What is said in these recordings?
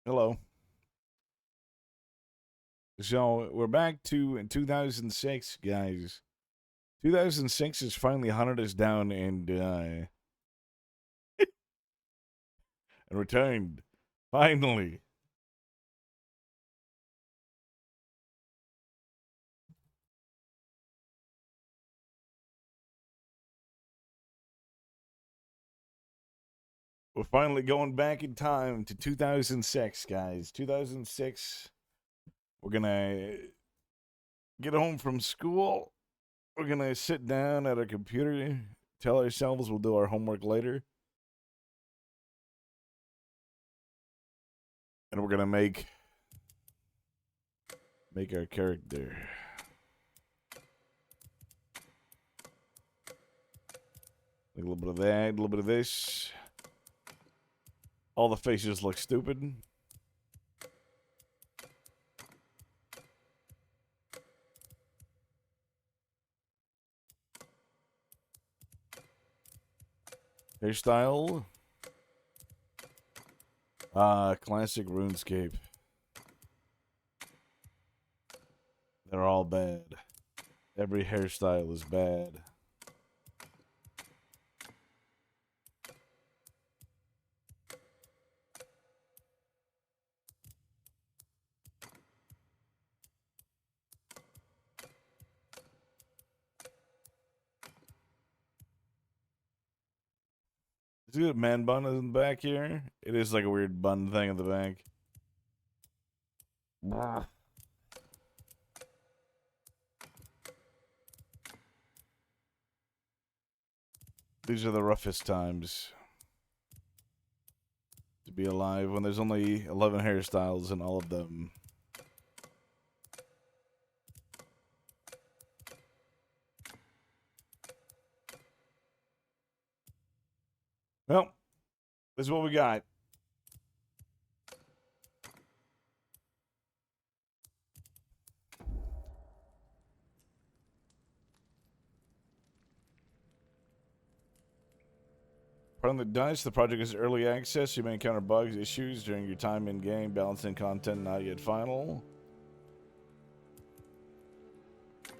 Hello. So we're back to in 2006, guys. 2006 has finally hunted us down and returned. Finally. We're finally going back in time to 2006, guys. 2006. We're gonna get home from school. We're gonna sit down at our computer, tell ourselves we'll do our homework later. And we're gonna make our character. A little bit of that, a little bit of this. All the faces look stupid. Hairstyle. Classic RuneScape. They're all bad. Every hairstyle is bad. See the man bun in the back here? It is like a weird bun thing in the back. These are the roughest times to be alive when there's only 11 hairstyles and all of them. Well, this is what we got. Pardon the dice, the project is early access. You may encounter bugs, issues during your time in game. Balancing content not yet final. You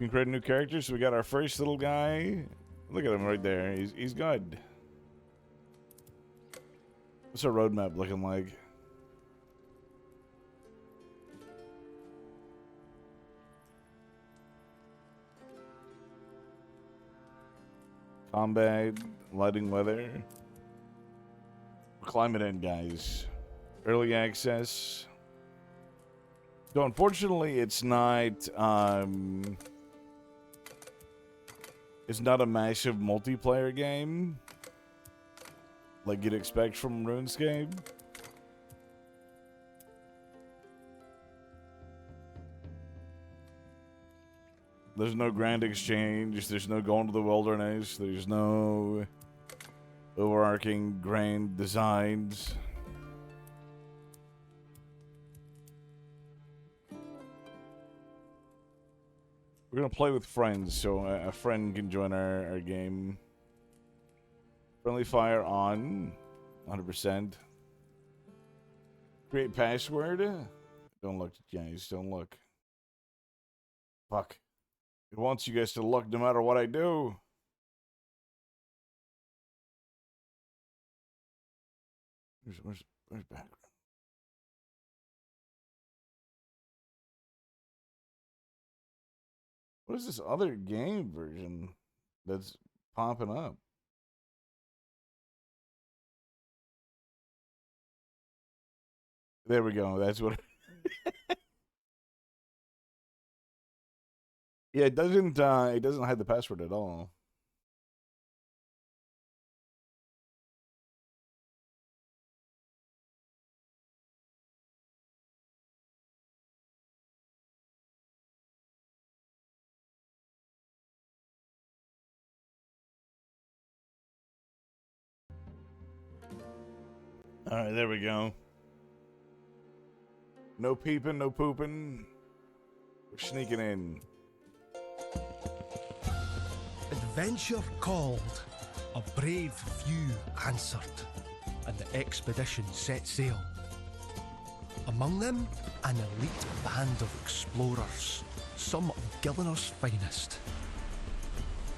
can create a new character. So we got our first little guy. Look at him right there. He's good. What's our roadmap looking like? Combat, lighting, weather. Climate in, guys. Early access. So unfortunately, it's not a massive multiplayer game like you'd expect from RuneScape. There's no grand exchange. There's no going to the wilderness. There's no overarching grand designs. We're going to play with friends, so a friend can join our game. Friendly fire on. 100%. Create password. Don't look, guys. Don't look. Fuck. It wants you guys to look no matter what I do. Where's background? What is this other game version that's popping up? There we go. That's what. Yeah, it doesn't hide the password at all. All right, there we go. No peeping, no pooping. We're sneaking in. Adventure called. A brave few answered, and the expedition set sail. Among them, an elite band of explorers, some of Gillinor's finest.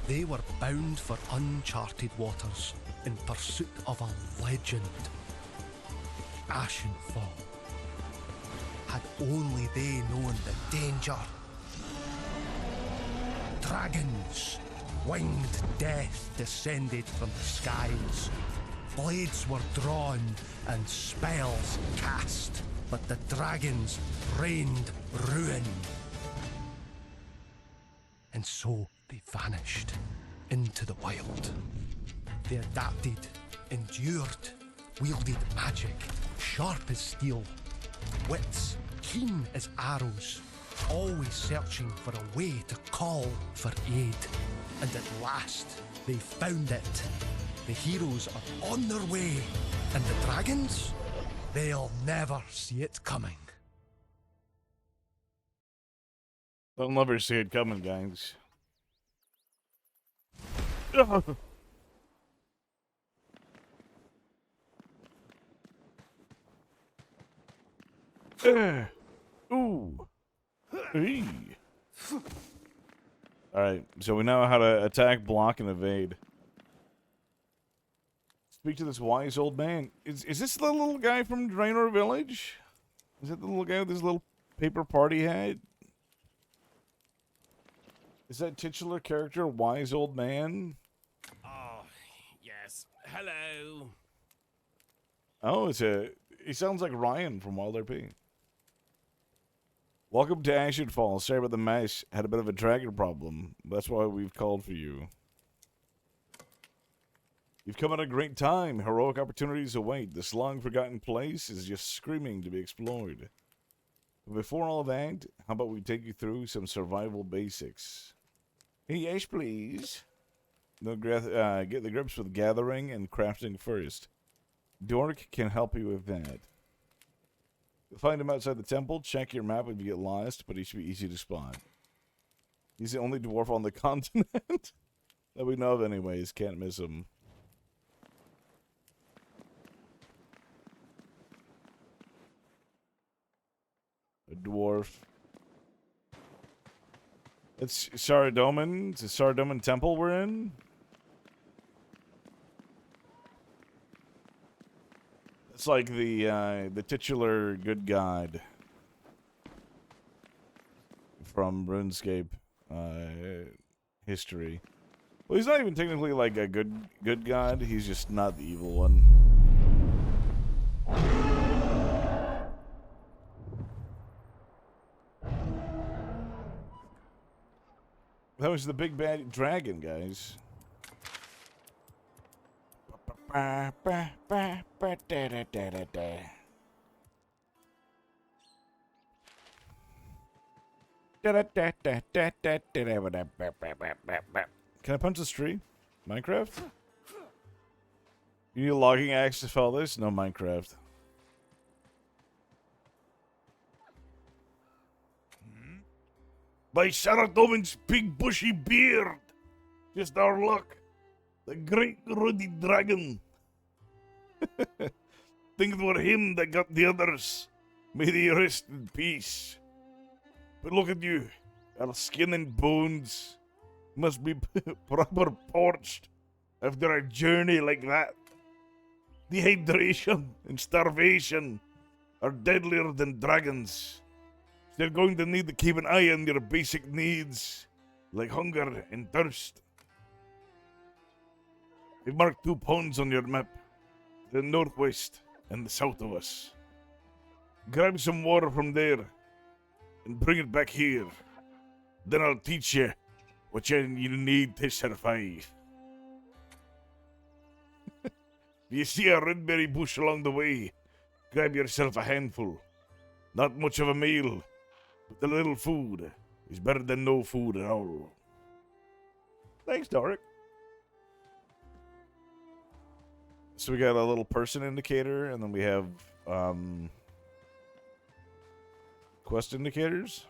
They were bound for uncharted waters in pursuit of a legend. Ashenfall. Had only they known the danger. Dragons, winged death descended from the skies. Blades were drawn and spells cast, but the dragons rained ruin. And so they vanished into the wild. They adapted, endured, wielded magic, sharp as steel, wits keen as arrows, always searching for a way to call for aid. And at last, they found it. The heroes are on their way, and the dragons, they'll never see it coming. They'll never see it coming, guys. Ooh. Hey. Alright, so we know how to attack, block, and evade. Speak to this wise old man. Is this the little guy from Draenor Village? Is that the little guy with his little paper party hat? Is that titular character wise old man? Oh, yes. Hello. Oh, he sounds like Ryan from Wild RP. Welcome to Ashenfall. Sorry about the mess. Had a bit of a dragon problem. That's why we've called for you. You've come at a great time. Heroic opportunities await. This long-forgotten place is just screaming to be explored. But before all that, how about we take you through some survival basics? Yes, please. Get the grips with gathering and crafting first. Dork can help you with that. You'll find him outside the temple. Check your map if you get lost, but he should be easy to spot. He's the only dwarf on the continent that we know of anyways. Can't miss him. A dwarf. It's Saradomin. It's a Saradomin temple we're in. It's like the titular good god from RuneScape history. Well, he's not even technically like a good god. He's just not the evil one. That was the big bad dragon, guys. Can I punch this tree? Minecraft? You need a logging axe to fell this? No, Minecraft. By Saradomin's big bushy beard! Just our luck. The great ruddy dragon. Think it were him that got the others. May they rest in peace. But look at you. Our skin and bones must be proper parched after a journey like that. Dehydration and starvation are deadlier than dragons. They're going to need to keep an eye on your basic needs, like hunger and thirst. We've marked 2 ponds on your map, the northwest and the south of us. Grab some water from there and bring it back here. Then I'll teach you what you need to survive. Do you see a red berry bush along the way? Grab yourself a handful. Not much of a meal, but a little food is better than no food at all. Thanks, Doric. So we got a little person indicator, and then we have quest indicators.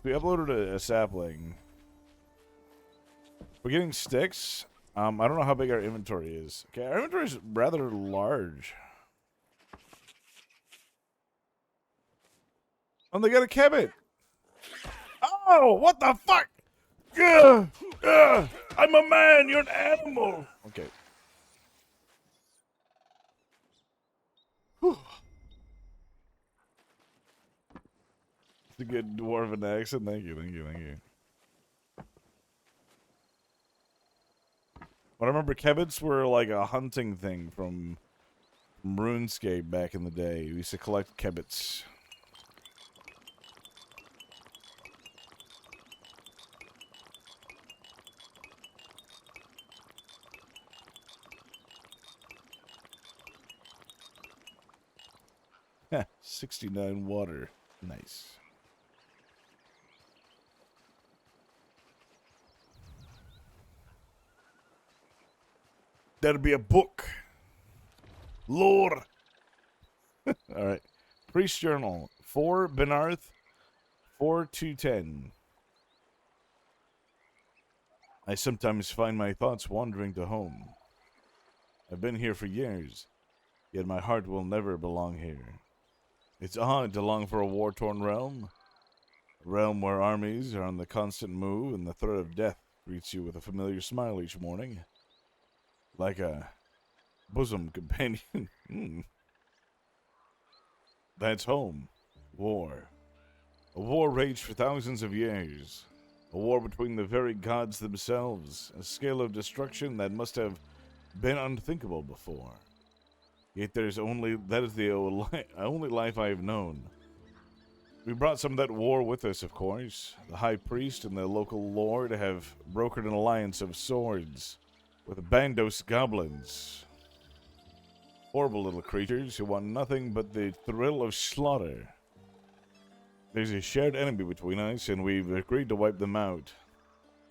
We uploaded a sapling. We're getting sticks. I don't know how big our inventory is. Okay, our inventory is rather large. Oh, they got a kebbit. Oh, what the fuck? Ugh, ugh, I'm a man. You're an animal. Okay. Whew. It's a good dwarven accent. Thank you, thank you, thank you. But I remember kebbits were like a hunting thing from RuneScape back in the day. We used to collect kebbits. Heh, 69 water. Nice. That'd be a book. Lore. Alright. Priest Journal. 4 Benarth. 4-2-10. I sometimes find my thoughts wandering to home. I've been here for years, yet my heart will never belong here. It's odd to long for a war-torn realm. A realm where armies are on the constant move and the threat of death greets you with a familiar smile each morning. Like a bosom companion. That's home. War. A war raged for thousands of years. A war between the very gods themselves. A scale of destruction that must have been unthinkable before. Yet that is the only life I have known. We brought some of that war with us, of course. The High Priest and the local lord have brokered an alliance of swords with Bandos goblins. Horrible little creatures who want nothing but the thrill of slaughter. There's a shared enemy between us, and we've agreed to wipe them out.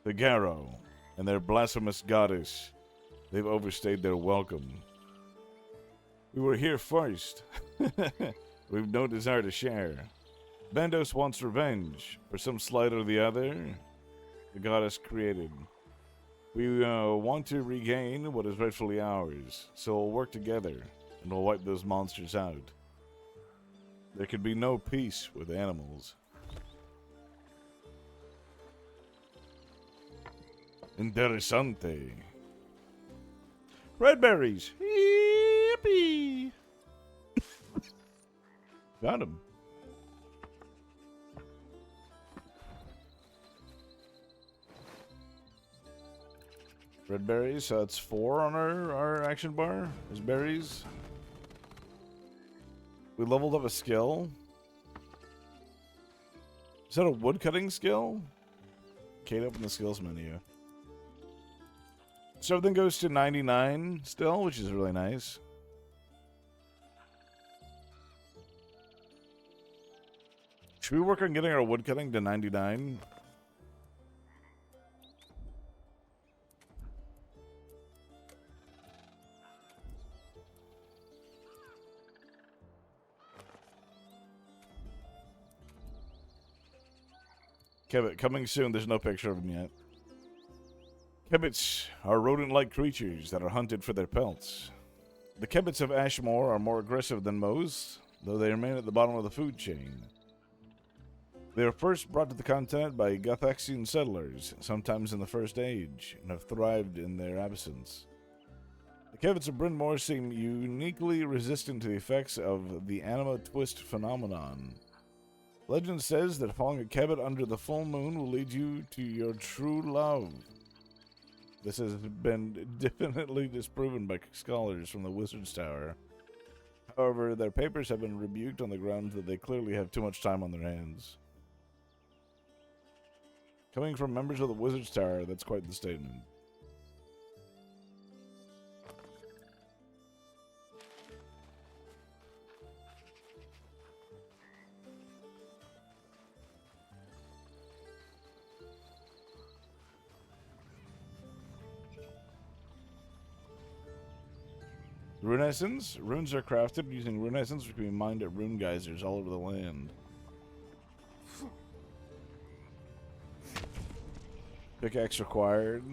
The Garrow and their blasphemous goddess. They've overstayed their welcome. We were here first. We've no desire to share. Bandos wants revenge for some slight or the other the goddess created. We want to regain what is rightfully ours, so we'll work together and we'll wipe those monsters out. There could be no peace with animals. Interessante. Red berries. Yippee! Got him. Red berries, so that's 4 on our action bar. There's berries. We leveled up a skill. Is that a woodcutting skill? Can't open the skills menu. So everything goes to 99 still, which is really nice. Should we work on getting our woodcutting to 99? Kebbit, coming soon. There's no picture of him yet. Kebbits are rodent-like creatures that are hunted for their pelts. The Kebbits of Ashmore are more aggressive than most, though they remain at the bottom of the food chain. They were first brought to the continent by Gothaxian settlers, sometimes in the First Age, and have thrived in their absence. The Kebbits of Bryn Mawr seem uniquely resistant to the effects of the Anima Twist phenomenon. Legend says that following a Kebbit under the full moon will lead you to your true love. This has been definitely disproven by scholars from the Wizard's Tower. However, their papers have been rebuked on the grounds that they clearly have too much time on their hands. Coming from members of the Wizard's Tower, that's quite the statement. Rune Essence? Runes are crafted using Rune Essence, which can be mined at rune geysers all over the land. Pickaxe required.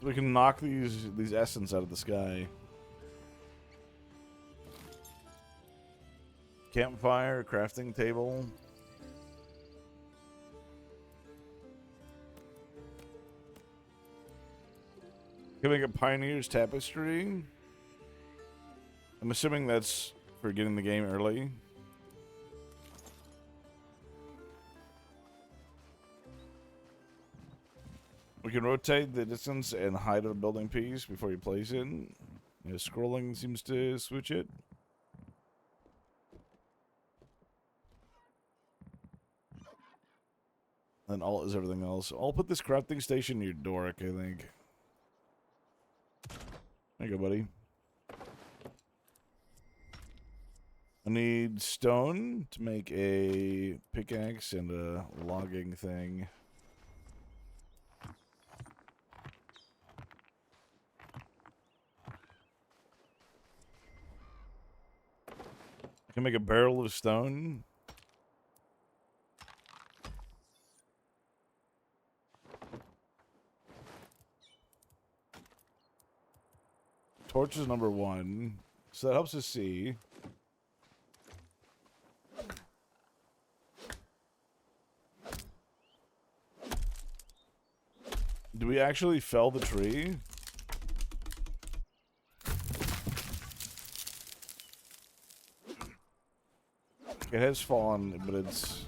We can knock these essence out of the sky. Campfire, crafting table. Can we make a Pioneer's Tapestry? I'm assuming that's for getting the game early. We can rotate the distance and height of a building piece before you place it. You know, scrolling seems to switch it. And alt is everything else. I'll put this crafting station near Doric, I think. There you go, buddy. I need stone to make a pickaxe and a logging thing. I can make a barrel of stone. Torch is number 1, so that helps us see. Do we actually fell the tree? It has fallen, but it's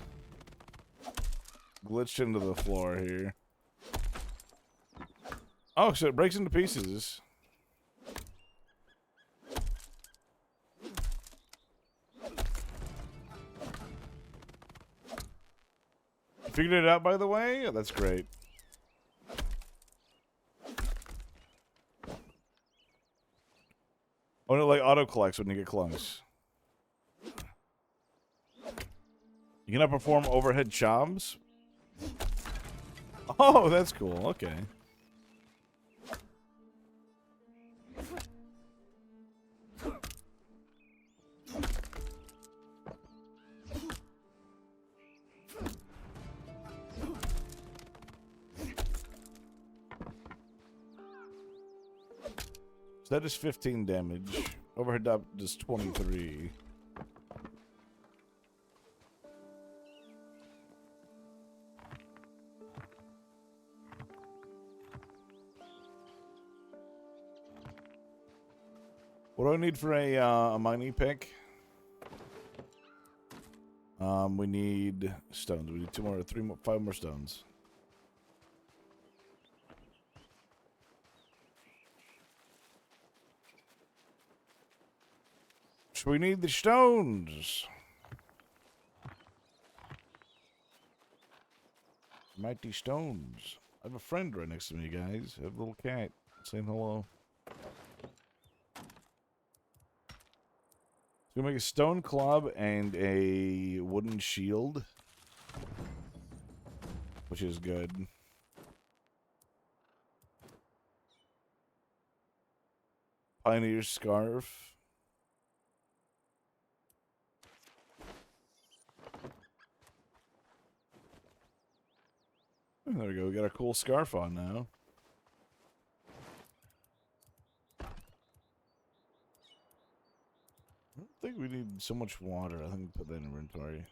glitched into the floor here. Oh, so it breaks into pieces. Figured it out, by the way? Oh, that's great. Oh, no, like auto collects when you get close. You cannot perform overhead chops? Oh, that's cool. Okay. So that is 15 damage. Overhead up does 23. What do I need for a mining pick? We need stones. We need 2 more, 3 more, 5 more stones. So we need the stones. Mighty stones. I have a friend right next to me, guys. I have a little cat saying hello. So we make a stone club and a wooden shield, which is good. Pioneer's scarf. There we go. We got a cool scarf on now. I don't think we need so much water. I think we put that in inventory.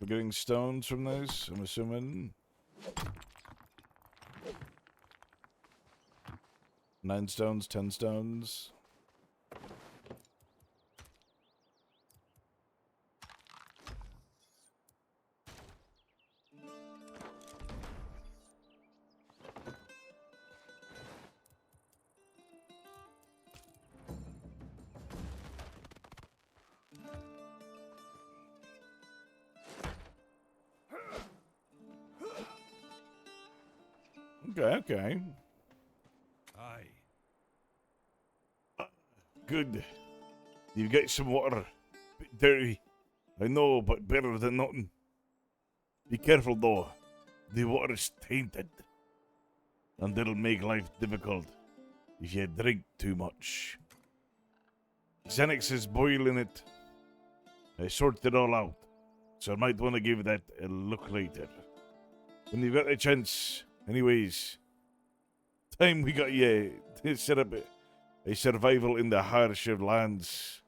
We're getting stones from this, I'm assuming. 9 stones, 10 stones. Okay, okay. Aye. Good. You get some water. Bit dirty. I know, but better than nothing. Be careful, though. The water's tainted, and it'll make life difficult if you drink too much. Xenix is boiling it. I sorted it all out, so I might want to give that a look later. When you've got a chance. Anyways, time we got you to set up a survival in the harsh of lands.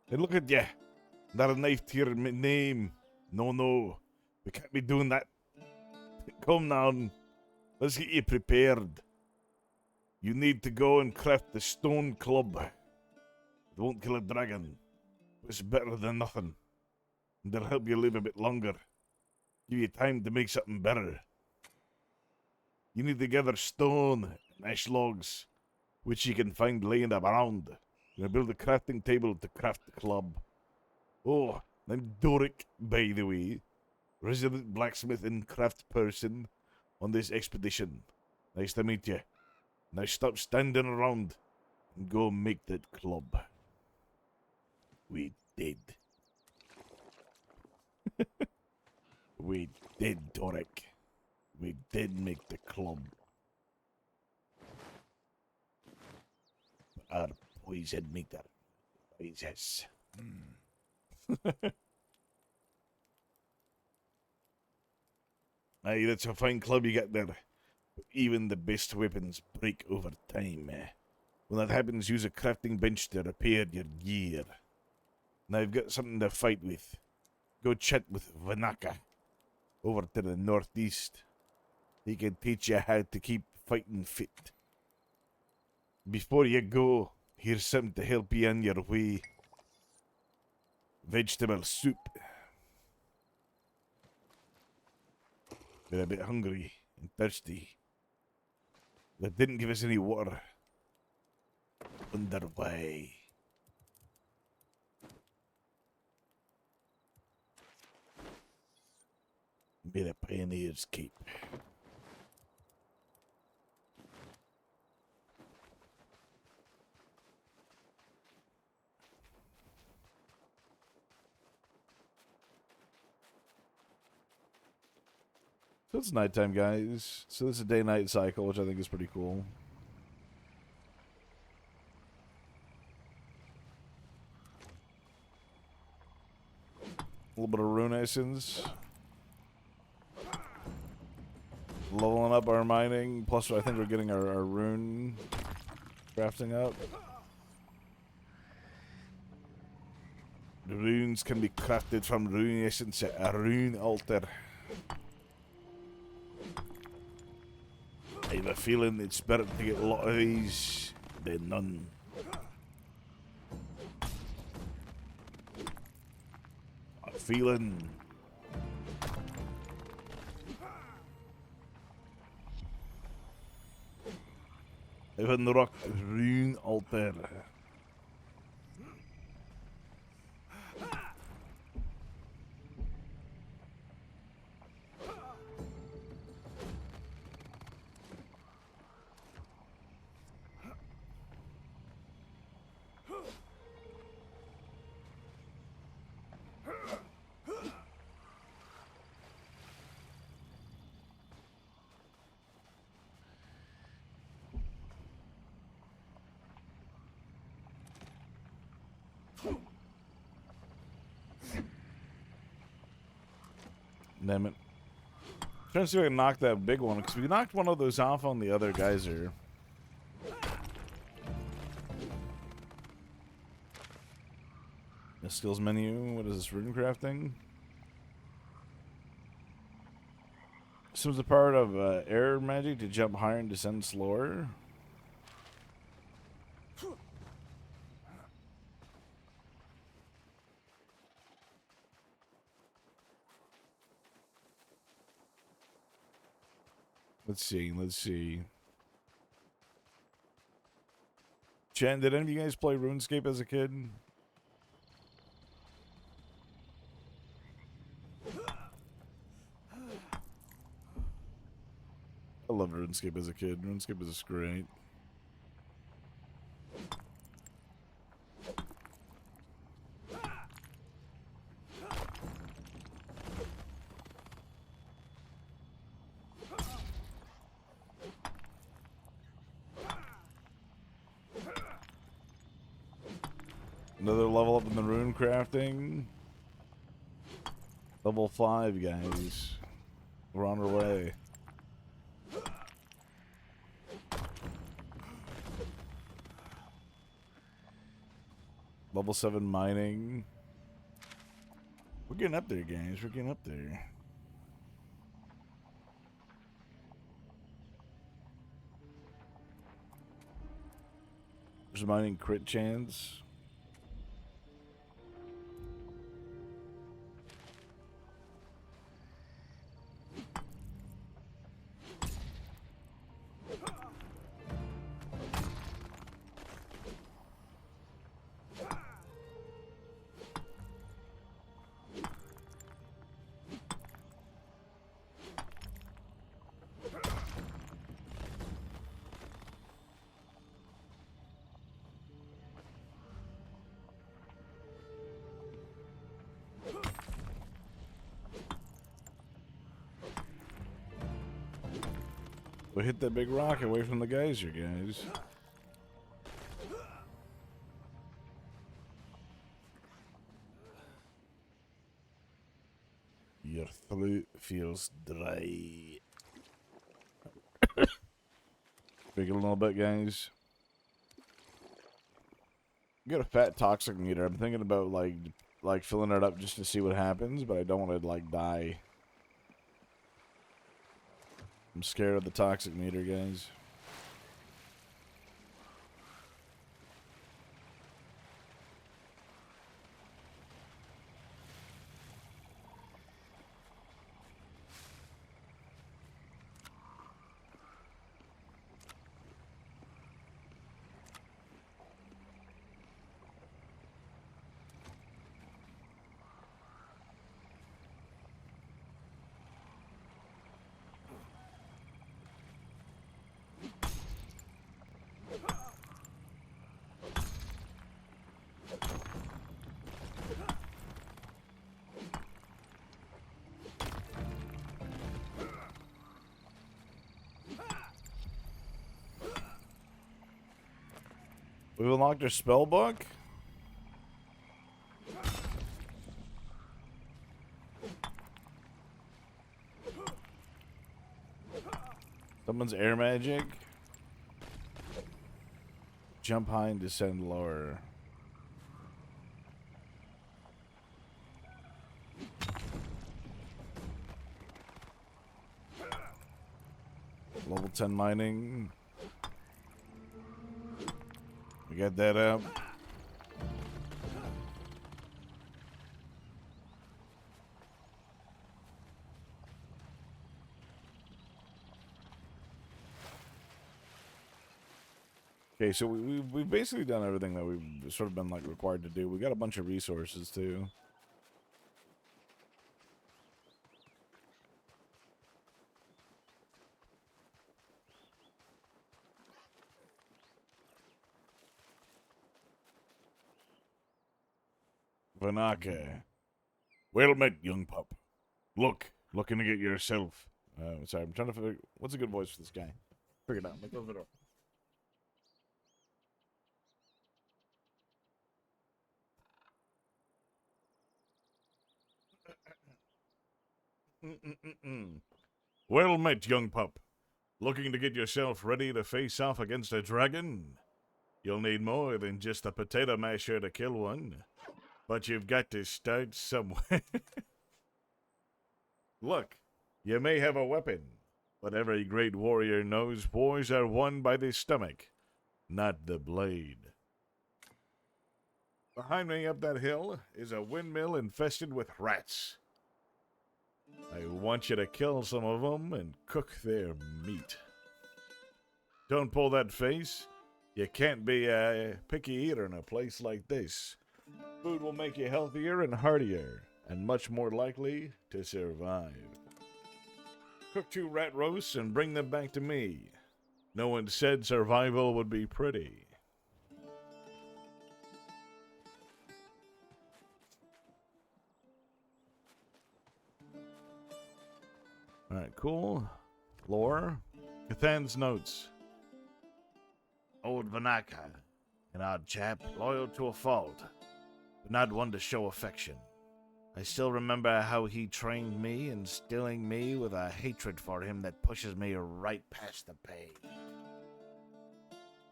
And look at you. Not a knife to your name. No. We can't be doing that. Come now. Let's get you prepared. You need to go and craft the stone club. It won't kill a dragon. But it's better than nothing. And it'll help you live a bit longer. Give you time to make something better. You need to gather stone and ash logs, which you can find laying around. You're gonna build a crafting table to craft the club. Oh, I'm Doric, by the way, resident blacksmith and craft person on this expedition. Nice to meet you. Now stop standing around and go make that club. We did. We did, Doric. We did make the club. Our poison meter rises. Aye, that's a fine club you got there. But even the best weapons break over time. When that happens, use a crafting bench to repair your gear. Now I've got something to fight with. Go chat with Vanaka over to the northeast. He can teach you how to keep fighting fit. Before you go, here's something to help you on your way. Vegetable soup. We're a bit hungry and thirsty. They didn't give us any water. Wonder why. May the pioneers keep. So it's nighttime, guys. So this is a day-night cycle, which I think is pretty cool. A little bit of rune essence. Leveling up our mining. Plus, I think we're getting our rune crafting up. The runes can be crafted from rune essence at a rune altar. I have a feeling it's better to get a lot of these than none. A feeling. Even the rock rune altar. Damn it. Trying to see if I can knock that big one, because we knocked one of those off on the other geyser. The skills menu, what is this, rune crafting? This was a part of air magic to jump higher and descend slower. Let's see. Chan, did any of you guys play RuneScape as a kid? I loved RuneScape as a kid. RuneScape was great. Another level up in the rune crafting. Level 5, guys. We're on our way. Level 7 mining. We're getting up there, guys. We're getting up there. There's mining crit chance. We hit that big rock away from the geyser, guys. Your throat feels dry. Drink it a little bit, guys. Got a fat toxic meter. I'm thinking about like filling it up just to see what happens, but I don't want to like die. I'm scared of the toxic meter, guys. We've unlocked our spell book. Someone's air magic. Jump high and descend lower. Level 10 mining. We got that up. Okay, so we've basically done everything that we've sort of been like required to do. We got a bunch of resources too. Vanaka. Well met, young pup. Looking to get yourself. Sorry, I'm trying to figure what's a good voice for this guy. Figure it out. Make it up. Well met, young pup. Looking to get yourself ready to face off against a dragon? You'll need more than just a potato masher to kill one. But you've got to start somewhere. Look, you may have a weapon, but every great warrior knows wars are won by the stomach, not the blade. Behind me up that hill is a windmill infested with rats. I want you to kill some of them and cook their meat. Don't pull that face. You can't be a picky eater in a place like this. Food will make you healthier and heartier, and much more likely to survive. Cook 2 rat roasts and bring them back to me. No one said survival would be pretty. Alright, cool. Lore. Cathan's notes. Old Vanaka, an odd chap, loyal to a fault. but not one to show affection. I still remember how he trained me, instilling me with a hatred for him that pushes me right past the pain.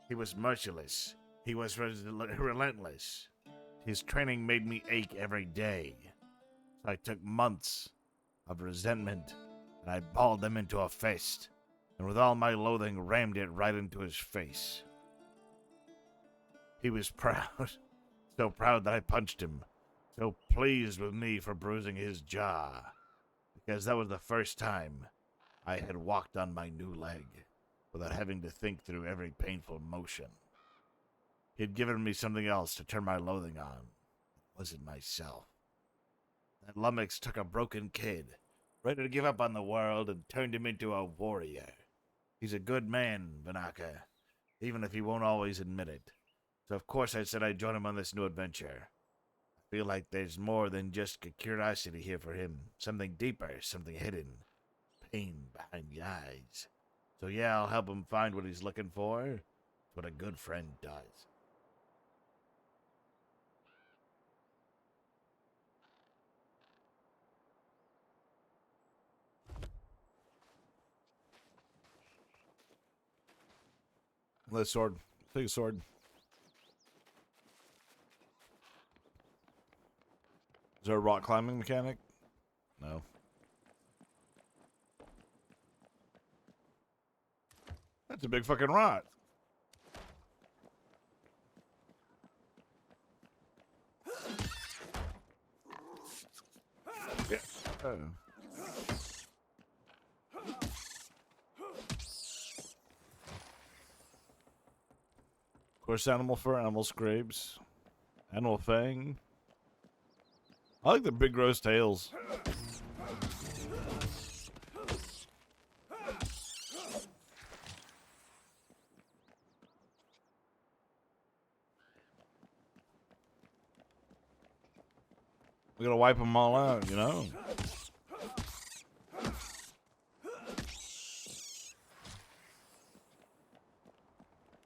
He was merciless. He was relentless. His training made me ache every day. So I took months of resentment, and I balled them into a fist, and with all my loathing rammed it right into his face. He was proud, so proud that I punched him, so pleased with me for bruising his jaw, because that was the first time I had walked on my new leg without having to think through every painful motion. He had given me something else to turn my loathing on. It wasn't myself. That lummox took a broken kid, ready to give up on the world, and turned him into a warrior. He's a good man, Vanaka, even if he won't always admit it. So of course I said I'd join him on this new adventure. I feel like there's more than just a curiosity here for him. Something deeper, something hidden. Pain behind the eyes. So yeah, I'll help him find what he's looking for. It's what a good friend does. Let's sword. Take a sword. Is there a rock climbing mechanic? No. That's a big fucking rock. Yeah. Oh. Of course, animal fur, animal scrapes, animal fang. I like the big gross tails. We gotta wipe them all out, you know?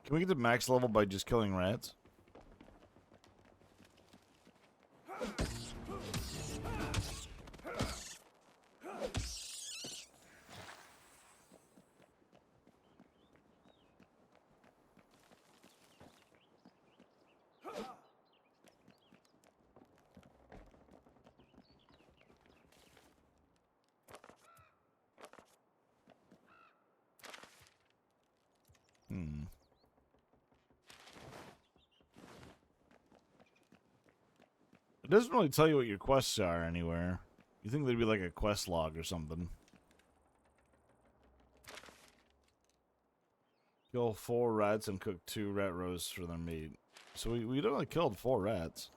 Can we get to max level by just killing rats? It doesn't really tell you what your quests are anywhere. You think there'd be like a quest log or something. Kill 4 rats and cook 2 rat roasts for their meat. So we only killed 4 rats.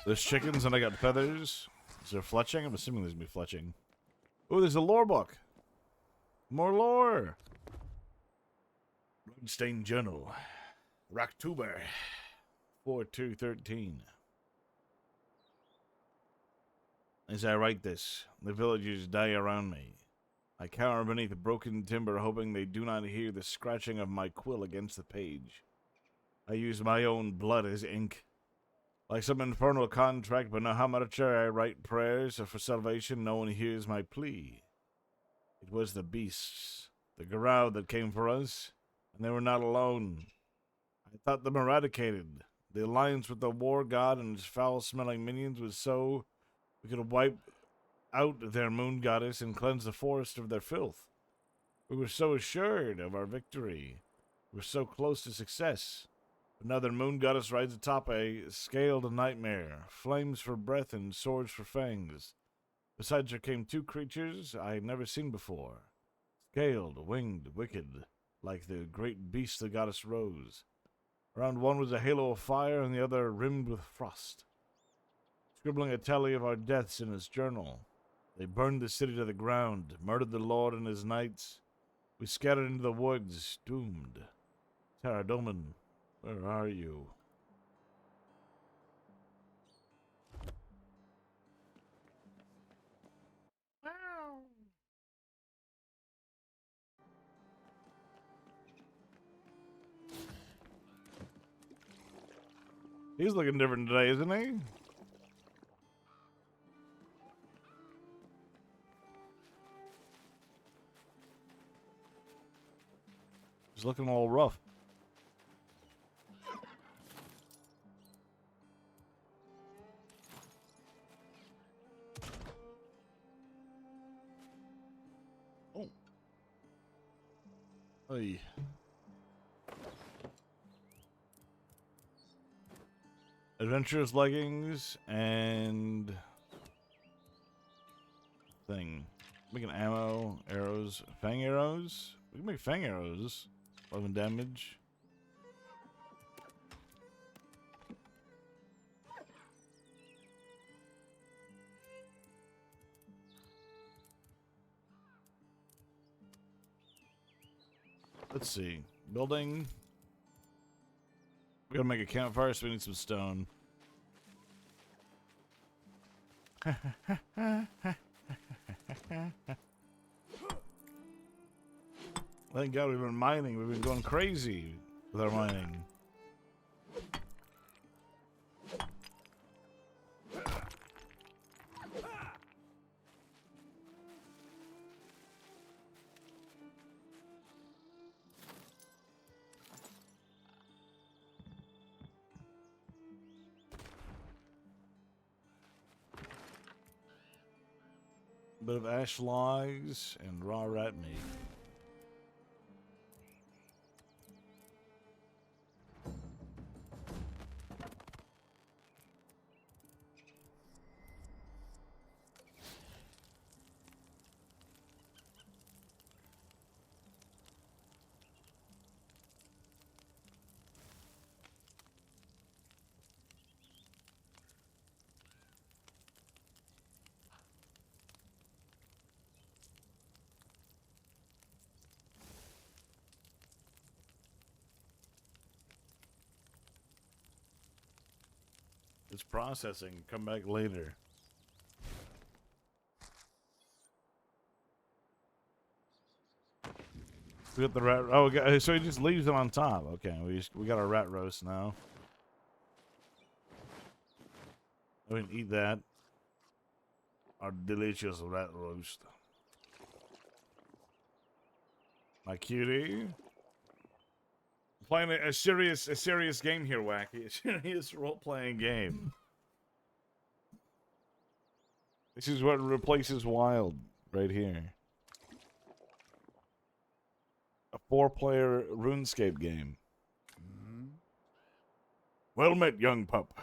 There's chickens and I got feathers. Is there fletching? I'm assuming there's gonna be fletching. Oh, there's a lore book. More lore. Bloodstained Journal. Rocktober. 4213. As I write this, the villagers die around me. I cower beneath the broken timber, hoping they do not hear the scratching of my quill against the page. I use my own blood as ink. Like some infernal contract, but no how much I write prayers for salvation, no one hears my plea. It was the beasts, the Garou that came for us, and they were not alone. I thought them eradicated. The alliance with the war god and his foul-smelling minions was so we could wipe out their moon goddess and cleanse the forest of their filth. We were so assured of our victory. We were so close to success. Another moon goddess rides atop a scaled nightmare, flames for breath and swords for fangs. Besides her came 2 creatures I had never seen before. Scaled, winged, wicked, like the great beast the goddess rose. Around one was a halo of fire, and the other rimmed with frost. Scribbling a tally of our deaths in his journal. They burned the city to the ground, murdered the Lord and his knights. We scattered into the woods, doomed. Taradomin, where are you? He's looking different today, isn't he? He's looking all rough. Oh. Hey. Adventurous leggings and thing. Making ammo, arrows, fang arrows. We can make fang arrows. 11 damage. Let's see. Building. We gotta make a campfire, so we need some stone. Thank God we've been mining. We've been going crazy with our mining. Bit of ash logs and raw rat meat. It's processing. Come back later. We got the rat. Oh, so he just leaves them on top. Okay, we got our rat roast now. We can eat that. Our delicious rat roast. My cutie. Playing a serious game here, Wacky. A serious role-playing game. This is what replaces Wild right here. A 4-player RuneScape game. Well met, young pup.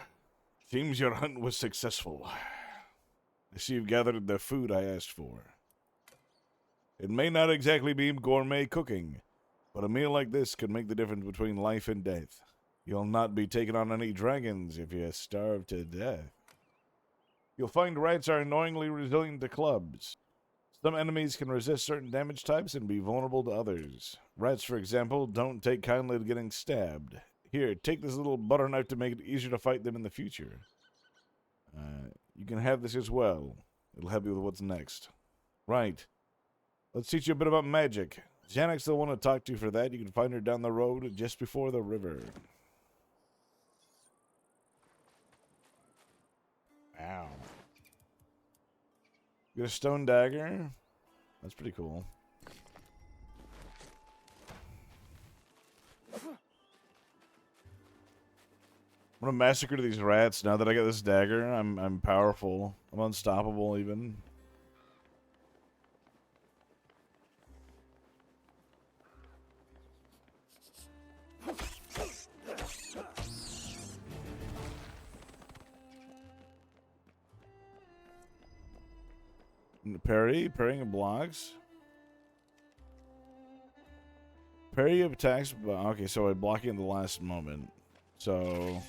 Seems your hunt was successful. I see you've gathered the food I asked for. It may not exactly be gourmet cooking, but a meal like this could make the difference between life and death. You'll not be taking on any dragons if you starve to death. You'll find rats are annoyingly resilient to clubs. Some enemies can resist certain damage types and be vulnerable to others. Rats, for example, don't take kindly to getting stabbed. Here, take this little butter knife to make it easier to fight them in the future. You can have this as well. It'll help you with what's next. Right. Let's teach you a bit about magic. Xanax will want to talk to you for that. You can find her down the road just before the river. Ow. Get a stone dagger. That's pretty cool. I'm gonna massacre these rats now that I got this dagger. I'm powerful. I'm unstoppable even. Parrying blocks. Parry attacks. Okay, so I blocking at the last moment. So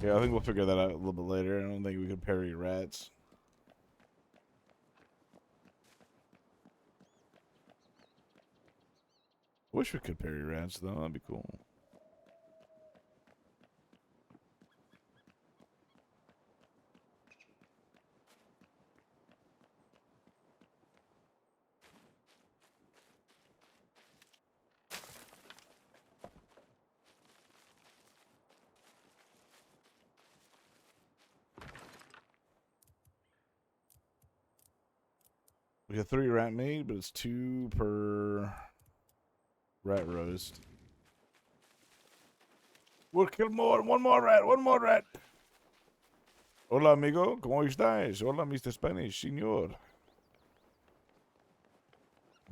yeah, I think we'll figure that out a little bit later. I don't think we can parry rats. Wish we could parry rats though. That'd be cool. We got 3 rat meat, but it's 2 per rat roast. We'll kill more. One more rat. One more rat. Hola, amigo. ¿Cómo estás? Hola, Mr. Spanish, señor.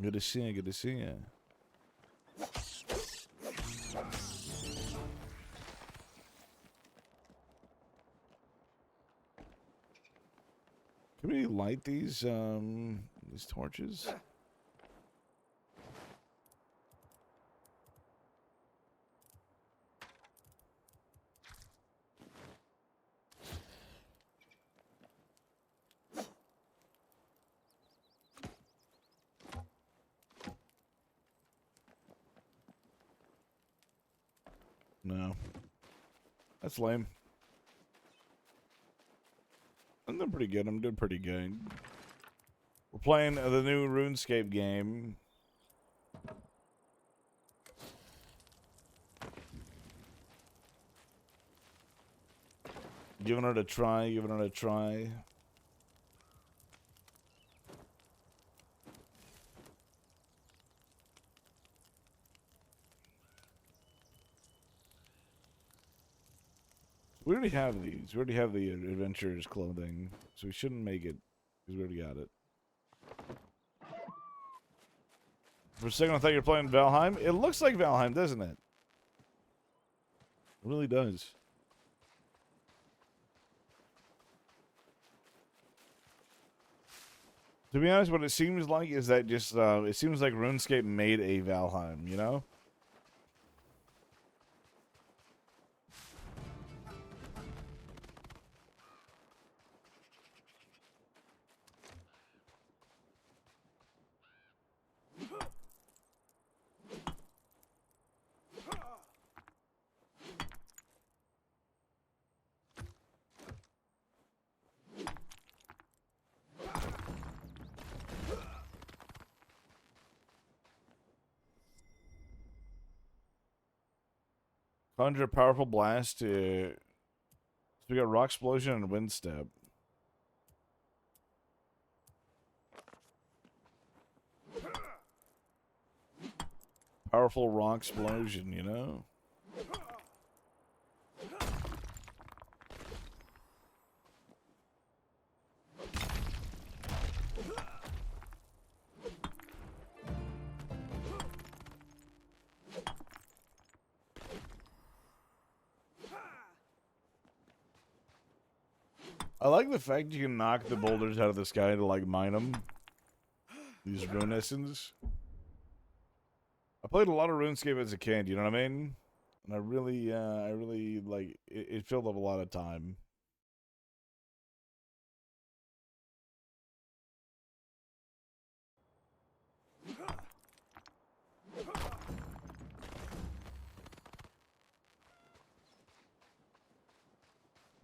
Good to see you. Good to see you. Can we light these torches? No. That's lame. I'm doing pretty good. I'm doing pretty good. We're playing the new RuneScape game. Giving it a try. Giving it a try. We already have these. We already have the adventurer's clothing, so we shouldn't make it because we already got it. For a second, I thought you were playing Valheim. It looks like Valheim, doesn't it? It really does. To be honest, what it seems like is that just it seems like RuneScape made a Valheim, you know? Conjure a powerful blast to... So we got Rock Explosion and Wind Step. Powerful Rock Explosion, you know? I like the fact you can knock the boulders out of the sky to, like, mine them. These rune essence. I played a lot of RuneScape as a kid, you know what I mean? And I really, like, it filled up a lot of time.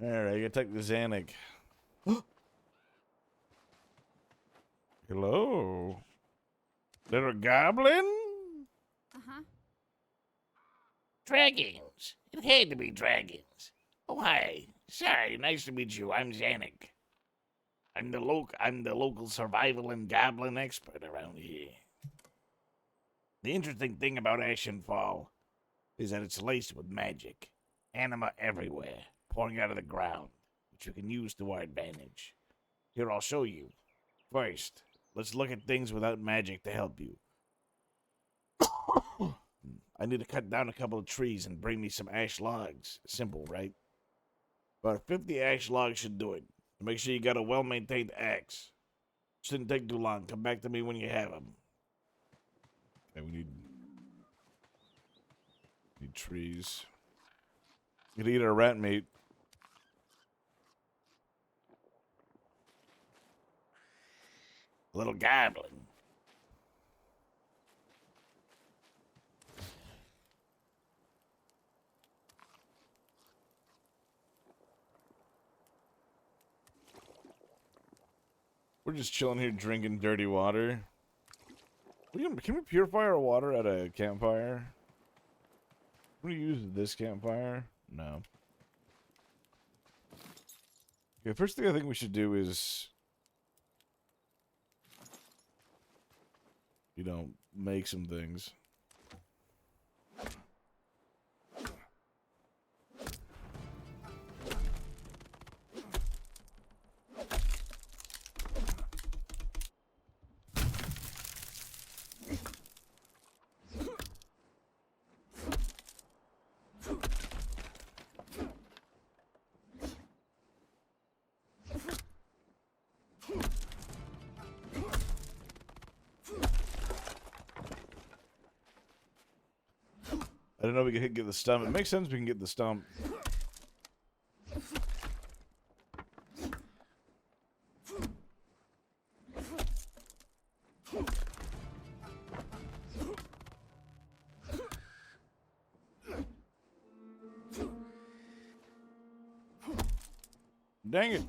Alright, I gotta take the Xanic. Hello? Little goblin? Uh-huh. Dragons. It had to be dragons. Oh, hi. Sorry, nice to meet you. I'm Xanic. I'm the local survival and goblin expert around here. The interesting thing about Ashenfall is that it's laced with magic. Anima everywhere, pouring out of the ground, which you can use to our advantage. Here, I'll show you. First, let's look at things without magic to help you. I need to cut down a couple of trees and bring me some ash logs. Simple, right? About 50 ash logs should do it. Make sure you got a well-maintained axe. Shouldn't take too long. Come back to me when you have them. Okay, we need trees. We could eat our rat meat. Little goblin. We're just chilling here drinking dirty water. Can we purify our water at a campfire? Can we use this campfire? No. Okay, first thing I think we should do is, you know, make some things. I don't know if we can get the stump. It makes sense we can get the stump. Dang it.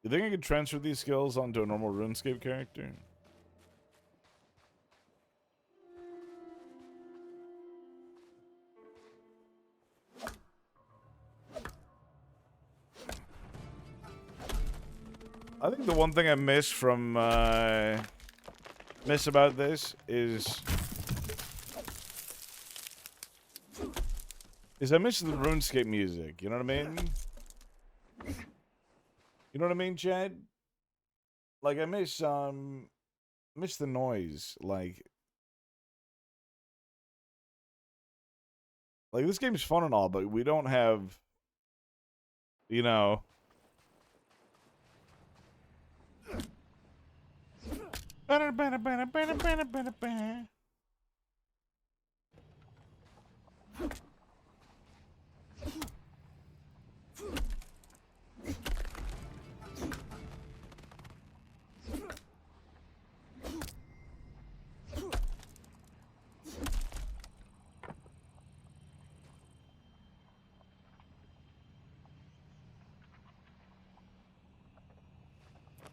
You think I could transfer these skills onto a normal RuneScape character? I think the one thing I miss from miss about this is I miss the RuneScape music. You know what I mean? You know what I mean, Chad? Like I miss the noise. Like this game's fun and all, but we don't have, you know.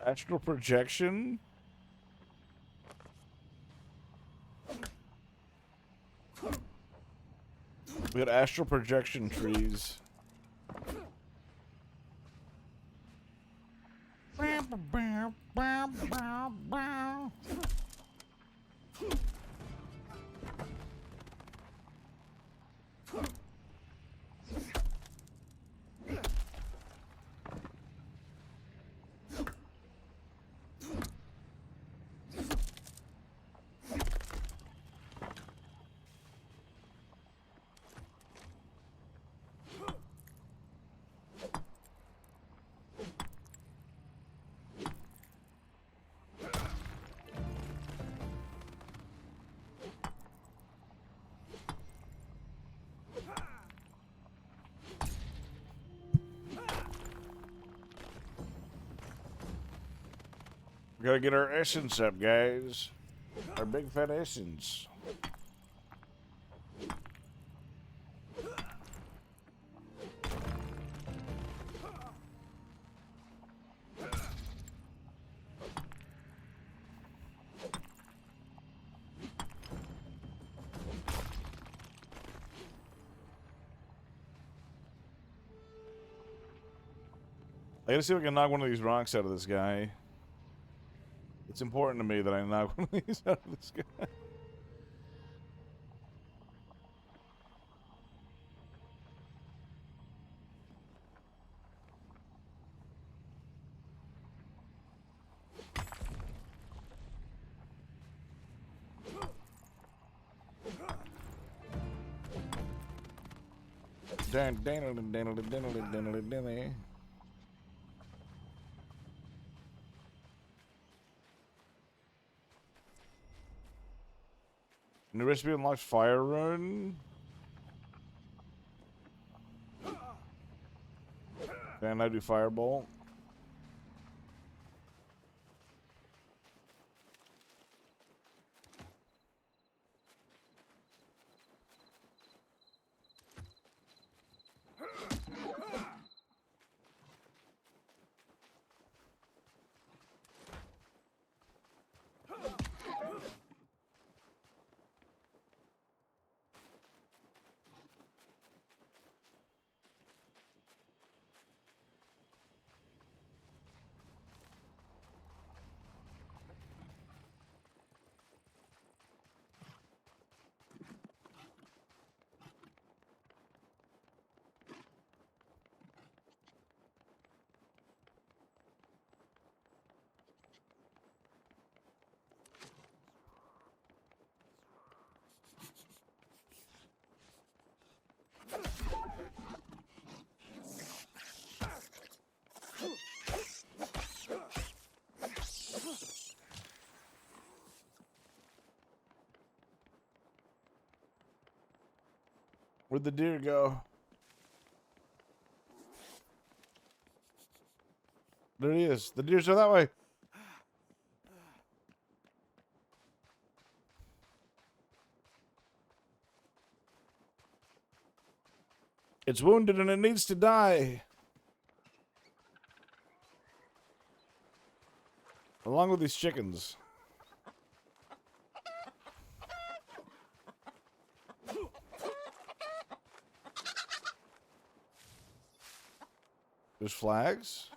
Astral projection? We got astral projection trees. We gotta get our essence up, guys. Our big fat essence. I gotta see if I can knock one of these rocks out of this guy. It's important to me that I knock one of these out of this guy. New recipe unlocks fire run. Can I do fireball? Where'd the deer go? There he is. The deers are that way. It's wounded and it needs to die. Along with these chickens. There's flags.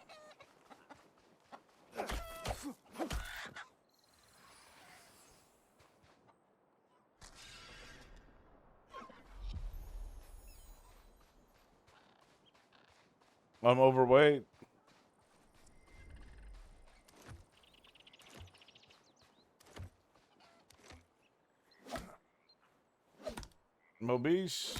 I'm overweight. I'm obese.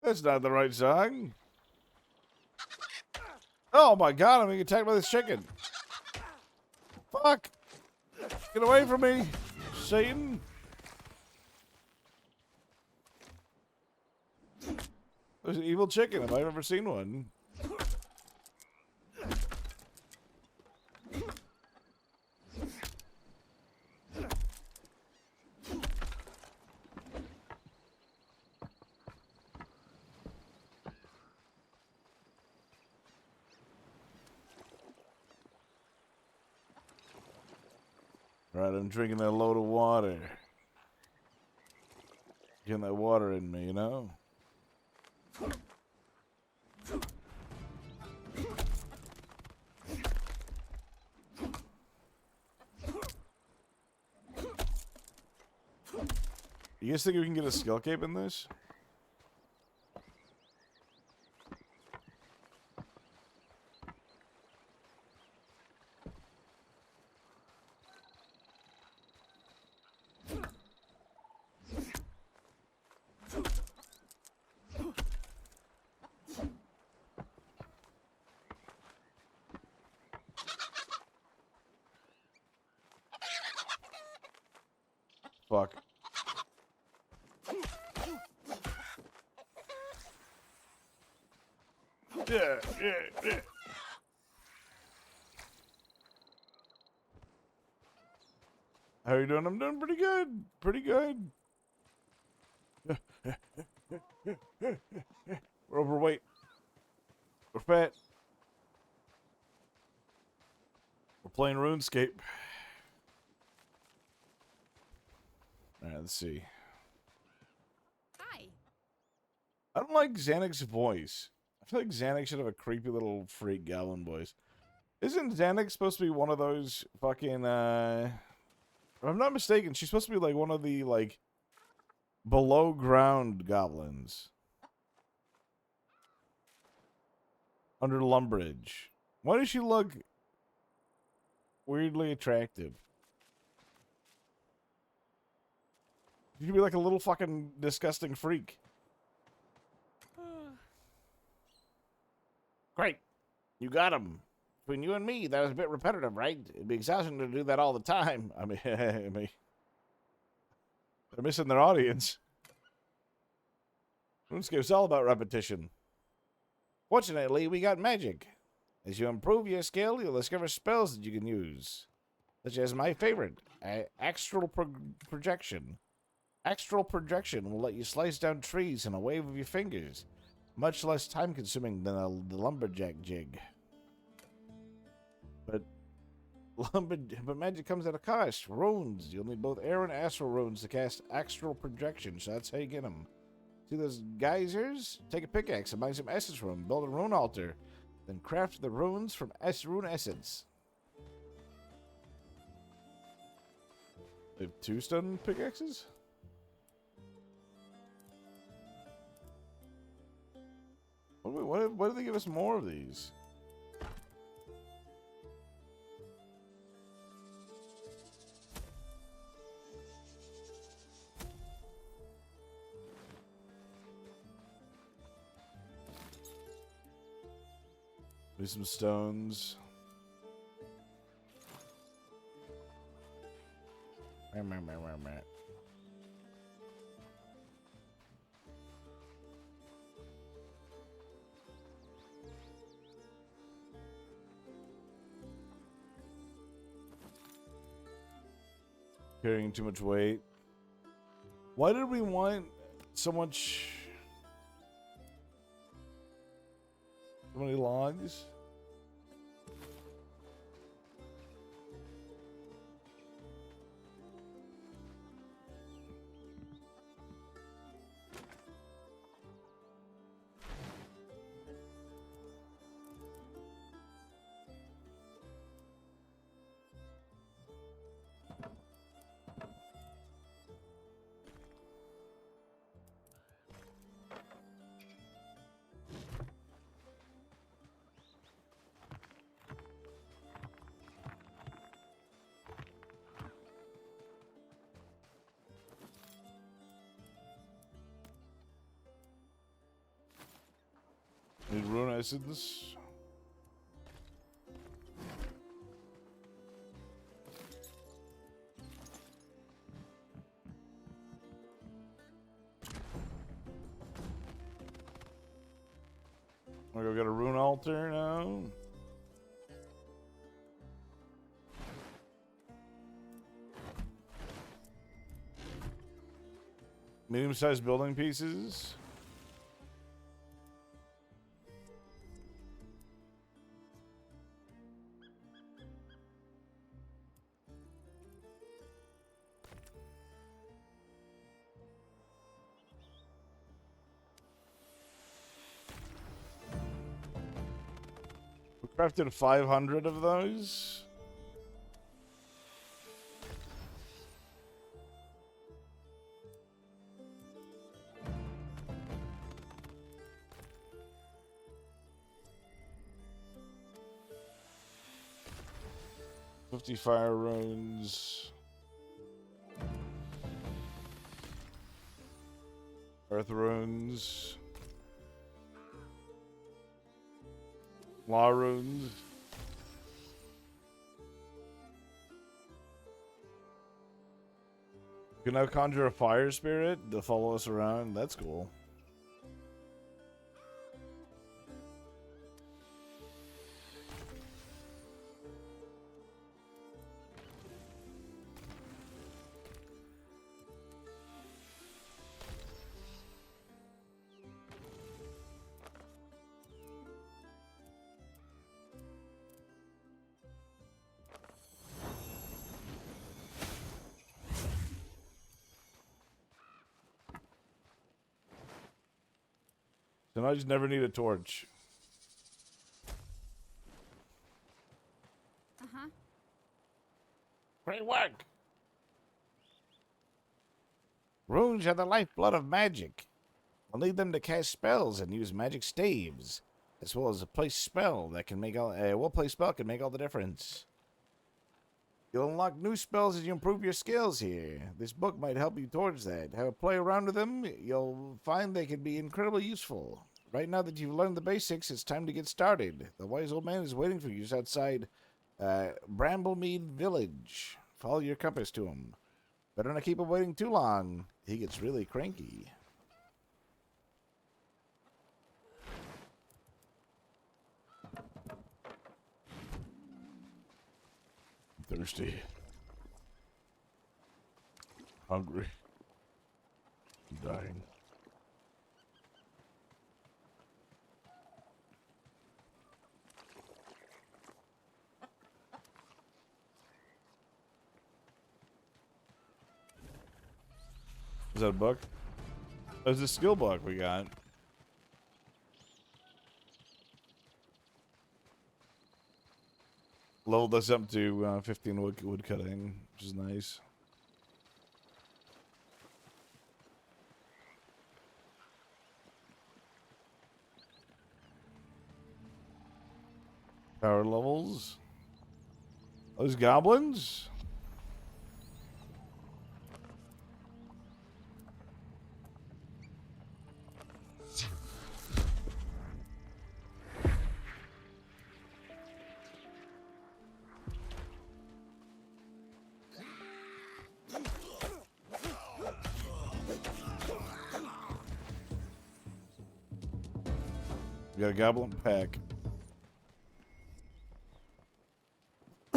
That's not the right song. Oh my god, I'm being attacked by this chicken. Fuck. Get away from me, Satan. There's an evil chicken if I've ever seen one. Right, I'm drinking a load of water. Getting that water in me, you know? You guys think we can get a skill cape in this? Fuck. Yeah. How are you doing? I'm doing pretty good. Pretty good. We're overweight. We're fat. We're playing runes. RuneScape. All right, let's see. Hi. I don't like Xanax's voice. I feel like Xanax should have a creepy little freak goblin voice. Isn't Xanax supposed to be one of those fucking, if I'm not mistaken, she's supposed to be like one of the, like, below ground goblins. Under Lumbridge. Why does she look weirdly attractive? She could be like a little fucking disgusting freak. Great. You got him. Between you and me, that was a bit repetitive, right? It'd be exhausting to do that all the time. I mean, they're missing their audience. RuneScape's all about repetition. Fortunately, we got magic. As you improve your skill, you'll discover spells that you can use. Such as my favorite, Astral Projection. Astral Projection will let you slice down trees in a wave of your fingers. Much less time-consuming than the lumberjack jig. But magic comes at a cost. Runes. You'll need both air and astral runes to cast Astral Projection, so that's how you get them. See those geysers? Take a pickaxe and mine some essence from them. Build a rune altar. Then craft the runes from rune essence. They have 2 stone pickaxes? Why do they give us more of these? Maybe some stones. Carrying too much weight. Why did we want so much? So many logs? Need rune essence. We got a rune altar now. Medium-sized building pieces. We crafted 500 of those. $50 fire runes. Earth runes. Law runes. You can now conjure a fire spirit to follow us around. That's cool. So now I just never need a torch. Uh-huh. Great work. Runes are the lifeblood of magic. We'll need them to cast spells and use magic staves, as well as a place spell that can make all. What place spell can make all the difference. You'll unlock new spells as you improve your skills here. This book might help you towards that. Have a play around with them. You'll find they can be incredibly useful. Right now that you've learned the basics, it's time to get started. The wise old man is waiting for you just outside Bramblemead Village. Follow your compass to him. Better not keep him waiting too long. He gets really cranky. I'm thirsty. Hungry. I'm dying. Is that a book? There's a skill book we got. Leveled us up to 15 wood cutting, which is nice. Power levels. Those goblins? We got a goblin pack.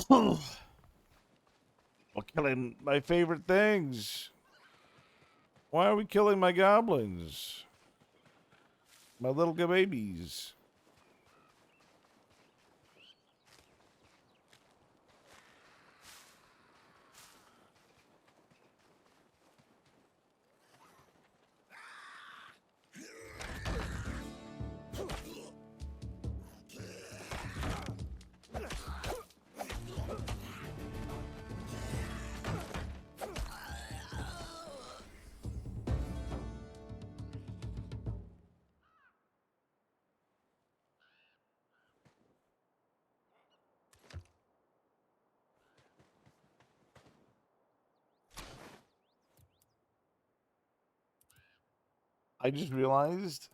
We're killing my favorite things. Why are we killing my goblins? My little babies. I just realized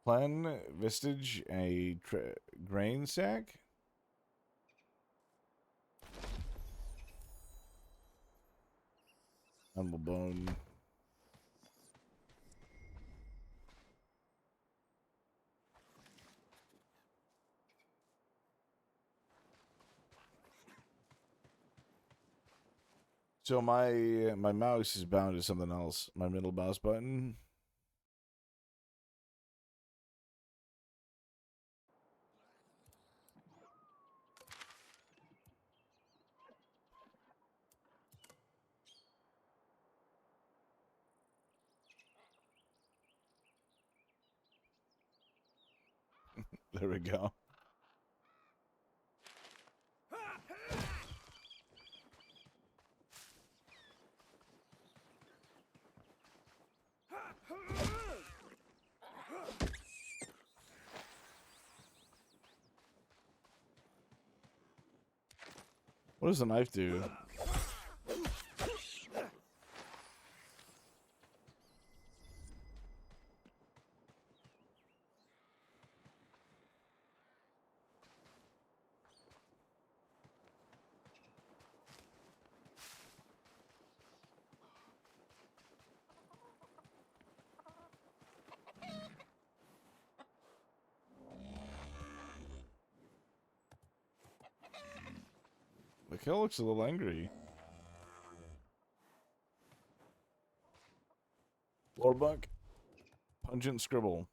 Plan Vistage a grain sack. Animal bone. So my mouse is bound to something else. My middle mouse button. There we go. What does the knife do? The kill looks a little angry. Lordbuck. Pungent scribble.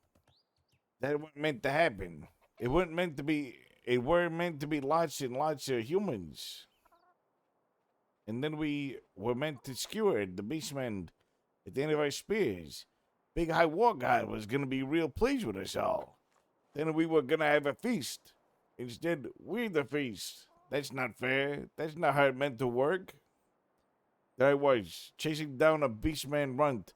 That wasn't meant to happen. It wasn't meant to be. It weren't meant to be lots and lots of humans. And then we were meant to skewer the beastmen at the end of our spears. Big High War God was gonna be real pleased with us all. Then we were gonna have a feast. Instead, we're the feast. That's not fair. That's not how it meant to work. There I was, chasing down a beastman runt,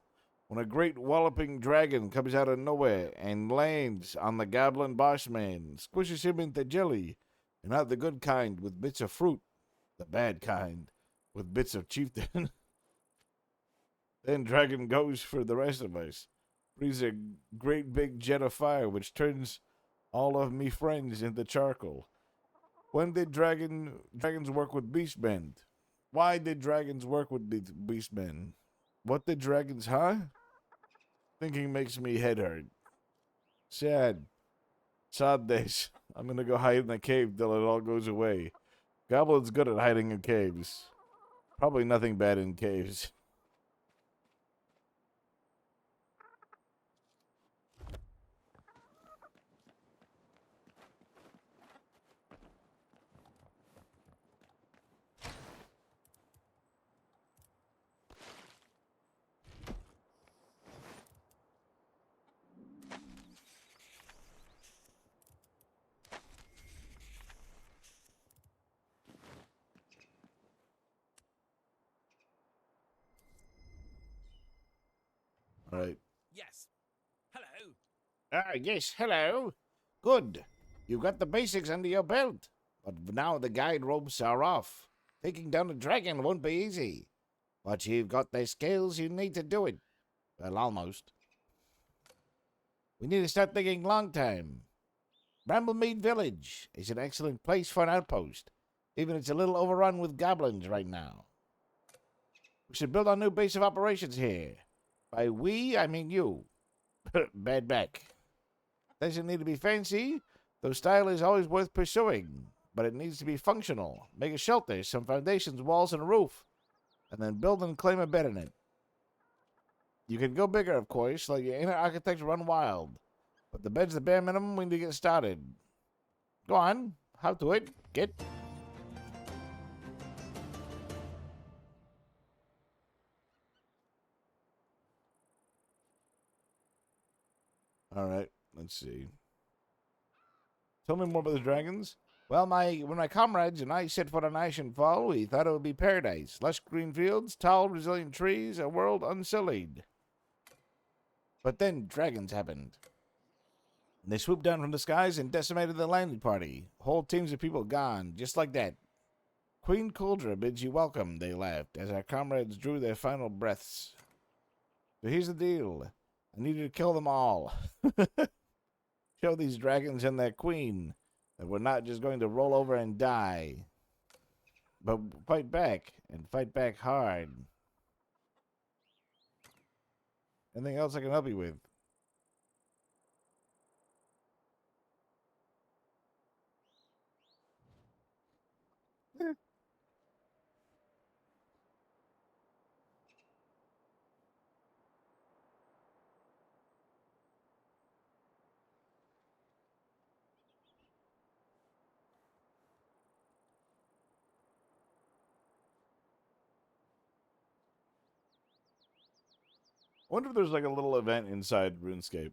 when a great walloping dragon comes out of nowhere and lands on the goblin bossman, squishes him into jelly, and not the good kind with bits of fruit, the bad kind with bits of chieftain. Then dragon goes for the rest of us, breathes a great big jet of fire which turns all of me friends into charcoal. When did dragons work with beastmen? Why did dragons work with the beastmen? What did dragons, huh? Thinking makes me head hurt. Sad. Sad days. I'm gonna go hide in the cave till it all goes away. Goblins good at hiding in caves. Probably nothing bad in caves. All right. Yes. Hello. Yes, hello. Good. You've got the basics under your belt. But now the guide ropes are off. Taking down a dragon won't be easy. But you've got the skills you need to do it. Well, almost. We need to start thinking long term. Bramblemead Village is an excellent place for an outpost, even if it's a little overrun with goblins right now. We should build our new base of operations here. By we, I mean you. Bad back. Doesn't need to be fancy, though style is always worth pursuing. But it needs to be functional. Make a shelter, some foundations, walls, and a roof. And then build and claim a bed in it. You can go bigger, of course, let your inner architecture run wild. But the bed's the bare minimum we need to get started. Go on, how to it, get. All right. Let's see. Tell me more about the dragons. Well, when my comrades and I set foot on Ashenfall, we thought it would be paradise. Lush green fields, tall, resilient trees, a world unsullied. But then dragons happened. They swooped down from the skies and decimated the landing party. Whole teams of people gone, just like that. Queen Kuldra bids you welcome, they laughed, as our comrades drew their final breaths. So here's the deal. I need you to kill them all. Show these dragons and their queen that we're not just going to roll over and die, but fight back, and fight back hard. Anything else I can help you with? I wonder if there's like a little event inside RuneScape.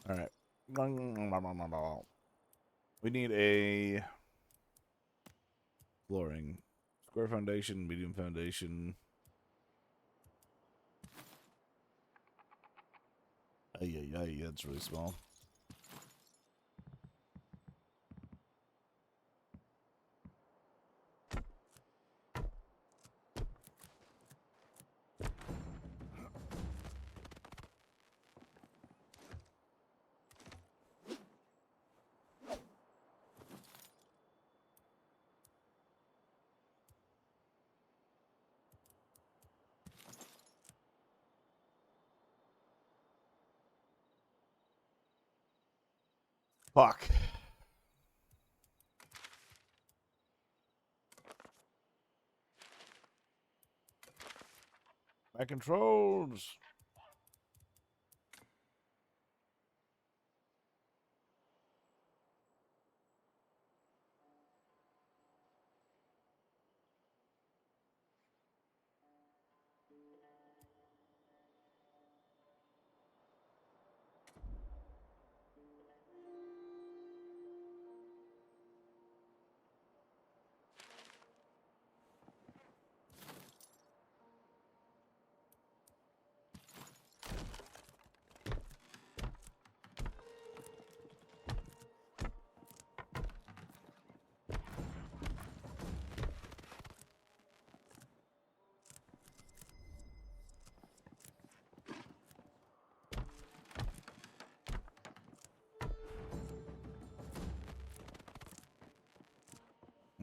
All right. We need a flooring. Square foundation, medium foundation. Ay, that's really small. Fuck. My controls.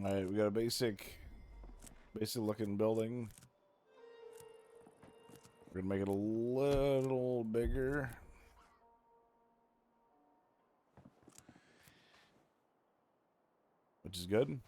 All right, we got a basic looking building. We're gonna make it a little bigger. Which is good.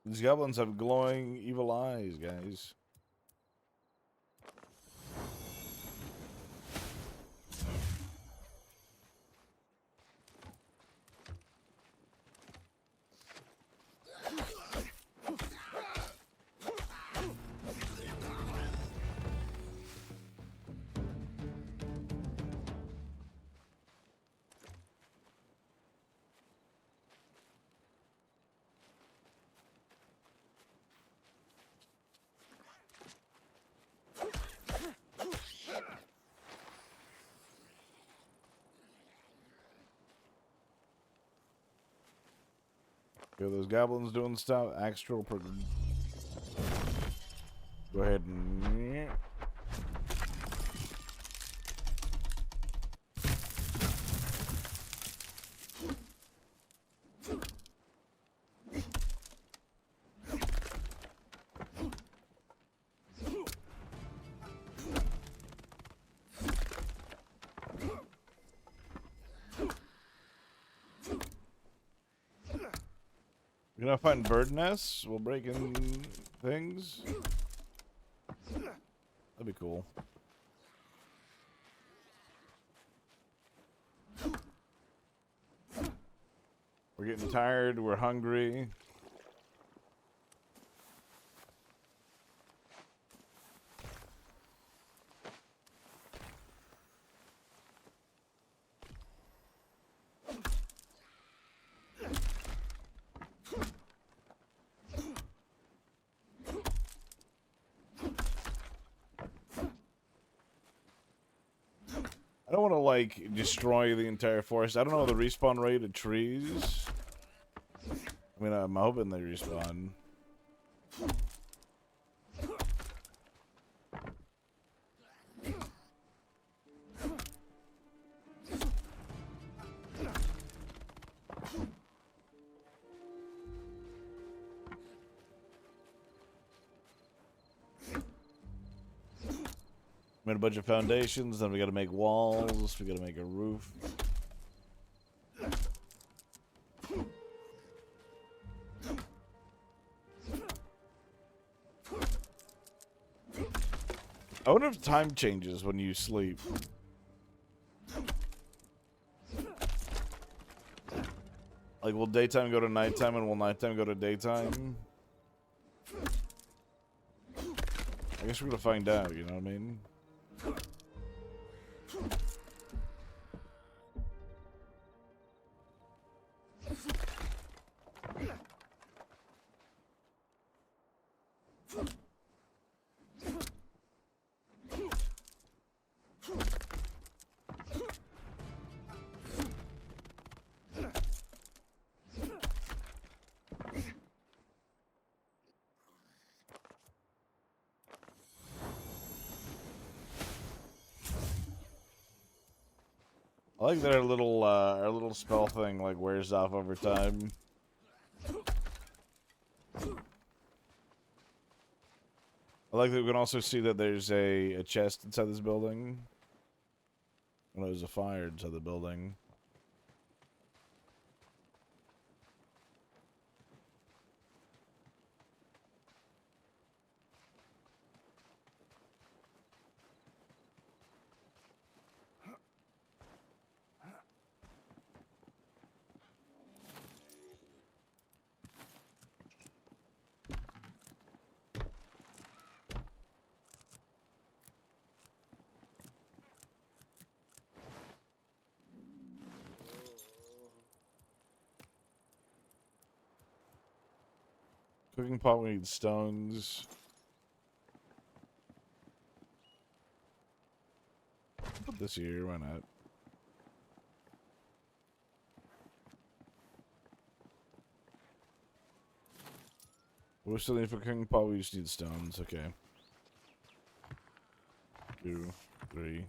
These goblins have glowing evil eyes, guys. Go those goblins doing stuff. Astral. Go ahead and. We're gonna find bird nests. We'll break in things. That'd be cool. We're getting tired. We're hungry. I don't want to, like, destroy the entire forest. I don't know the respawn rate of trees. I mean, I'm hoping they respawn. Made a bunch of foundations, then we gotta make walls, we gotta make a roof. I wonder if time changes when you sleep. Like, will daytime go to nighttime and will nighttime go to daytime? I guess we're gonna find out, you know what I mean? I like that our little spell thing like wears off over time. I like that we can also see that there's a chest inside this building. Well, there's a fire inside the building. Cooking pot, we need stones. Put this here, why not? We're still need for cooking pot, we just need stones, okay. 2, 3.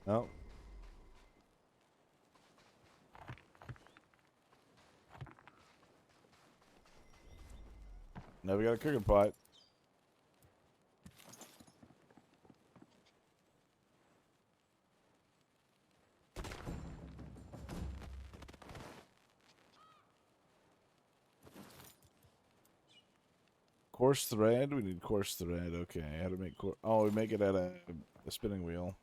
No. Now we got a cooking pot. Coarse thread? We need coarse thread. Okay, how to make oh, we make it at a spinning wheel.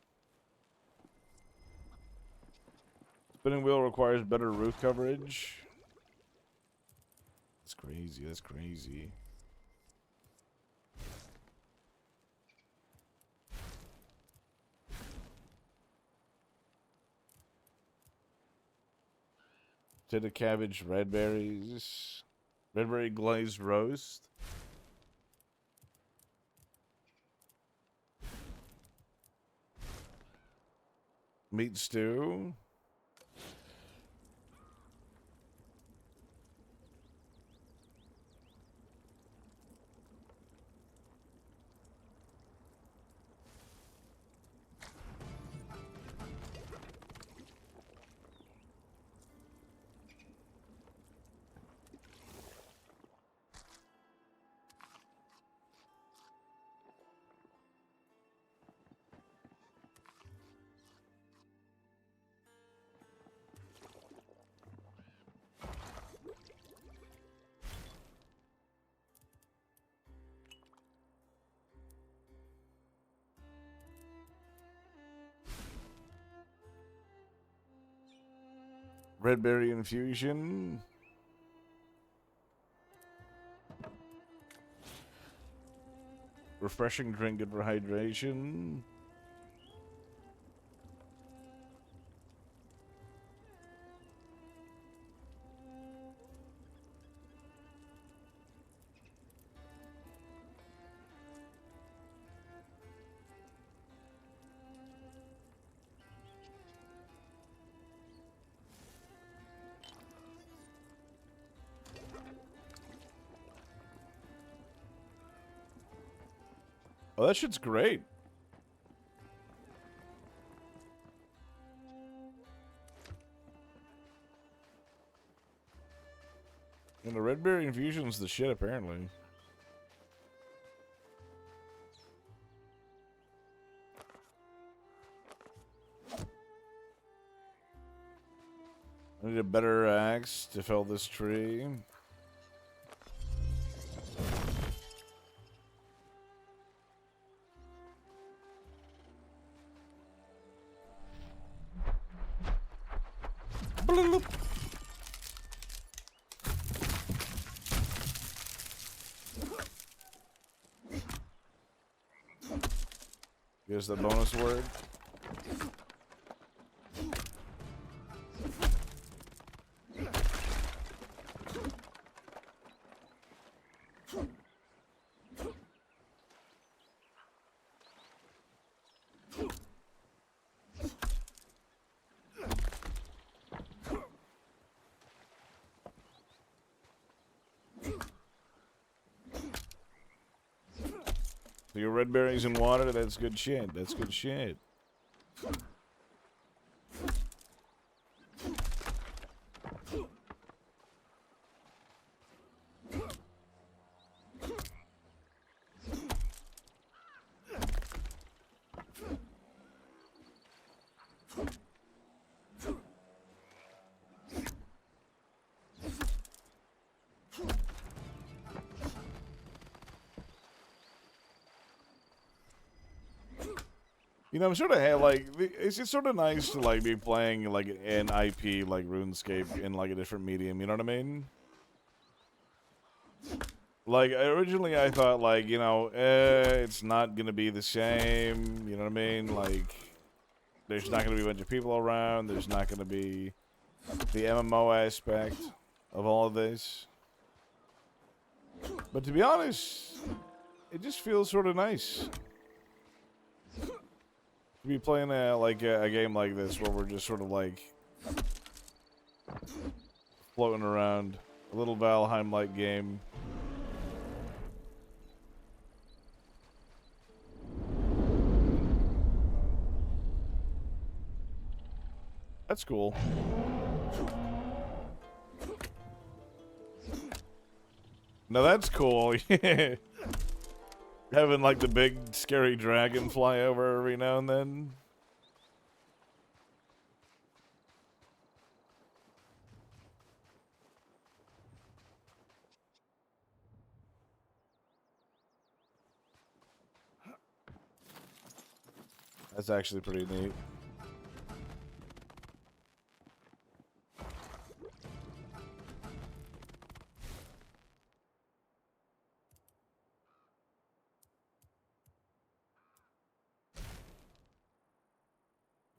Spinning wheel requires better roof coverage. That's crazy, that's crazy. Potato cabbage, red berries. Red berry glazed roast. Meat stew. Red berry infusion. Refreshing drink, good for hydration. Oh, that shit's great. And the red berry infusion's the shit, apparently. I need a better axe to fell this tree. Bloop. Here's the bonus word. So your red berries and water, that's good shit. That's good shit. You know, I'm sort of like it's just sort of nice to like be playing like an IP like RuneScape in like a different medium. You know what I mean? Like originally, I thought like it's not gonna be the same. You know what I mean? Like there's not gonna be a bunch of people around. There's not gonna be the MMO aspect of all of this. But to be honest, it just feels sort of nice to be playing a game like this where we're just sort of like floating around. A little Valheim-like game. That's cool. No, that's cool. Having like the big scary dragon fly over every now and then. That's actually pretty neat.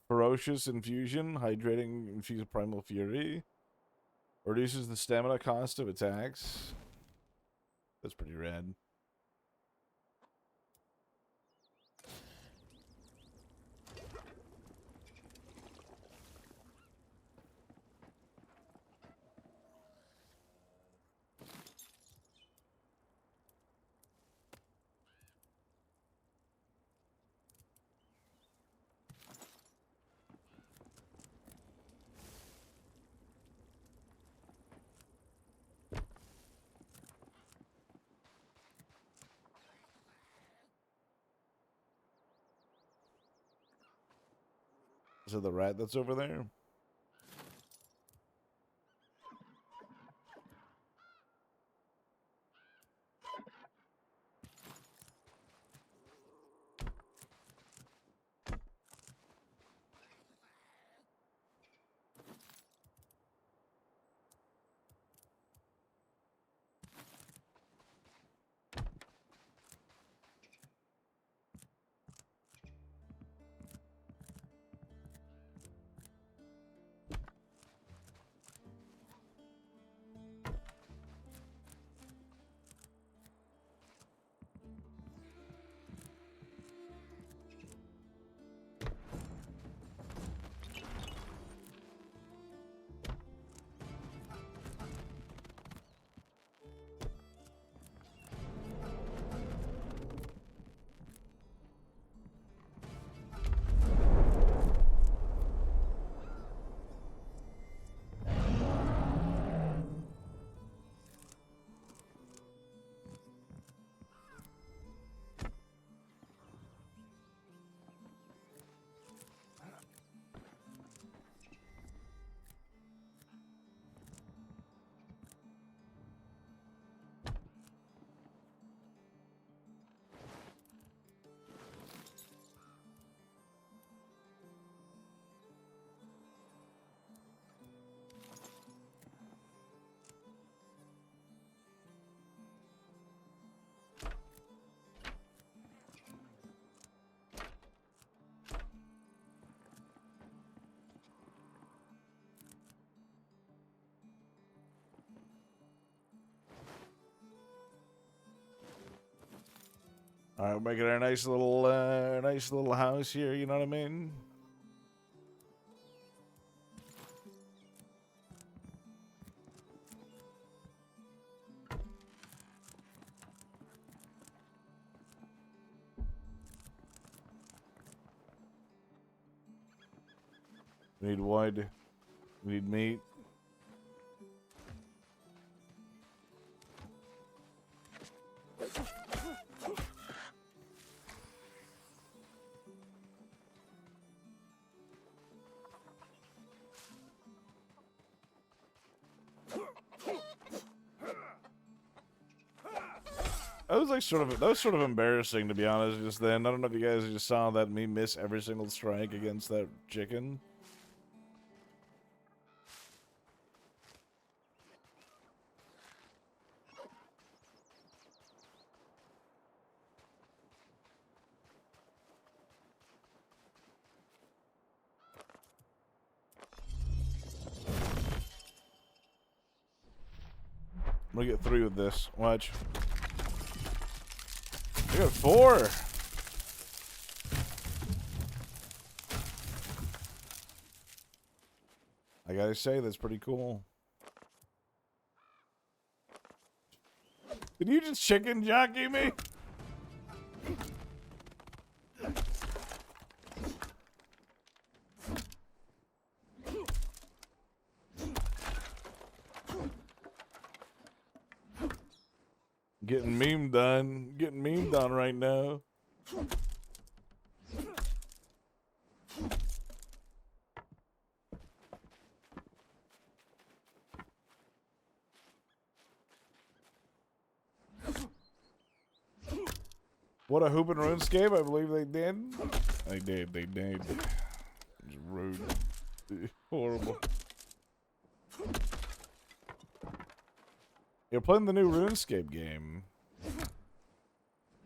Ferocious infusion, hydrating infused primal fury. Reduces the stamina cost of attacks. That's pretty rad. Is it the rat that's over there? All right, we're making our nice little house here. You know what I mean? We need wood. We need meat. That was sort of embarrassing, to be honest, just then. I don't know if you guys just saw that, me miss every single strike against that chicken. I'm gonna get 3 with this. Watch. I got 4. I gotta say, that's pretty cool. Did you just chicken jockey me? Getting meme done. Getting meme done right now. What a hoop and RuneScape, I believe they did. They did. It's rude. Horrible. You're playing the new RuneScape game.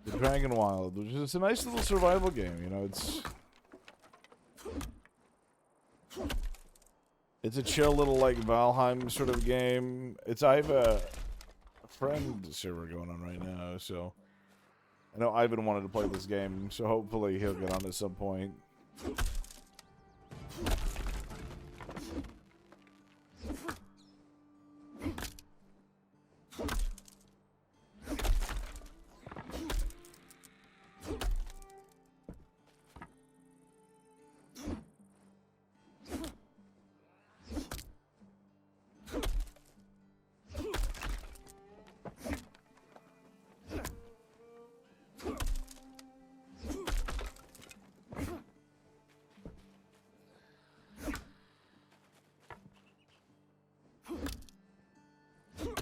The Dragon Wild, which is a nice little survival game, you know, it's a chill little, like, Valheim sort of game. I have a friend server going on right now, so I know Ivan wanted to play this game, so hopefully he'll get on at some point.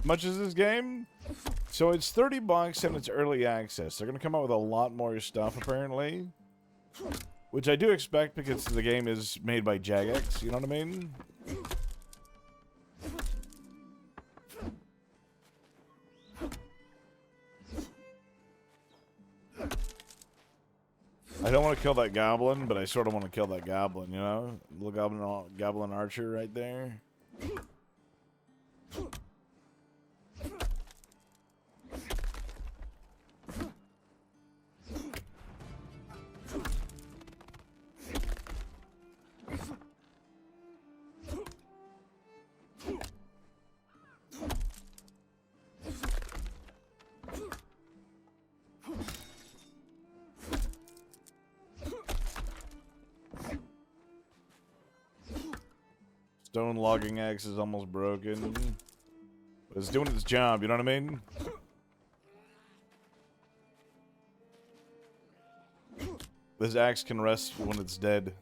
Much as this game, so it's $30 and it's early access. They're gonna come out with a lot more stuff apparently, which I do expect because the game is made by Jagex. You know what I mean? I don't want to kill that goblin, but I sort of want to kill that goblin. You know, little goblin archer right there. Stone logging axe is almost broken. But it's doing its job, you know what I mean? This axe can rest when it's dead.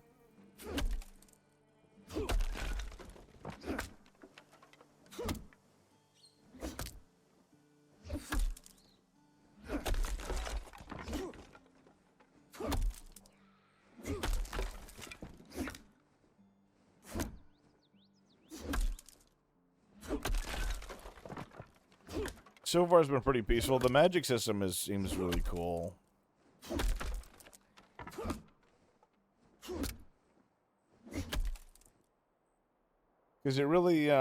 So far it's been pretty peaceful. The magic system seems really cool. Because it really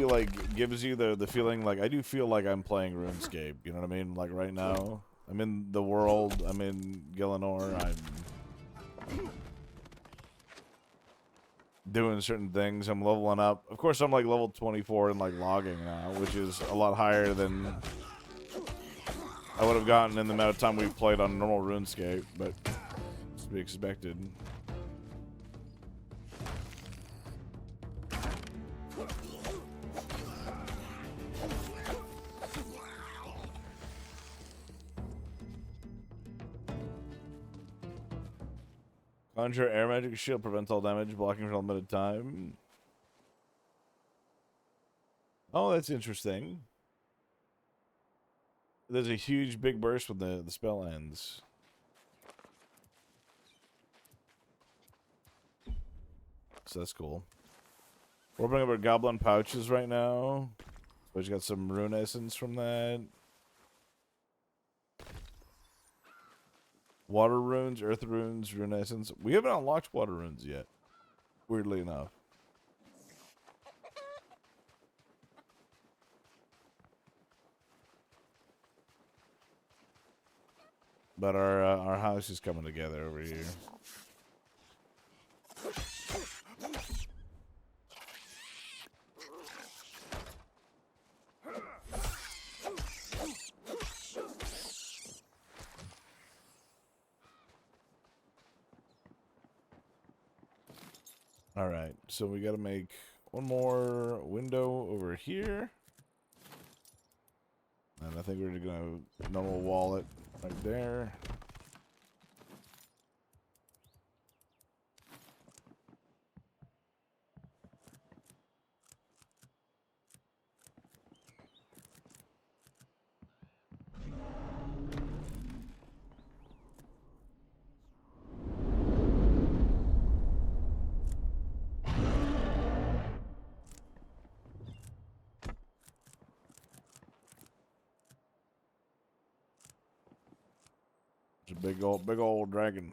like gives you the feeling, like, I do feel like I'm playing RuneScape, you know what I mean? Like right now, I'm in the world, I'm in Gielinor, I'm doing certain things, I'm leveling up. Of course, I'm like level 24 in like logging now, which is a lot higher than I would have gotten in the amount of time we've played on normal RuneScape, but it's to be expected. Conjure air magic shield prevents all damage, blocking for a limited time. Oh, that's interesting. There's a huge big burst when the spell ends. So that's cool. We're opening up our goblin pouches right now. We just got some rune essence from that. Water runes, earth runes, rune essence. We haven't unlocked water runes yet. Weirdly enough. But our house is coming together over here. Alright, so we gotta make one more window over here. And I think we're just gonna normal wall it right there. It's a big old dragon.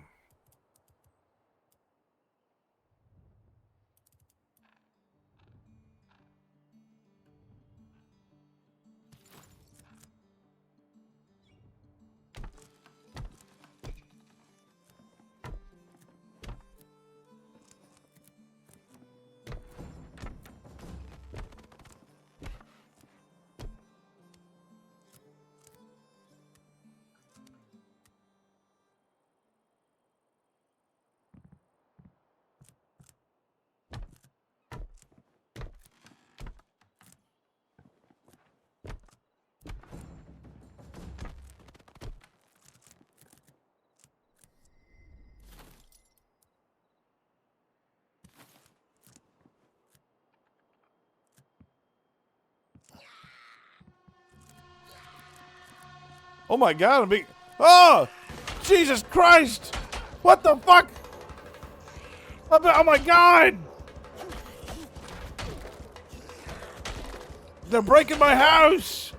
Oh my god, I'm being... Oh! Jesus Christ! What the fuck? Oh my god! They're breaking my house!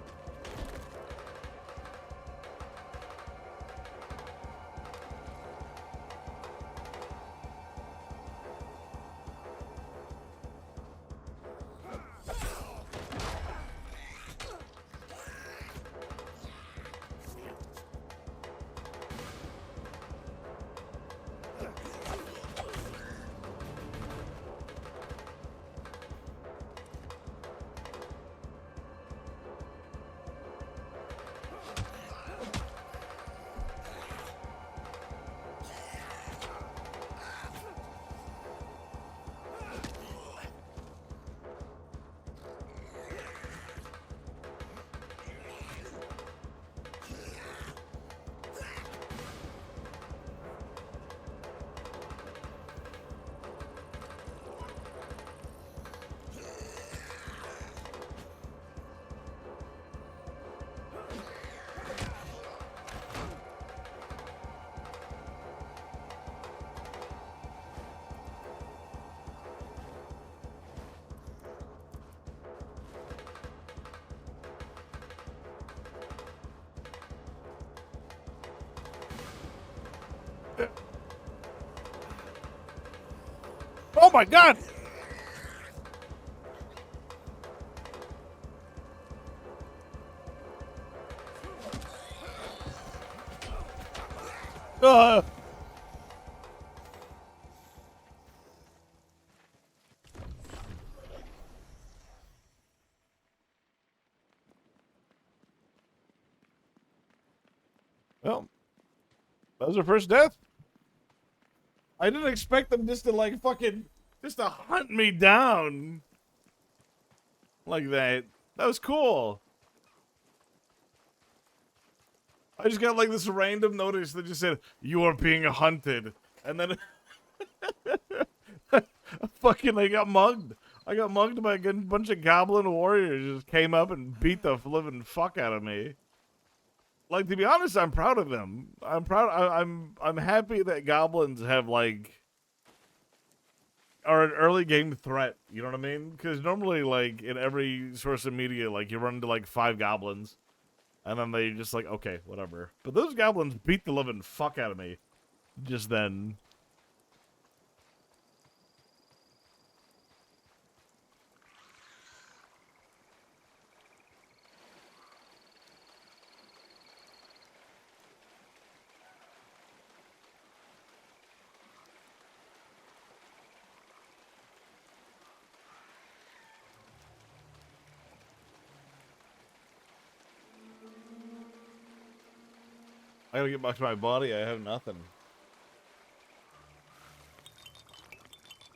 Oh my god! Uh. Well, that was our first death. I didn't expect them just to like fucking just to hunt me down like that. That was cool. I just got like this random notice that just said you are being hunted, and then Fucking, I got mugged. I got mugged by a bunch of goblin warriors. Just came up and beat the living fuck out of me. Like, to be honest, I'm proud of them. I'm proud. I'm happy that goblins have like are an early game threat. You know what I mean? Because normally, like in every source of media, like you run into like 5 goblins, and then they just like, okay, whatever. But those goblins beat the living fuck out of me just then. I gotta get back to my body. I have nothing.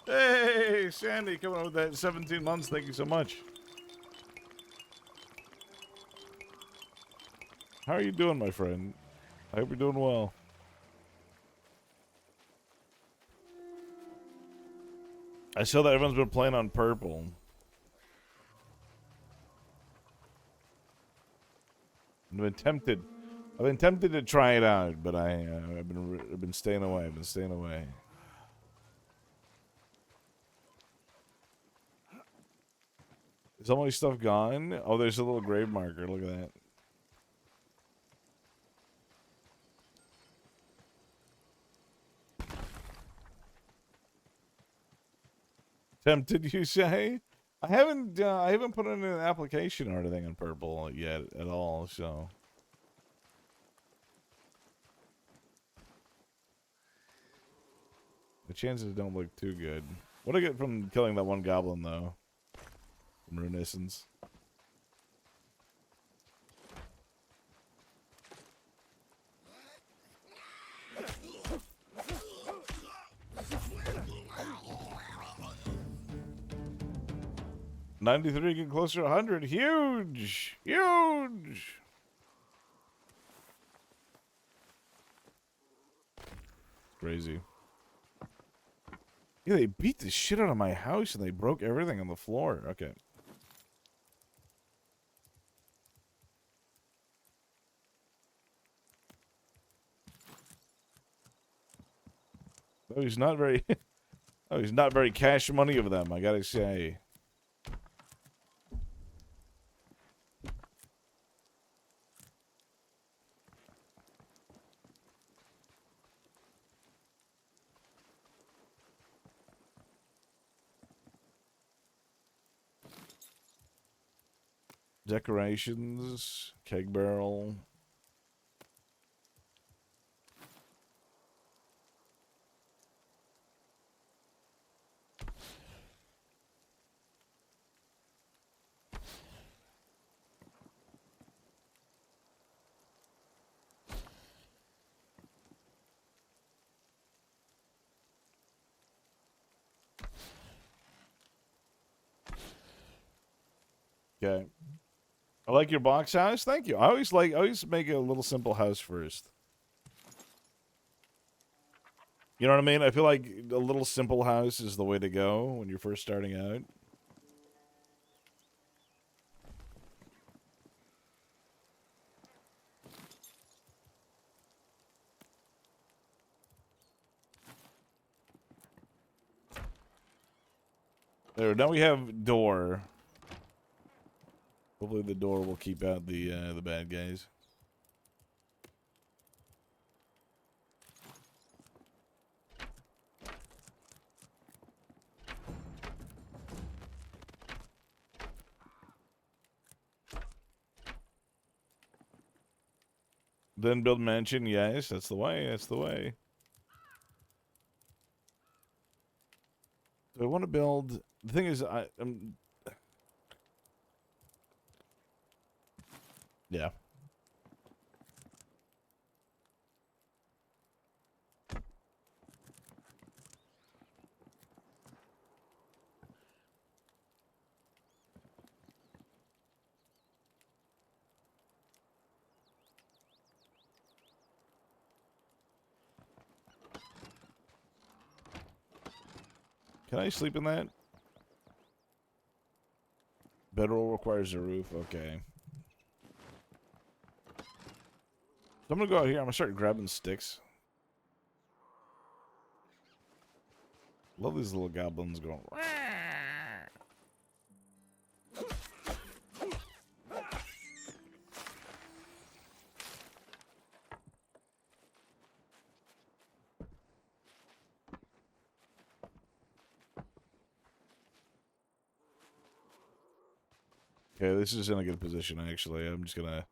Hey, Sandy, coming up with that 17 months. Thank you so much. How are you doing, my friend? I hope you're doing well. I saw that everyone's been playing on purple. I've been tempted. I've been tempted to try it out, but I've been staying away. I've been staying away. Is all my stuff gone? Oh, there's a little grave marker. Look at that. Tempted, you say? I haven't put in an application or anything on purple yet at all. So the chances don't look too good. What do I get from killing that one goblin though? From Runescence. $93 getting closer to 100. Huge! Huge! Crazy. Yeah, they beat the shit out of my house and they broke everything on the floor. Okay. Oh, he's not very oh, he's not very cash money of them, I gotta say. Decorations, keg barrel. Okay. I like your box house. Thank you. I always make a little simple house first. You know what I mean? I feel like a little simple house is the way to go when you're first starting out. There, now we have door. Hopefully the door will keep out the bad guys. Then build mansion. Yes, that's the way. That's the way. Do I want to build? The thing is, yeah. Can I sleep in that? Bedroll requires a roof. Okay. So I'm gonna go out here. I'm gonna start grabbing sticks. Love these little goblins going. Okay, this is in a good position, actually. I'm just gonna...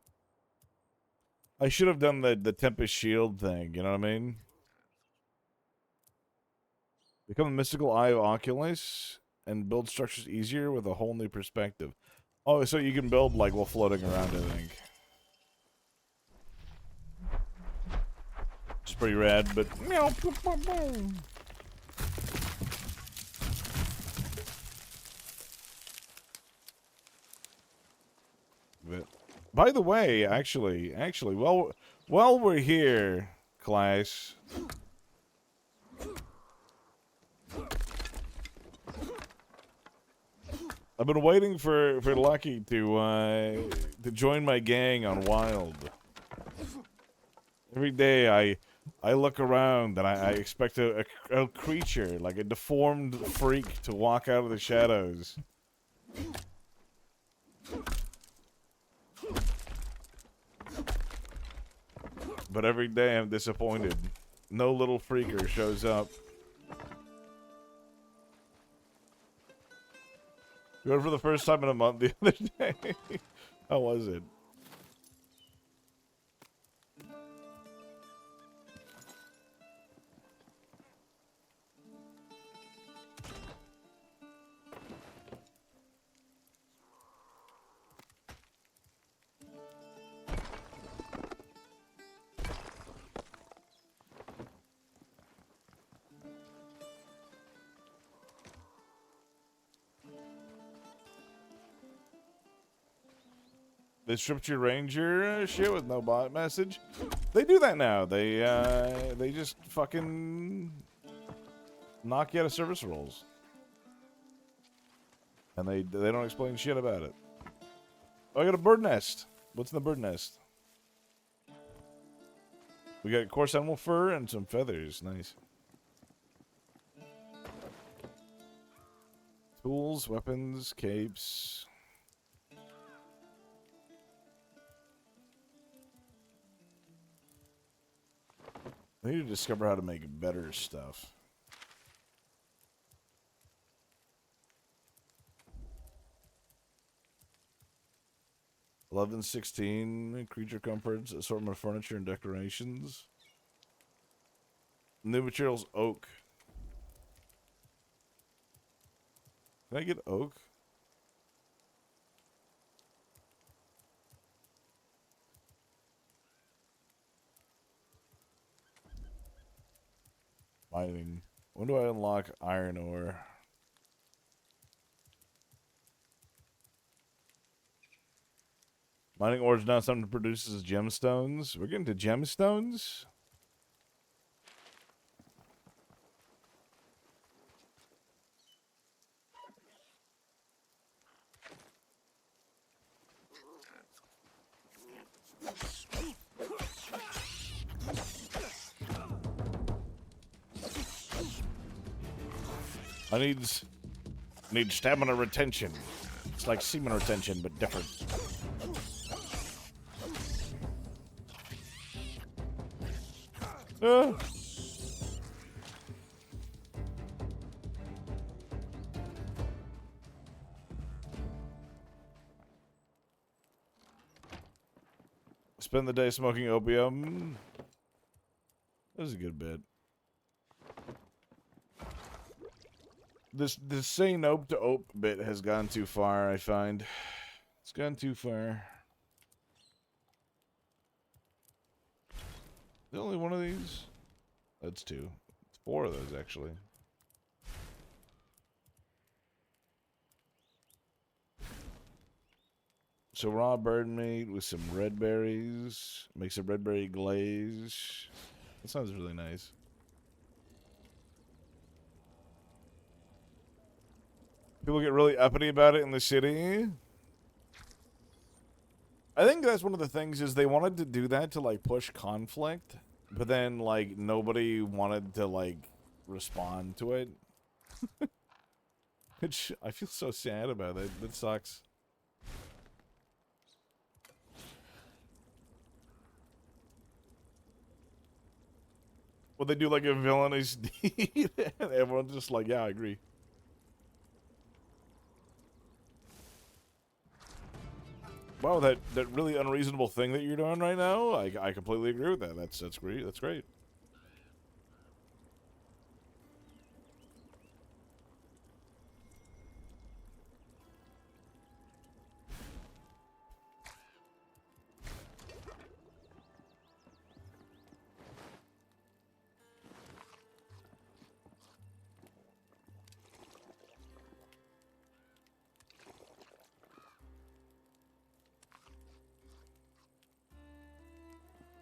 I should have done the Tempest Shield thing, you know what I mean? Become the mystical eye of Oculus and build structures easier with a whole new perspective. Oh, so you can build, like, while floating around, I think. It's pretty rad, but... But, by the way, actually, while we're here, class, I've been waiting for Lucky to join my gang on Wild. Every day I look around and I expect a creature, like a deformed freak, to walk out of the shadows. But every day I'm disappointed. No little freaker shows up. We went for the first time in a month the other day. How was it? They stripped your ranger shit with no bot message. They do that now. They just fucking knock you out of service roles, and they don't explain shit about it. Oh, I got a bird nest. What's in the bird nest? We got coarse animal fur and some feathers. Nice. Tools, weapons, capes. I need to discover how to make better stuff. $11.16 creature comforts, assortment of furniture and decorations. New materials, oak. Can I get oak? Mining. When do I unlock iron ore? Mining ore is not something that produces gemstones. We're getting to gemstones? I need stamina retention. It's like semen retention, but different. Spend the day smoking opium. That was a good bit. This say nope to ope bit has gone too far, I find. It's gone too far. The only one of these? That's two. It's four of those, actually. So raw bird meat with some red berries. Make some red berry glaze. That sounds really nice. People get really uppity about it in the city. I think that's one of the things is they wanted to do that to like push conflict, but then like nobody wanted to like respond to it. Which I feel so sad about it. That sucks. Well, they do like a villainous deed, and everyone's just like, yeah, I agree. Wow, that really unreasonable thing that you're doing right now, I completely agree with that. That's great. That's great.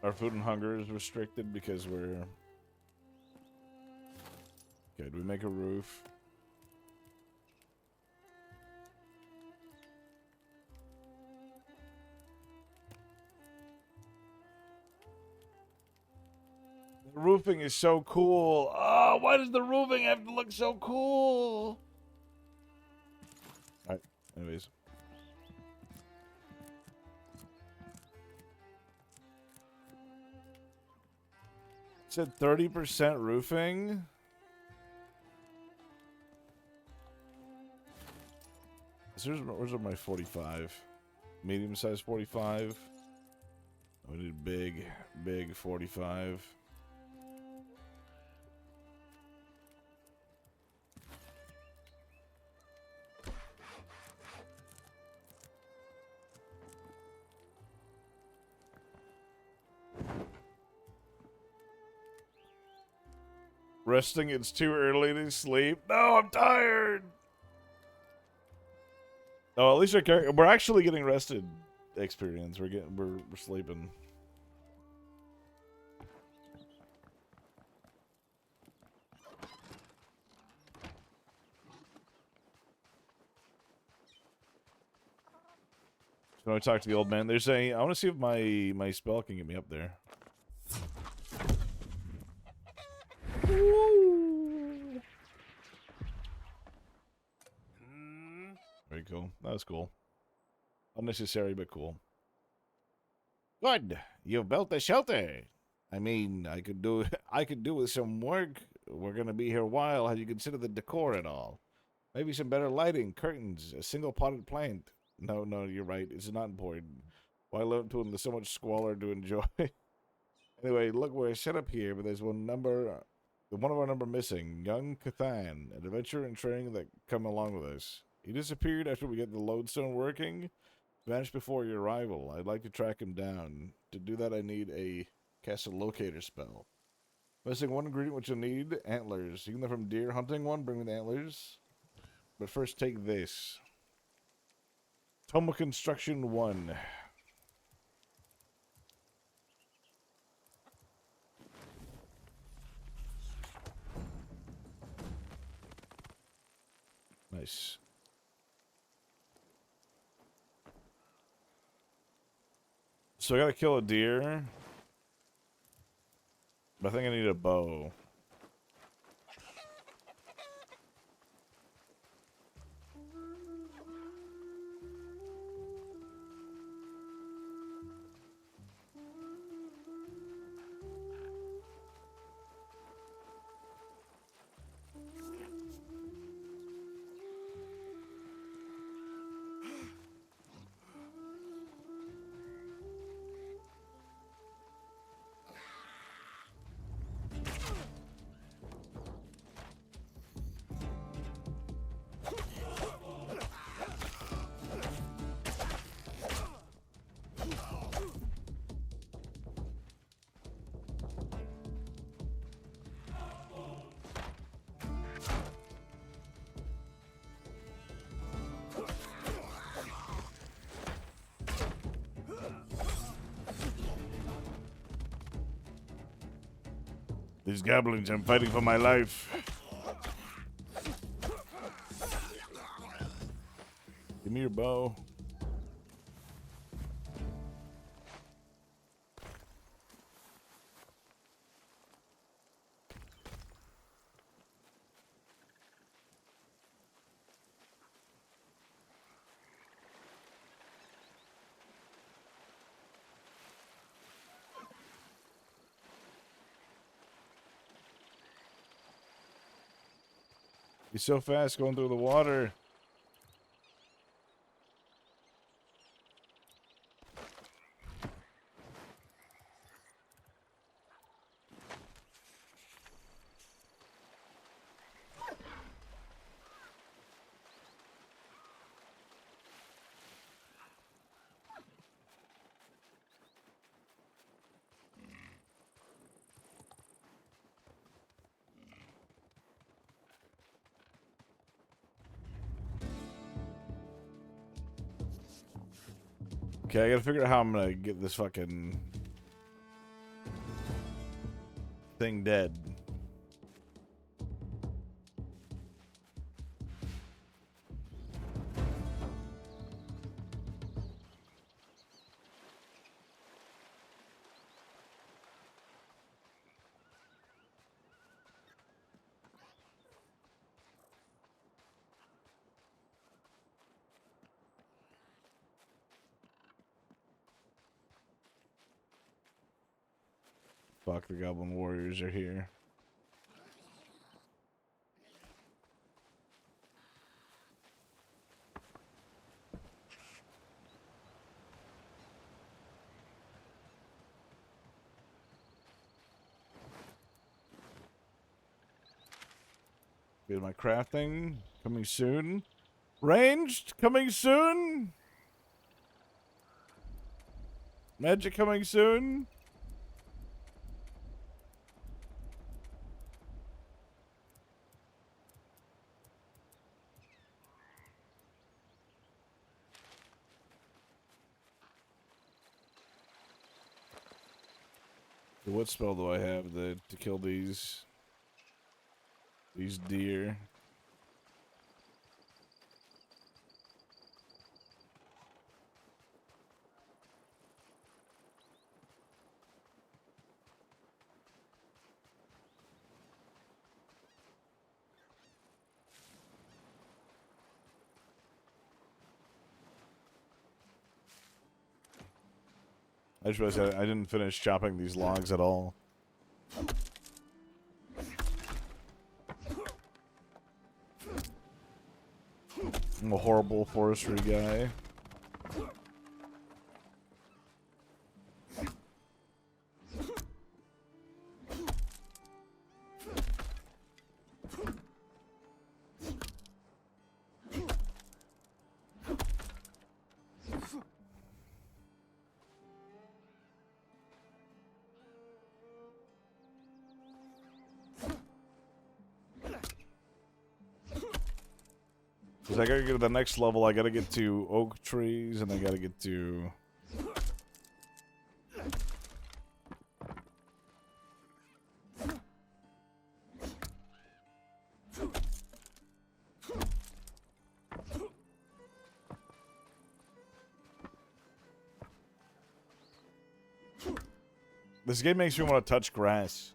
Our food and hunger is restricted because we're... Okay, do we make a roof? The roofing is so cool. Oh, why does the roofing have to look so cool? Alright, anyways. It said 30% roofing. So where's my 45? Medium size 45. We need big 45. Resting, it's too early to sleep. No, I'm tired. Oh, at least we're actually getting rested experience. We're sleeping. So I talk to the old man. They're saying, I want to see if my spell can get me up there. Very cool. That was cool. Unnecessary, but cool. Good. You've built a shelter. I mean, I could do with some work. We're gonna be here a while. Have you considered the decor at all? Maybe some better lighting, curtains, a single potted plant. No, you're right. It's not important. Why live in so much squalor to enjoy? Anyway, look, we're set up here, but there's one of our number missing. Young Cathan, an adventurer and training that come along with us. He disappeared after we get the lodestone working. Vanished before your arrival. I'd like to track him down. To do that, I need a cast a locator spell. Missing one ingredient which you'll need, antlers. You can learn from deer hunting one, bring me the antlers. But first take this. Toma Construction 1. Nice. So I gotta kill a deer. But I think I need a bow. These goblins, I'm fighting for my life. Give me your bow. You're so fast going through the water. Okay, I gotta figure out how I'm gonna get this fucking thing dead. Fuck, the Goblin Warriors are here. Get my crafting coming soon. Ranged coming soon. Magic coming soon. What spell do I have to kill these deer? I just realized I didn't finish chopping these logs at all. I'm a horrible forestry guy. Because I gotta get to the next level, I gotta get to oak trees, and I gotta get to... This game makes me want to touch grass.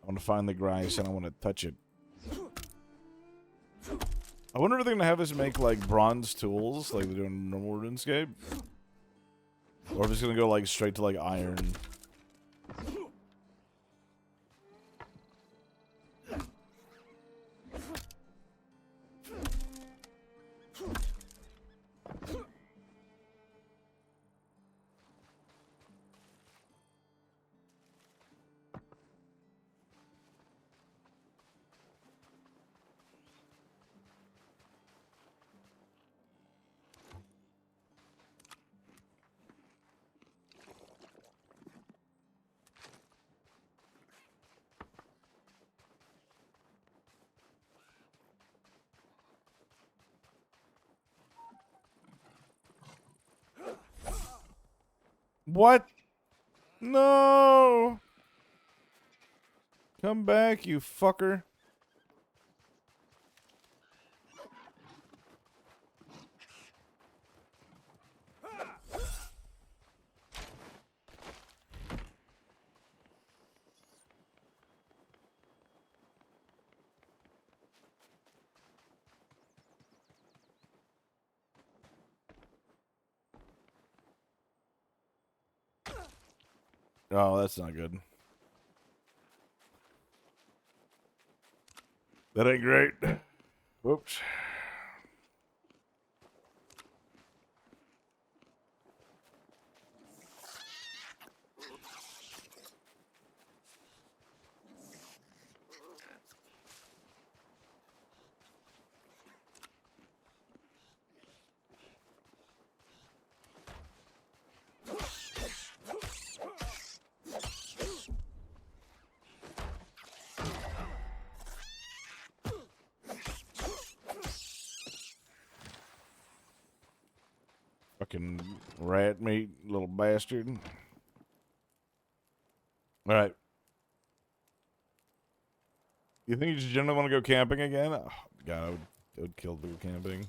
I want to find the grass and I want to touch it. I wonder if they're gonna have us make like bronze tools like they do in normal RuneScape, or if it's gonna go like straight to like iron. What? No! Come back, you fucker. Oh, that's not good. That ain't great. Whoops. Fucking rat meat, little bastard. Alright. You think you just generally want to go camping again? Oh, God, I would kill to go camping.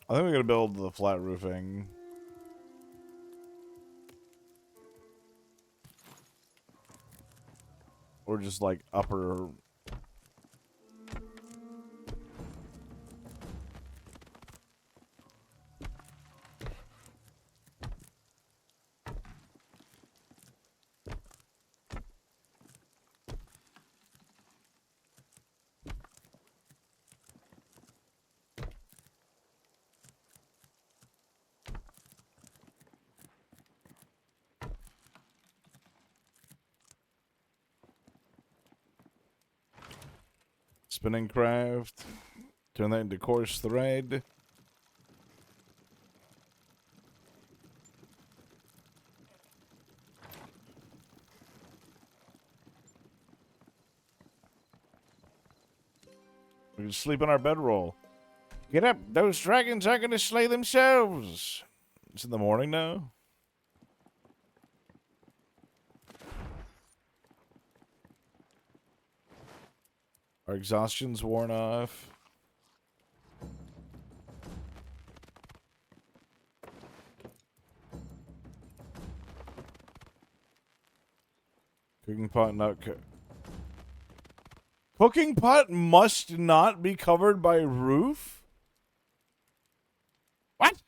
I think we're gonna build the flat roofing. Or just like upper. Spinning craft. Turn that into coarse thread. We can sleep on our bedroll. Get up! Those dragons aren't gonna slay themselves! It's in the morning now. Our exhaustion's worn off. Cooking pot not cooking pot must not be covered by roof? What?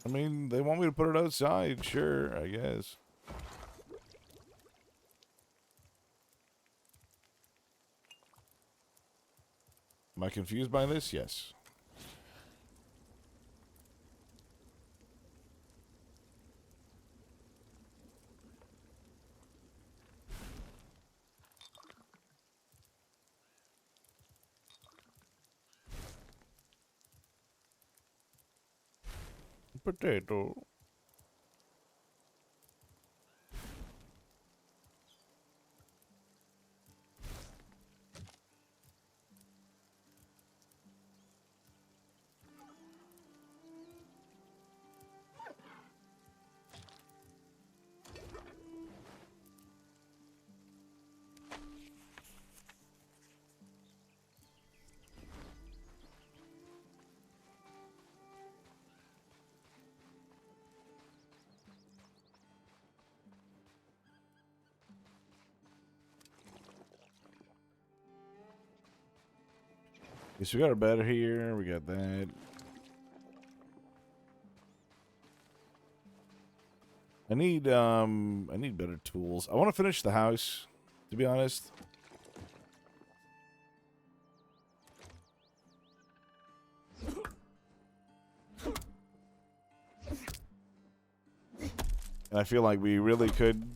I mean, they want me to put it outside, sure, I guess. Am I confused by this? Yes. Potato. Yes, we got our bed here. We got that. I need better tools. I want to finish the house, to be honest. And I feel like we really could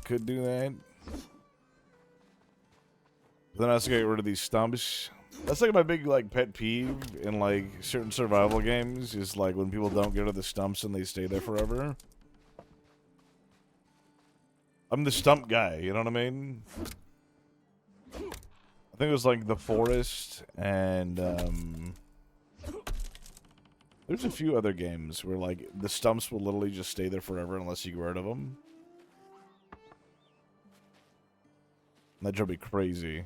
do that. But then I also get rid of these stumps. That's like my big like pet peeve in like certain survival games is like when people don't get rid of the stumps and they stay there forever. I'm the stump guy, you know what I mean? I think it was like The Forest and there's a few other games where like the stumps will literally just stay there forever unless you get rid of them. That drove me crazy.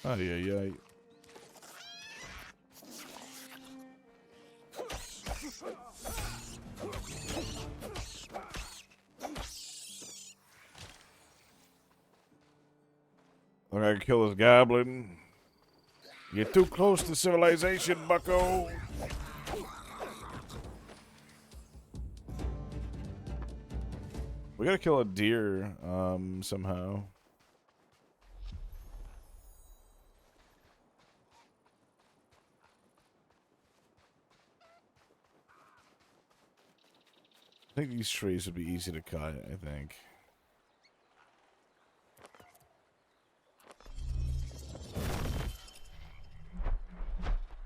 Oh, yeah. I gotta kill this goblin. You're too close to civilization, bucko. We gotta kill a deer, somehow. I think these trees would be easy to cut, I think.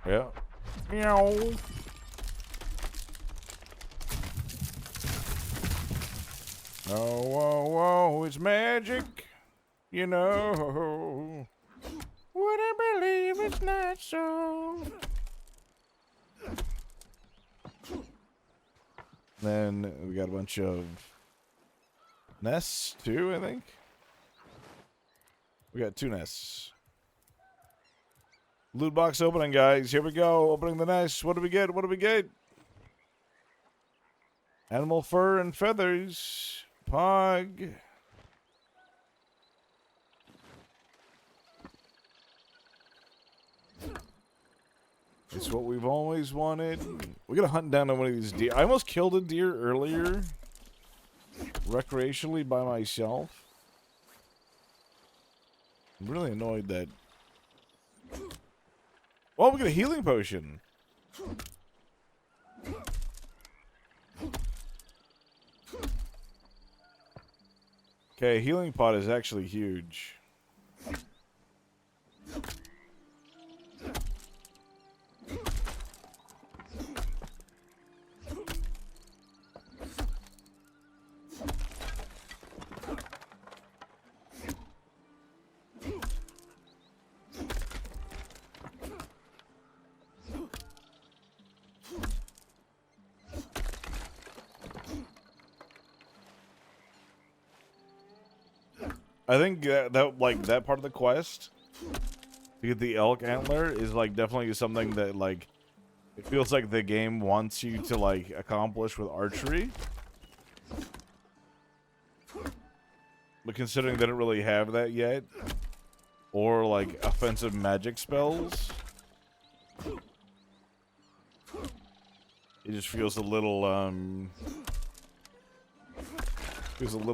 Yeah. Meow. Oh, whoa, whoa, it's magic. You know. Wouldn't believe it's not so. Then we got a bunch of nests too, I think. We got 2 nests. Loot box opening, guys. Here we go. Opening the nest. What do we get? What do we get? Animal fur and feathers. Pog. It's what we've always wanted. We gotta hunt down on one of these deer. I almost killed a deer earlier. Recreationally by myself. I'm really annoyed that... Oh, we got a healing potion. Okay, healing pot is actually huge. I think that part of the quest to get the elk antler is like definitely something that like it feels like the game wants you to like accomplish with archery. But considering they don't really have that yet, or like offensive magic spells. It just feels a little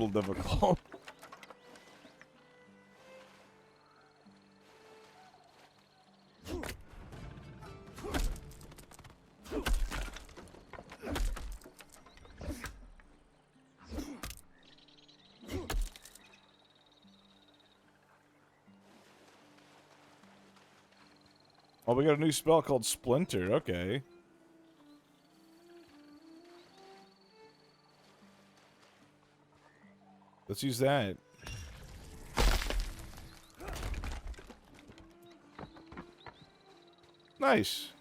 difficult. Oh, we got a new spell called Splinter. Okay. Let's use that. Nice.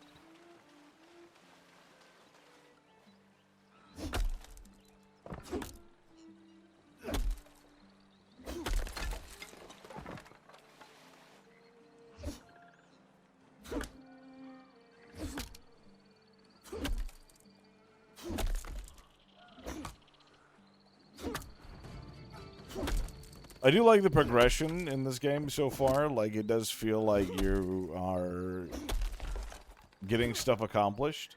I do like the progression in this game so far. Like, it does feel like you are getting stuff accomplished.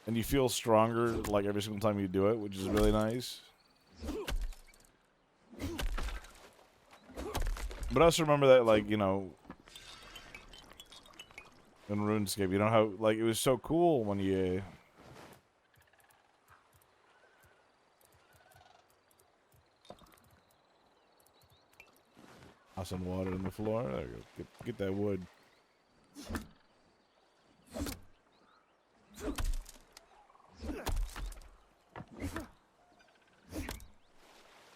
And you feel stronger, like, every single time you do it, which is really nice. But I also remember that, like, you know, in RuneScape, you know how, like, it was so cool when you... Some water in the floor. There you go. Get that wood.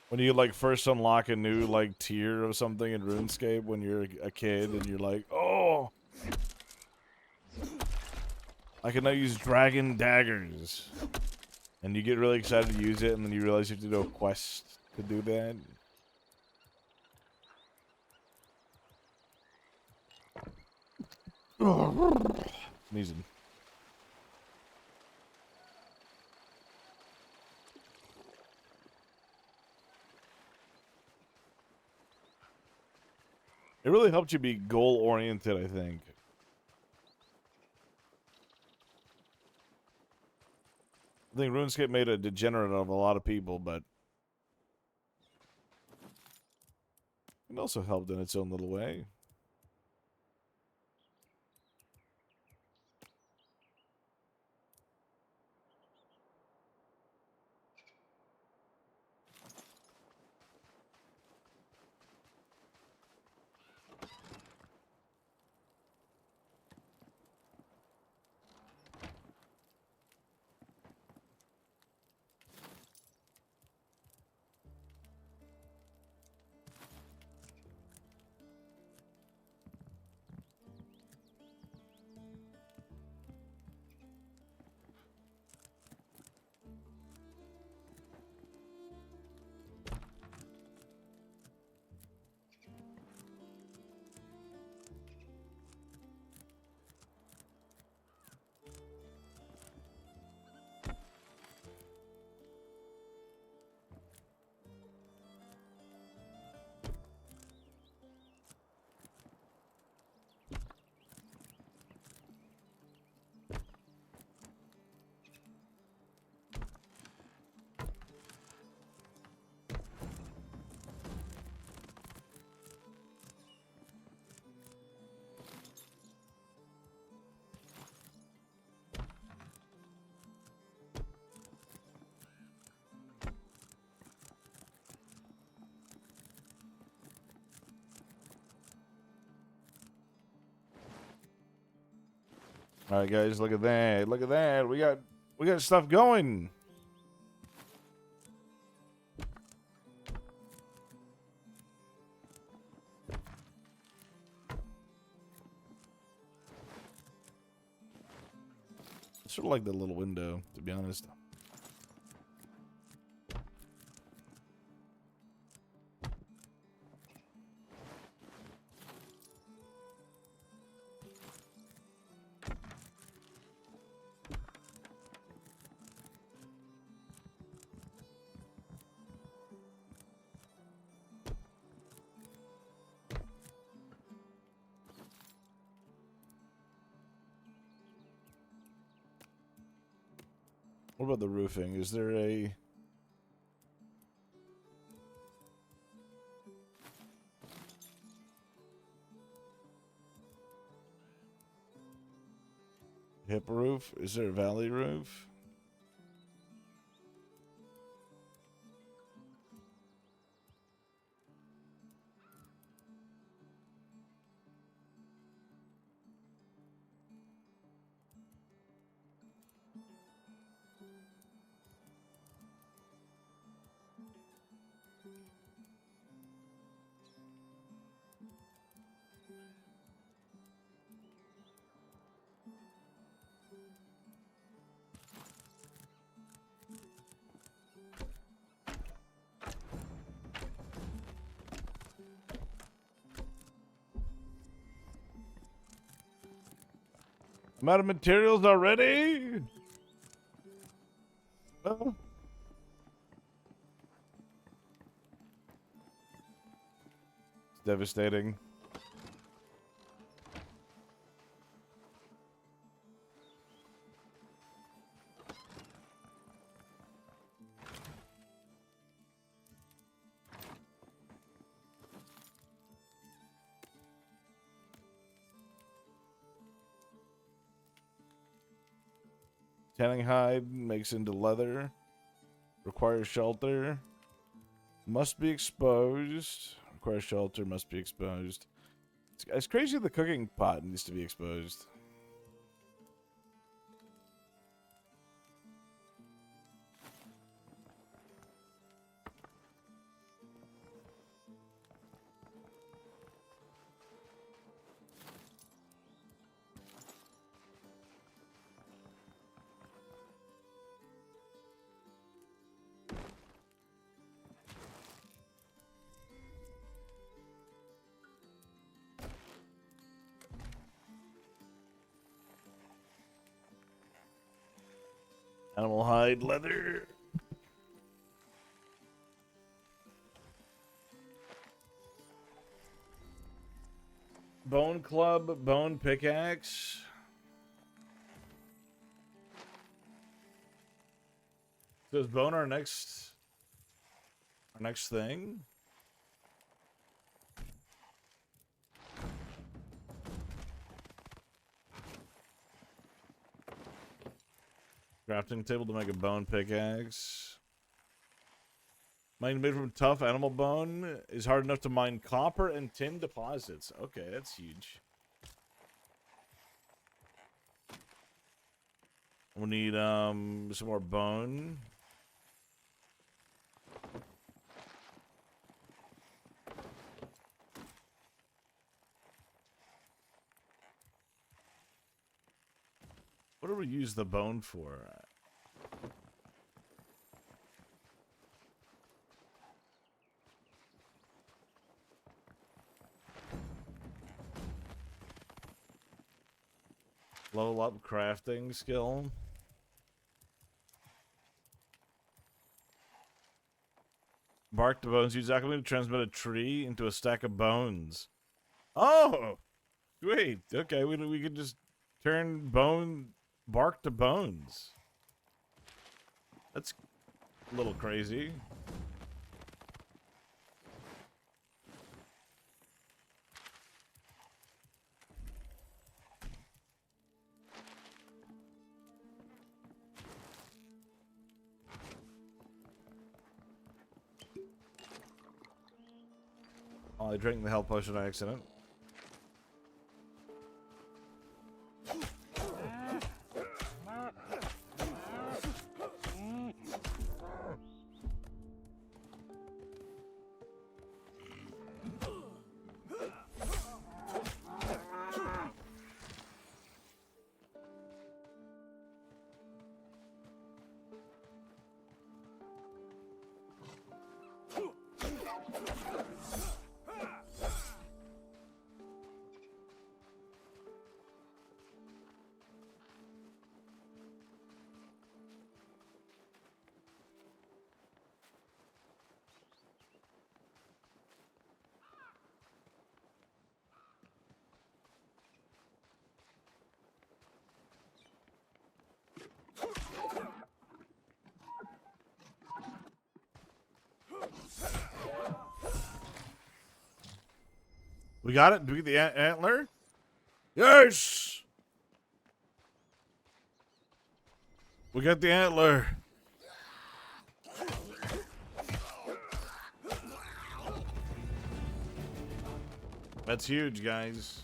When you like first unlock a new like tier of something in RuneScape when you're a kid and you're like, oh, I can now use dragon daggers, and you get really excited to use it, and then you realize you have to do a quest to do that. Sneezing. It really helped you be goal-oriented, I think. I think RuneScape made a degenerate of a lot of people, but it also helped in its own little way. All right, guys, look at that. Look at that. We got stuff going. Sort of like the little window, to be honest. What about the roofing? Is there a... hip roof? Is there a valley roof? I'm out of materials already? Oh. It's devastating. Tanning hide makes into leather. Requires shelter. Must be exposed. Requires shelter. Must be exposed. It's crazy the cooking pot needs to be exposed. Animal hide, leather. Bone club, bone pickaxe. So is bone our next thing? Crafting table to make a bone pickaxe. Mine made from tough animal bone is hard enough to mine copper and tin deposits. Okay, that's huge. We'll need some more bone. What do we use the bone for? Level up crafting skill. Bark to bones. Use alchemy to transmit a tree into a stack of bones. Oh! Wait. Okay, we could just turn bark to bones. That's a little crazy. Oh, I drank the health potion by accident. We got it? Do we get the antler? Yes! We got the antler. That's huge, guys.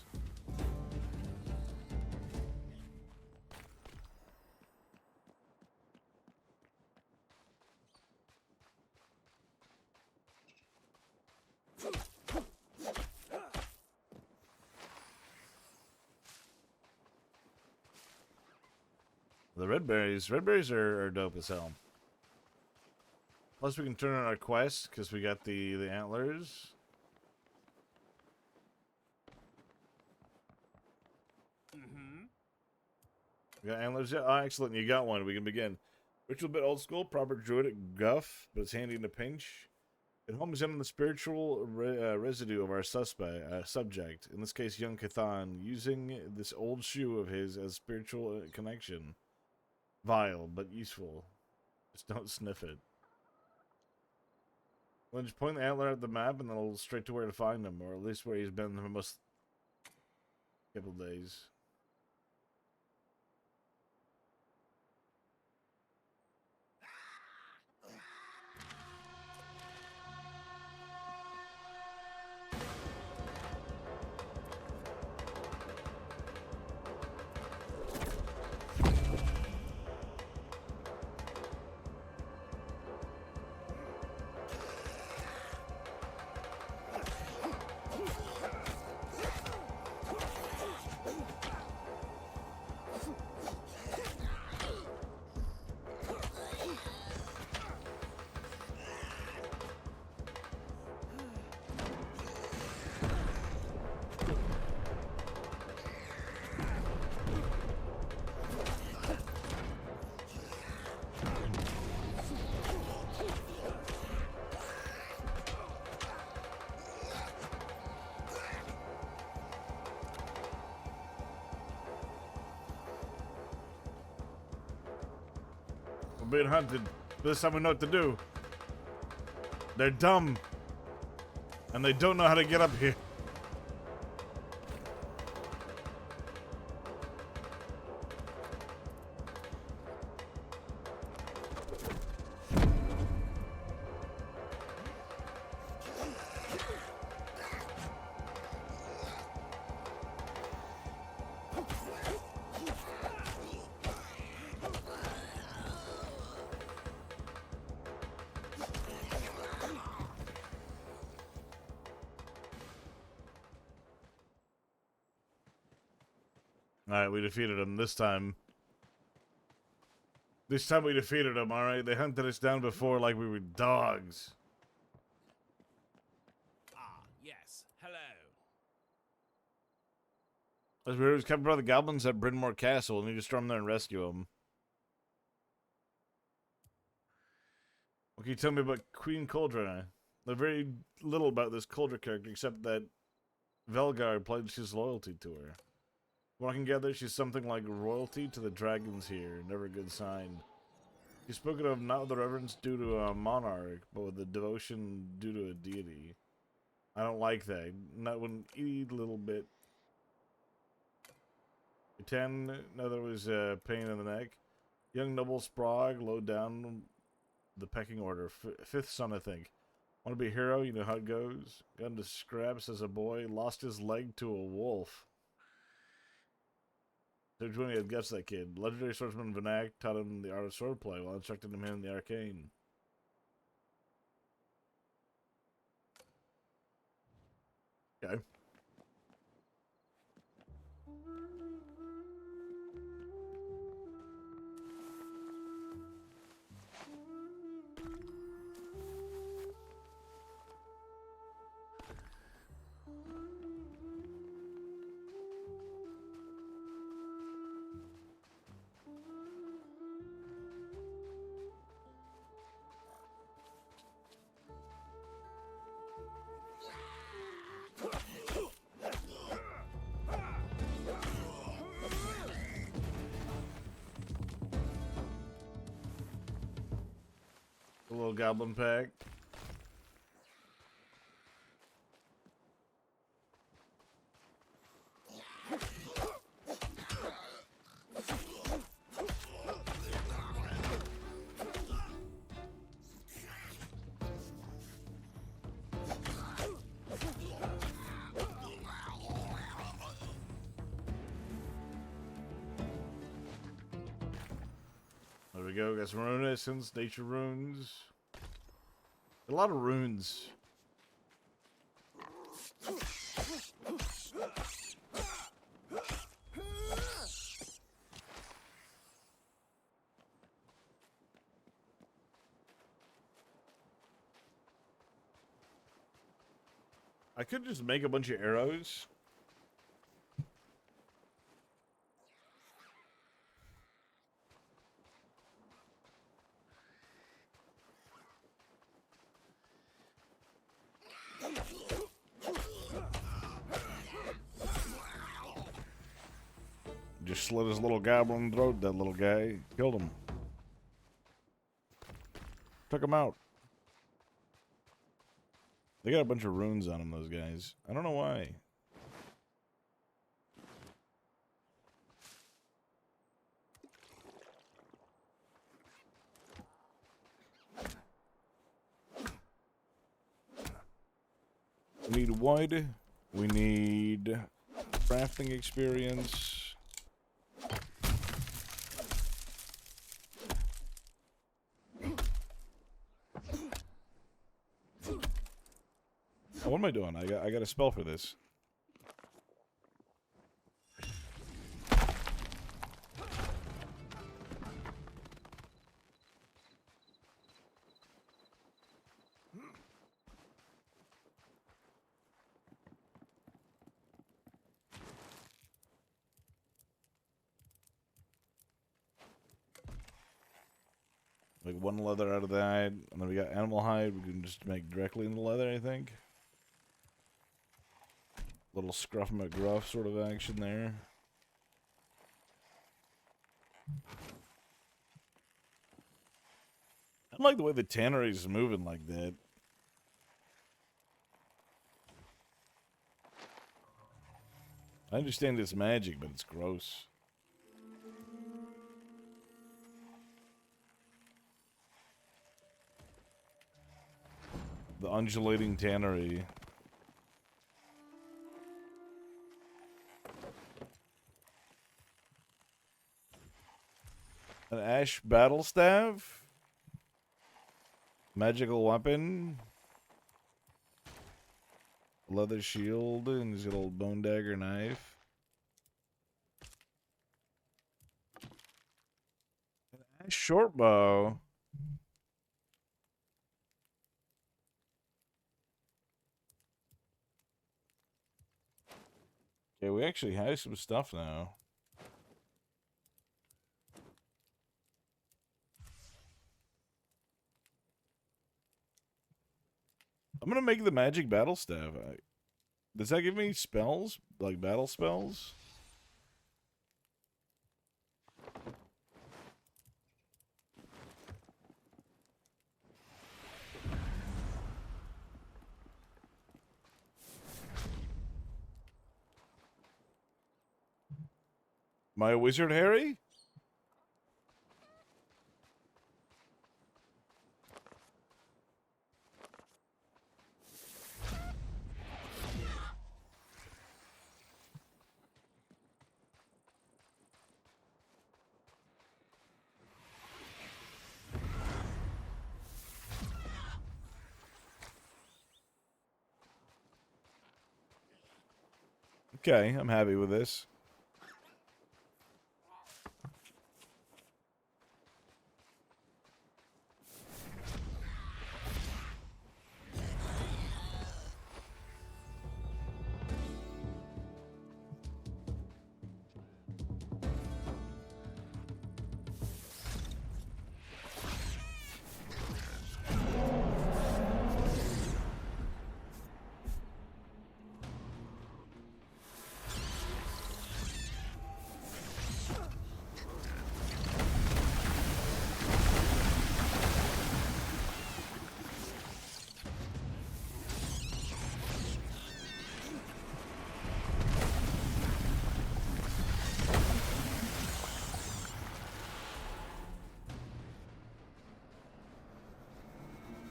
The red berries are dope as hell. Plus, we can turn on our quest because we got the antlers. We got antlers. Yeah, oh, excellent. You got one. We can begin. Ritual bit old school, proper druidic guff, but it's handy in a pinch. It homes in on the spiritual residue of our subject. In this case, young Cathan, using this old shoe of his as spiritual connection. Vile, but useful. Just don't sniff it. Well, just point the antler at the map and then it'll straight to where to find him, or at least where he's been the most couple days. We're being hunted. This time we know what to do. They're dumb. And they don't know how to get up here. Alright, we defeated them this time. This time we defeated them, alright? They hunted us down before like we were dogs. Ah, yes. Hello. As we was captured by the goblins at Bryn Mawr Castle, and we need to storm there and rescue them. What can you tell me about Queen Coldra? There's very little about this Coldra character, except that Velgar pledged his loyalty to her. From what I can gather, she's something like royalty to the dragons here. Never a good sign. She's spoken of not with the reverence due to a monarch, but with the devotion due to a deity. I don't like that. Not one little bit. 10, another was pain in the neck. Young noble Sprague, low down the pecking order. Fifth son, I think. Want to be a hero? You know how it goes. Got into scraps as a boy. Lost his leg to a wolf. There's when he had guts, that kid. Legendary swordsman Vanak taught him the art of swordplay while instructing him in the arcane. Okay. A little goblin pack. we go. Got some rune essence, nature runes. A lot of runes. I could just make a bunch of arrows. Just slit his little goblin throat, that little guy. Killed him. Took him out. They got a bunch of runes on them, those guys. I don't know why. We need wood. We need crafting experience. What am I doing? I got a spell for this. Like one leather out of that, and then we got animal hide. We can just make directly in the leather, I think. Little Scruff McGruff sort of action there. I don't like the way the tannery is moving like that. I understand it's magic, but it's gross. The undulating tannery. An ash battle staff? Magical weapon? Leather shield, and his little bone dagger knife. An ash short bow. Okay, we actually have some stuff now. I'm gonna make the magic battle staff. Does that give me spells? Like battle spells? Am I a wizard, Harry? Okay, I'm happy with this.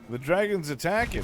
The dragon's attacking.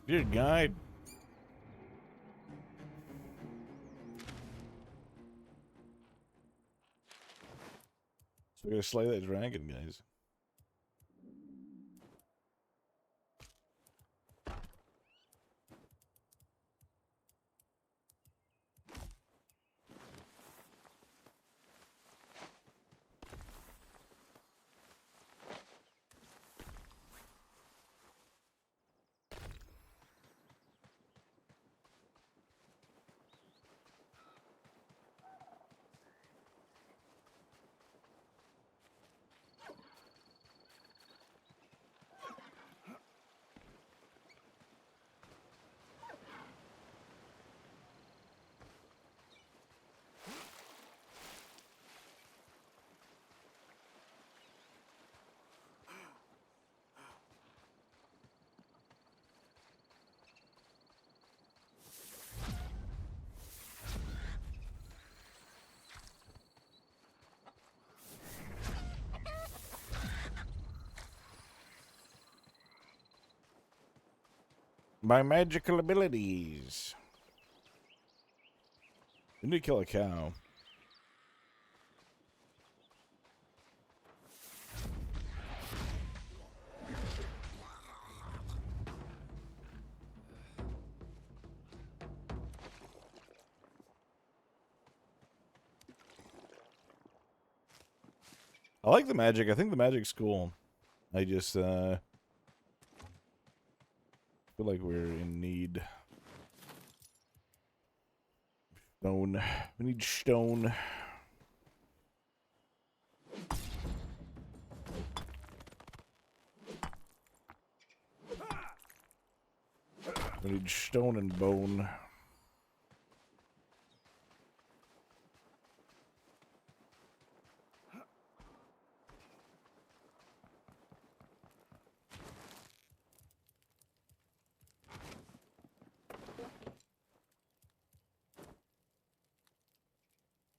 Dear guide. So we're gonna slay that dragon, guys. My magical abilities. We need to kill a cow. I like the magic. I think the magic's cool. I just feel like we're in need. Stone. We need stone. We need stone and bone.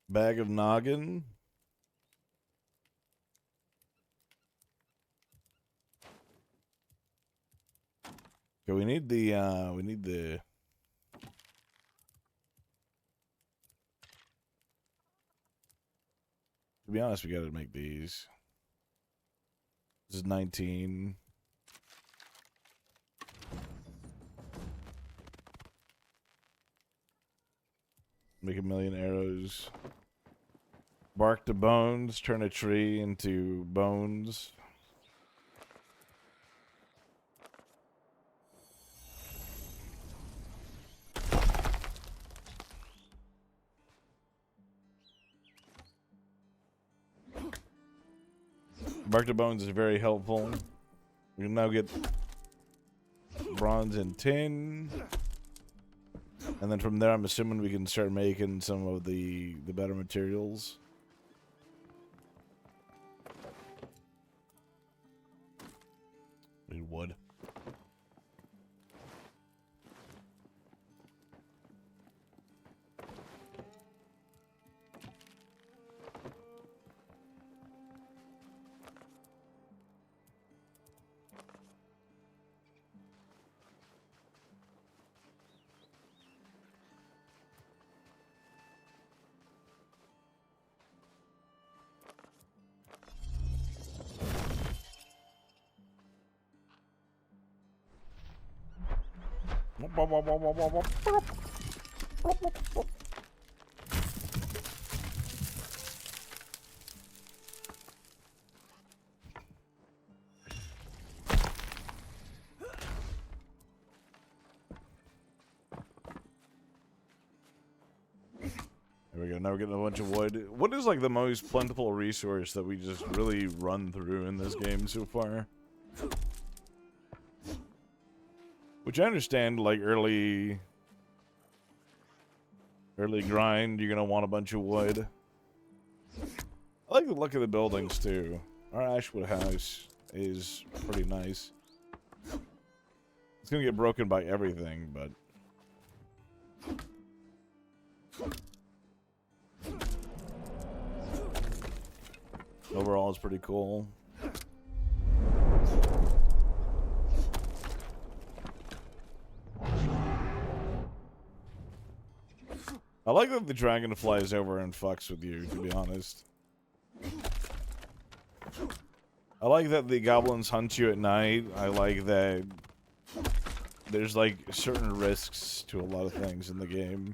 Bag of noggin. Okay, we need the to be honest, we gotta make these. This is 19. Make a million arrows. Bark to bones, turn a tree into bones. Bark to bones is very helpful. We can now get bronze and tin. And then from there, I'm assuming we can start making some of the better materials. Need wood. There we go. Now we're getting a bunch of wood. What is like the most plentiful resource that we just really run through in this game so far? Which I understand, like early grind, you're gonna want a bunch of wood. I like the look of the buildings too. Our Ashwood house is pretty nice. It's gonna get broken by everything, but overall it's pretty cool. I like that the dragon flies over and fucks with you, to be honest. I like that the goblins hunt you at night. I like that there's like certain risks to a lot of things in the game.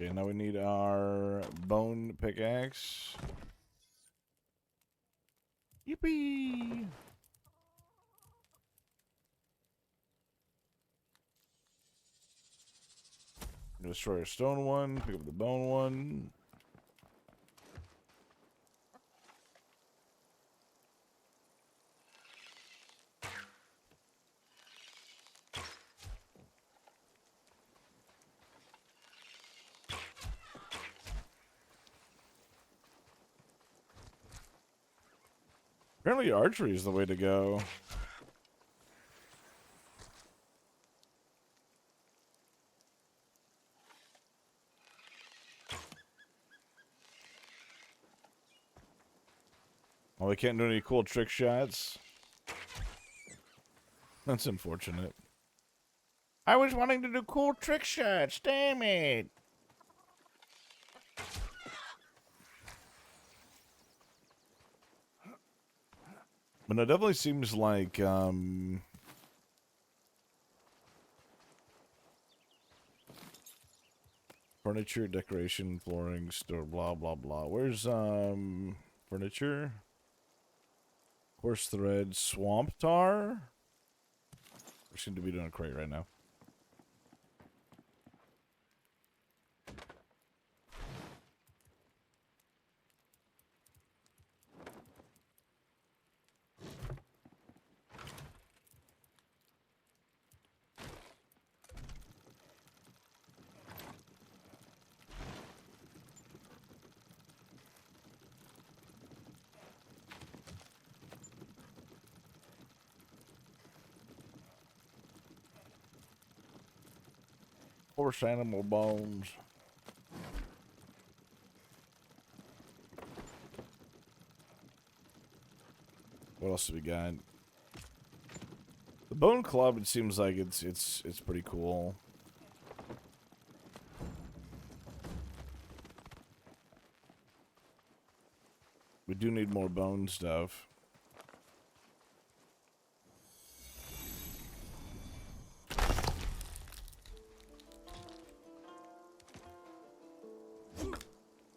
Okay, now we need our bone pickaxe. Yippee! Destroy a stone one, pick up the bone one. Apparently archery is the way to go. Well, we can't do any cool trick shots. That's unfortunate. I was wanting to do cool trick shots, damn it. But it definitely seems like, furniture, decoration, flooring, store, blah, blah, blah. Where's, furniture? Horse thread, swamp tar? We seem to be doing a crate right now. Horse animal bones. What else do we got? The bone club, it seems like it's pretty cool. We do need more bone stuff.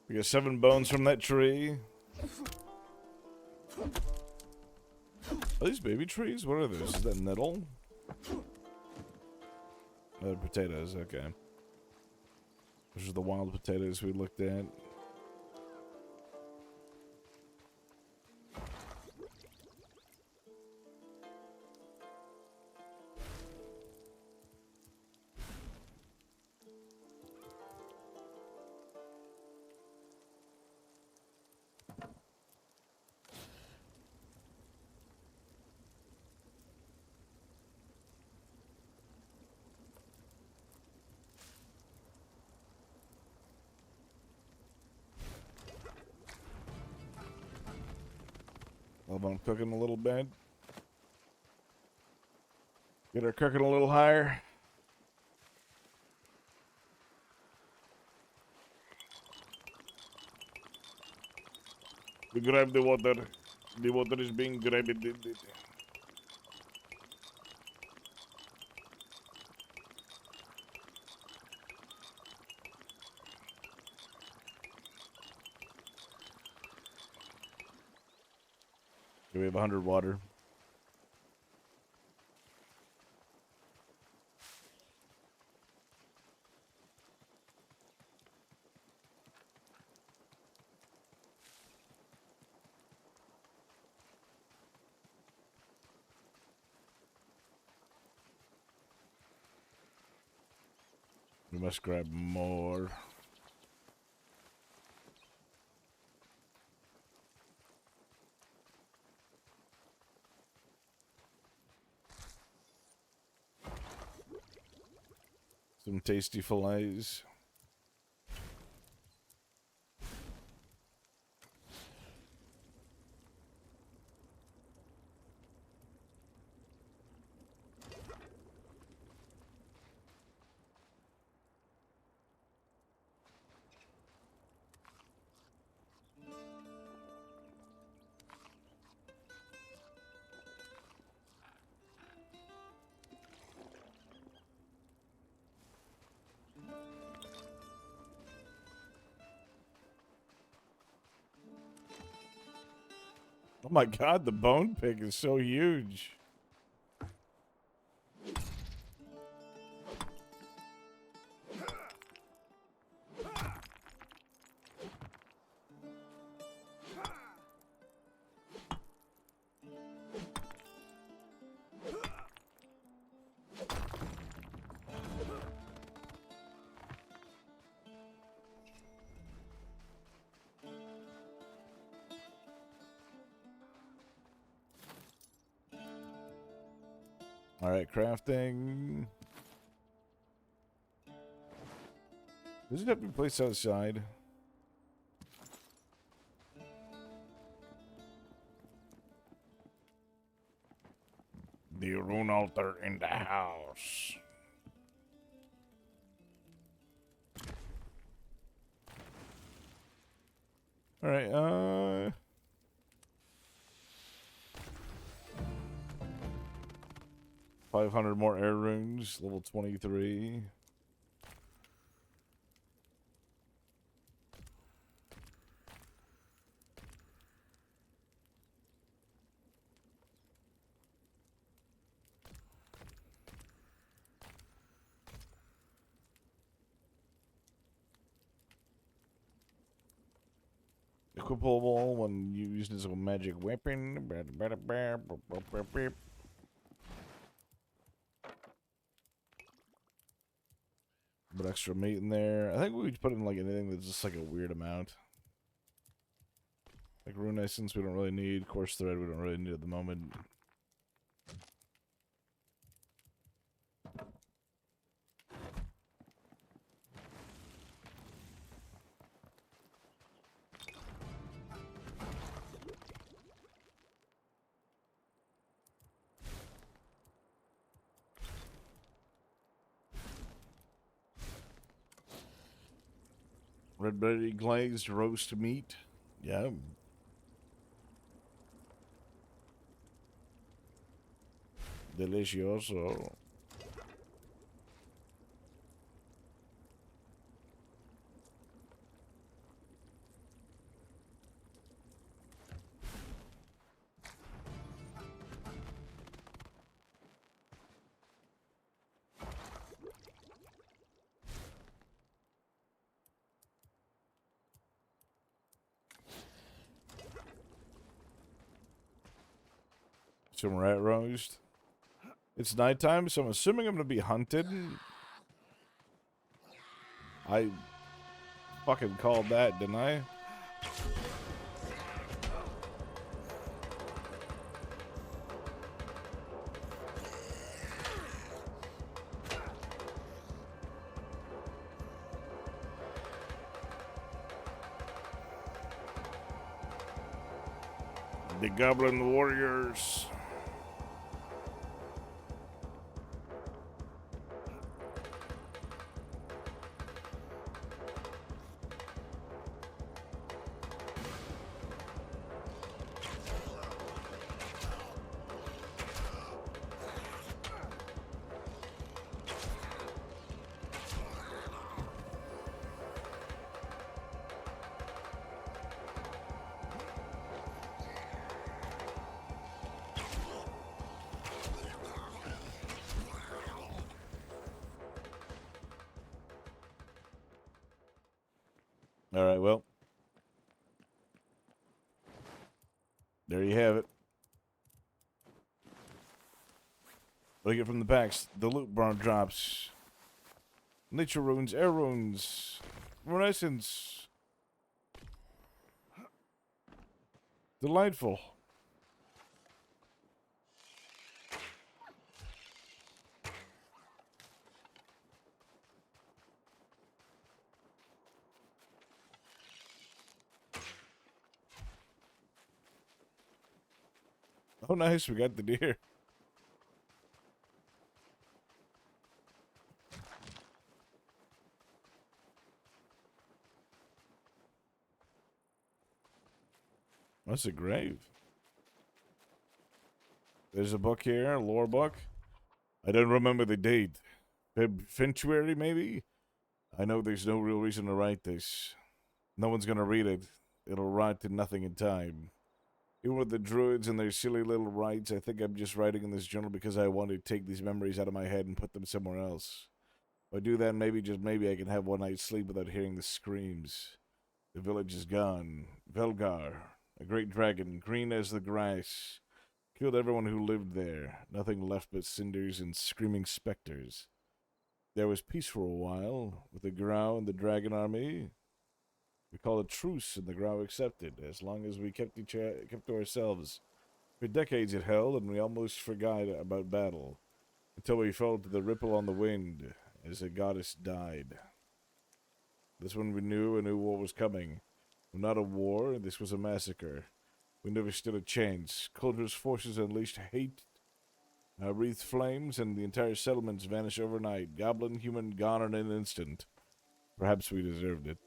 We got 7 bones from that tree. Are these baby trees? What are those? Is that nettle? They're potatoes, okay. Those are the wild potatoes we looked at. While I'm cooking a little bit. Get her cooking a little higher. We grab the water. The water is being grabbed. Okay, we have 100 water. We must grab more. Some tasty fillets. Oh my god, the bone pig is so huge. All right, crafting. Does it have to be placed outside? The rune altar in the house. All right, 500 more air runes, level 23. Equipable when using as a magic weapon. But extra meat in there. I think we would put in like anything that's just like a weird amount. Like rune essence we don't really need. Coarse thread we don't really need at the moment. Red breaded glazed roast meat. Yeah. Delicioso. Some rat roast. It's nighttime, so I'm assuming I'm gonna be hunted. I fucking called that, didn't I? The Goblin Warriors. All right, well. There you have it. What do I get from the packs? The loot bar drops. Nature runes, air runes, luminescence. Delightful. Oh, nice. We got the deer. That's a grave. There's a book here, a lore book. I don't remember the date. February, maybe? I know there's no real reason to write this. No one's gonna read it. It'll rot to nothing in time. Even with the druids and their silly little rites, I think I'm just writing in this journal because I want to take these memories out of my head and put them somewhere else. If I do that, maybe, just maybe, I can have one night's sleep without hearing the screams. The village is gone. Velgar, a great dragon, green as the grass, killed everyone who lived there. Nothing left but cinders and screaming specters. There was peace for a while, with the Grau and the dragon army. We called a truce, and the Grau accepted, as long as we kept kept to ourselves. For decades it held, and we almost forgot about battle, until we fell to the ripple on the wind, as a goddess died. That's when we knew a new war was coming. Not a war, this was a massacre. We never stood a chance. Culture's forces unleashed hate, breathed flames, and the entire settlements vanished overnight. Goblin, human, gone in an instant. Perhaps we deserved it.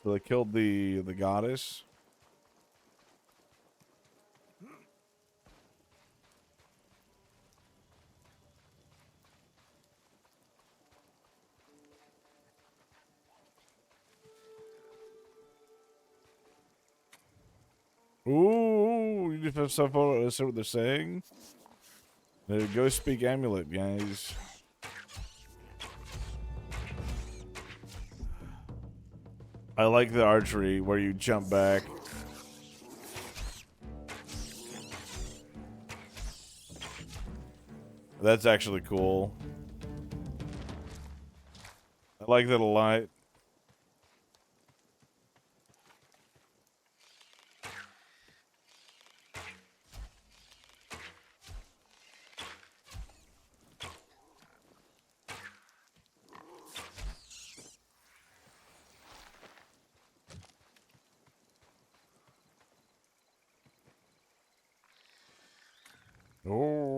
So they killed the goddess. Ooh, you just have stuff on. That's what they're saying. Go speak amulet, guys. I like the archery where you jump back. That's actually cool. I like that a lot. Oh.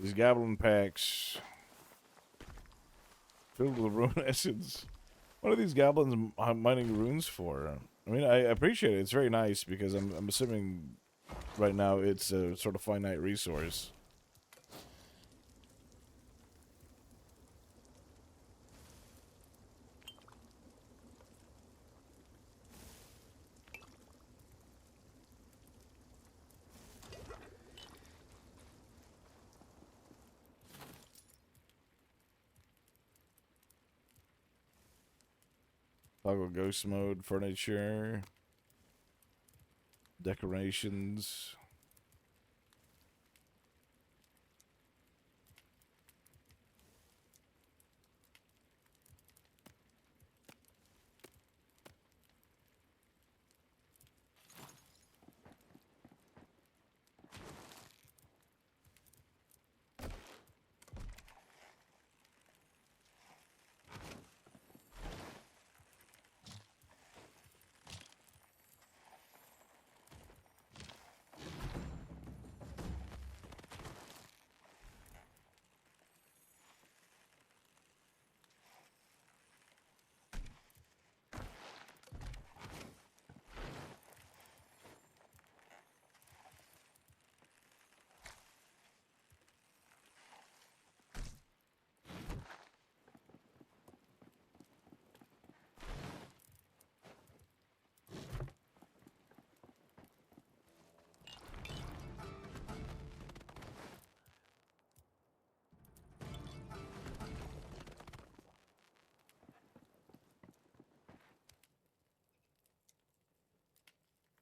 These goblin packs filled with rune essence. What are these goblins mining runes for? I mean, I appreciate it. It's very nice because I'm assuming right now it's a sort of finite resource. Toggle ghost mode, furniture, decorations.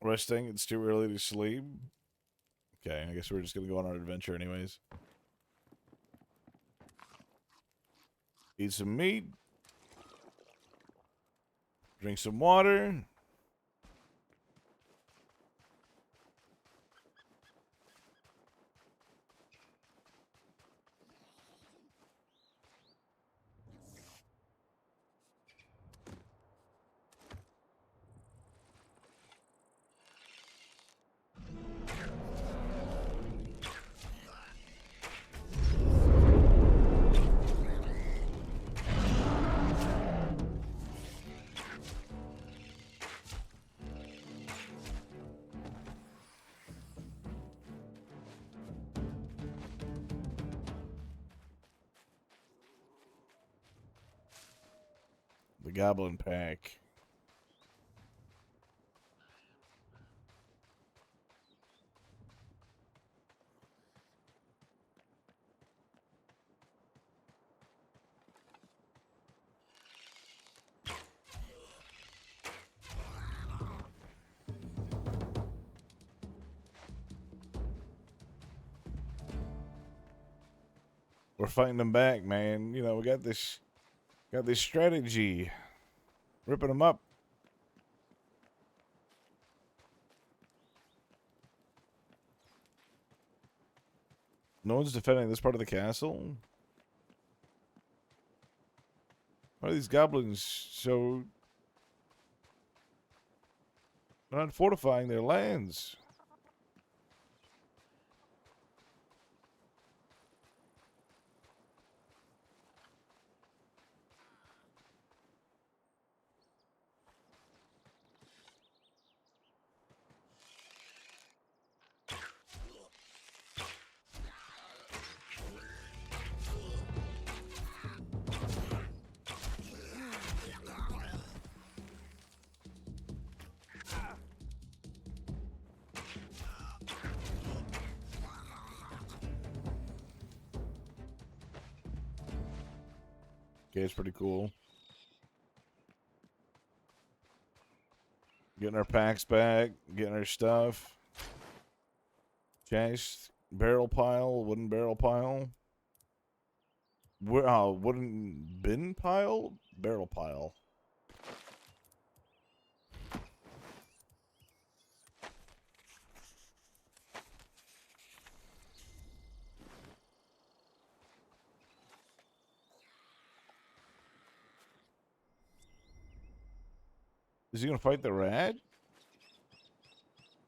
Resting. It's too early to sleep. Okay, I guess we're just gonna go on our adventure anyways. Eat some meat. Drink some water. The Goblin Pack. We're fighting them back, man. You know, we got this strategy. Ripping them up. No one's defending this part of the castle? Why are these goblins so... They're not fortifying their lands. Okay, it's pretty cool. Getting our packs back, getting our stuff. Chest, barrel pile, wooden barrel pile. Wooden bin pile? Barrel pile. Is he gonna fight the rat?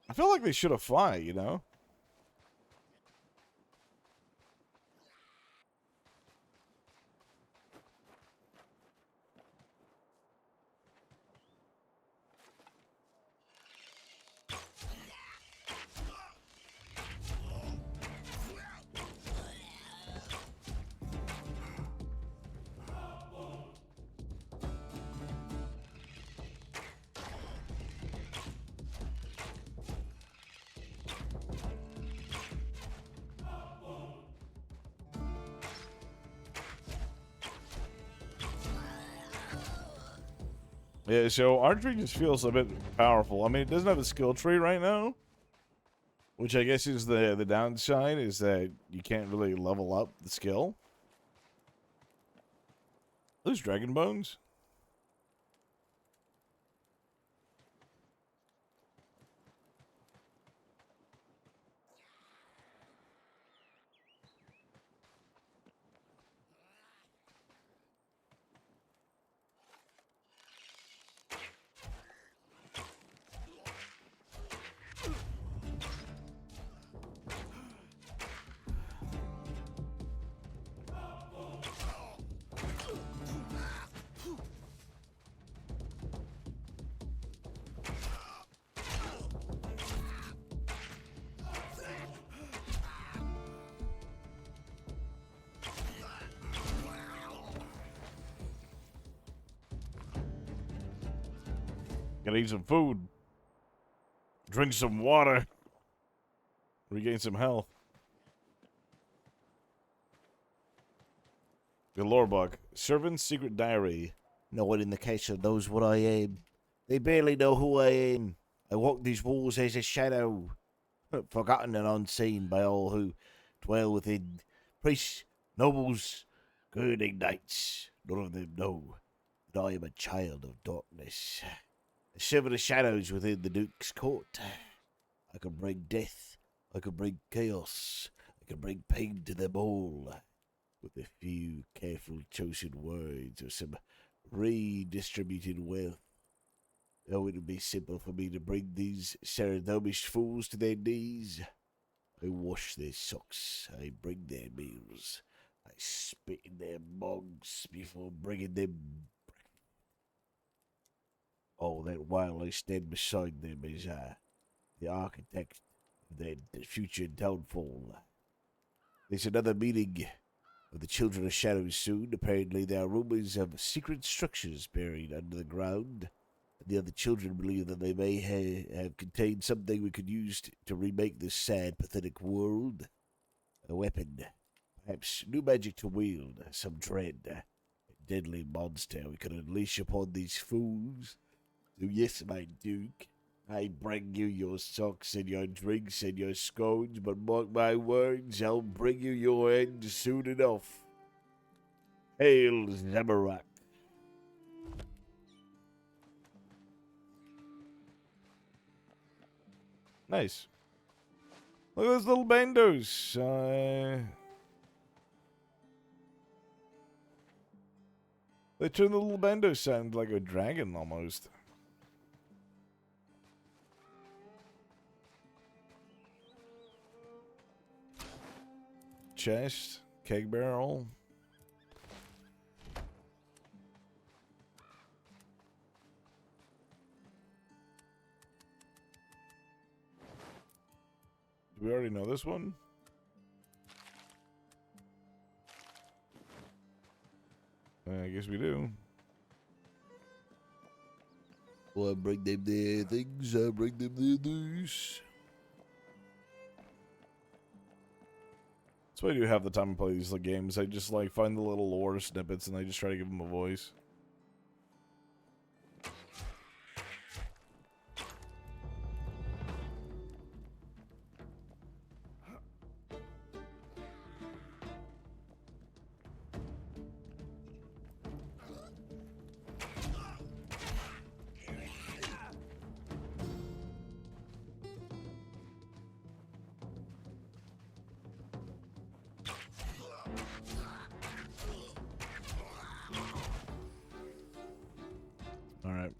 I feel like they should have fought, you know? Yeah, so archery just feels a bit powerful. I mean, it doesn't have a skill tree right now, which I guess is the downside, is that you can't really level up the skill. Those dragon bones? Gotta eat some food. Drink some water. Regain some health. The lore book. Servant's secret diary. No one in the castle knows what I am. They barely know who I am. I walk these walls as a shadow, forgotten and unseen by all who dwell within. Priests, nobles, governing knights, none of them know that I am a child of darkness. I shiver the shadows within the Duke's court. I can bring death, I can bring chaos, I can bring pain to them all. With a few carefully chosen words or some redistributed wealth. Oh, it would be simple for me to bring these Saradomish fools to their knees. I wash their socks, I bring their meals, I spit in their mugs before bringing them. All that while I stand beside them as the architect of their future downfall. There's another meeting of the Children of Shadows soon. Apparently there are rumors of secret structures buried under the ground. The other children believe that they may have contained something we could use to remake this sad, pathetic world. A weapon. Perhaps new magic to wield. Some dread. A deadly monster we could unleash upon these fools. So yes, my Duke, I bring you your socks and your drinks and your scones, but mark my words, I'll bring you your end soon enough. Hail Zamorak. Nice. Look at those little bandos. They turn the little bandos sound like a dragon almost. Chest, keg barrel. Do we already know this one? I guess we do. Well, I bring them their things, I bring them their news. That's why I do have the time to play these games. I just like find the little lore snippets and I just try to give them a voice. Alright.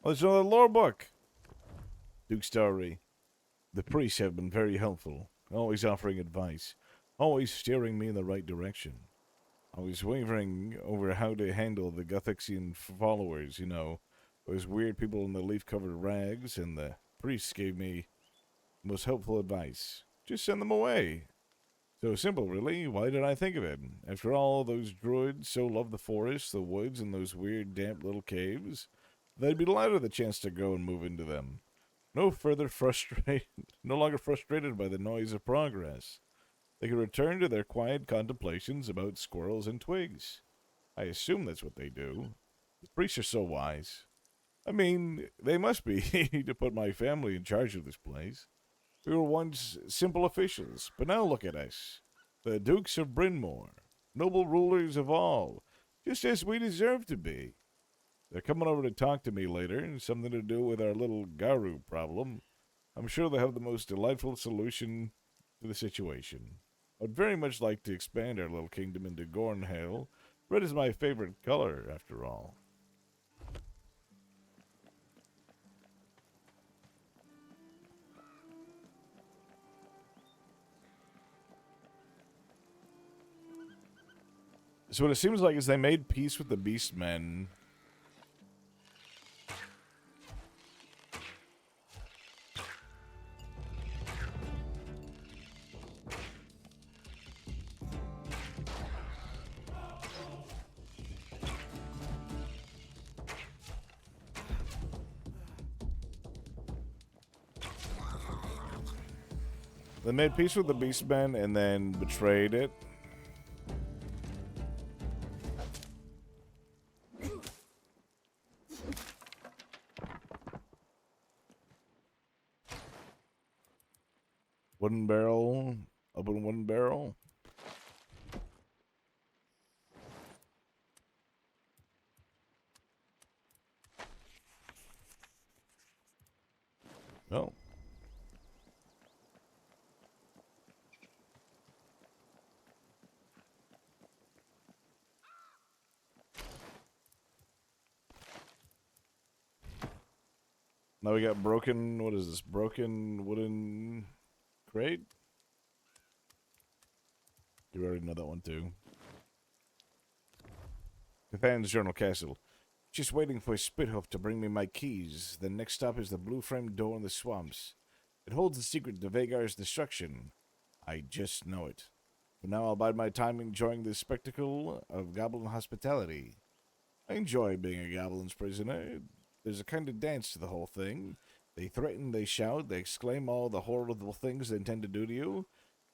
Let's know the lore book. Duke Story. The priests have been very helpful, always offering advice, always steering me in the right direction. I was wavering over how to handle the Gothixian followers, you know, those weird people in the leaf-covered rags, and the priests gave me most helpful advice. Just send them away. So simple, really. Why did I think of it? After all, those druids so love the forest, the woods, and those weird, damp little caves. They'd be delighted with the chance to go and move into them. No longer frustrated by the noise of progress. They could return to their quiet contemplations about squirrels and twigs. I assume that's what they do. The priests are so wise. I mean, they must be to put my family in charge of this place. We were once simple officials, but now look at us. The Dukes of Bryn Mawr, noble rulers of all, just as we deserve to be. They're coming over to talk to me later, something to do with our little Garu problem. I'm sure they'll have the most delightful solution to the situation. I'd very much like to expand our little kingdom into Gornhale. Red is my favorite color, after all. So what it seems like is they made peace with the Beastmen. They made peace with the Beastmen and then betrayed it. Wooden barrel, open wooden barrel. Oh. Now we got broken, what is this? Broken wooden crate? You already know that one too. Cathan's Journal Castle. Just waiting for Spithoof to bring me my keys. The next stop is the blue framed door in the swamps. It holds the secret to Vagar's destruction. I just know it. For now, I'll bide my time enjoying the spectacle of goblin hospitality. I enjoy being a goblin's prisoner. There's a kind of dance to the whole thing. They threaten, they shout, they exclaim all the horrible things they intend to do to you,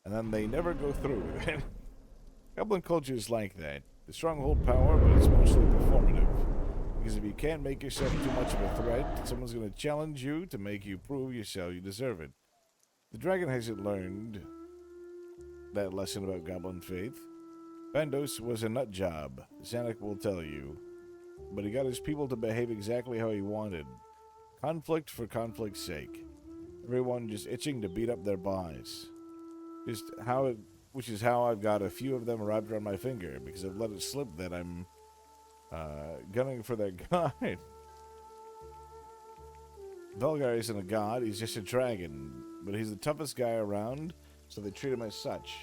and then they never go through with it. Goblin culture is like that. The strong hold power, but it's mostly performative. Because if you can't make yourself too much of a threat, someone's going to challenge you to make you prove yourself you deserve it. The dragon hasn't learned that lesson about goblin faith. Bandos was a nut job, Zanuck will tell you. But he got his people to behave exactly how he wanted. Conflict for conflict's sake. Everyone just itching to beat up their boss. Which is how I've got a few of them wrapped around my finger, because I've let it slip that I'm gunning for their god. Velgar isn't a god, he's just a dragon. But he's the toughest guy around, so they treat him as such.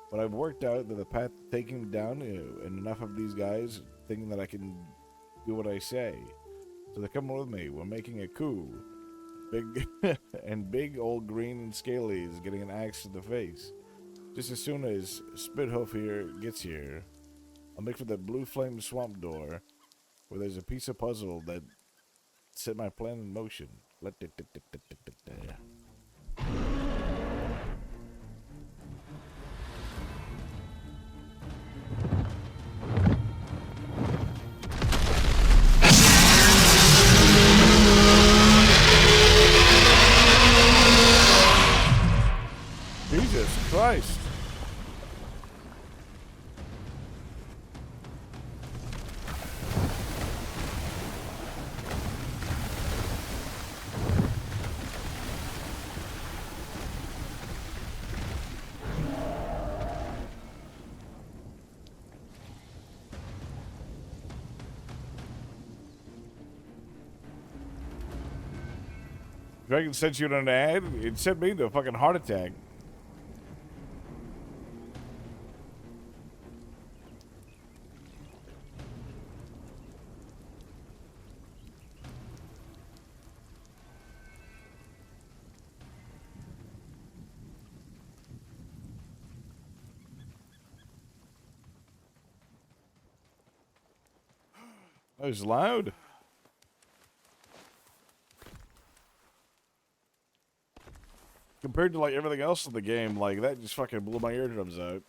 But I've worked out that the path to taking him down, and enough of these guys thinking that I can do what I say. So they're coming with me. We're making a coup. Big old green and scaly is getting an axe to the face. Just as soon as Spithoof here gets here, I'll make for the blue flame swamp door, where there's a piece of puzzle that set my plan in motion. Jesus Christ. Dragon sent you an ad? It sent me to a fucking heart attack. That was loud. Compared to like everything else in the game, like that just fucking blew my eardrums out.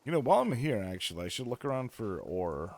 You know, while I'm here, actually, I should look around for ore.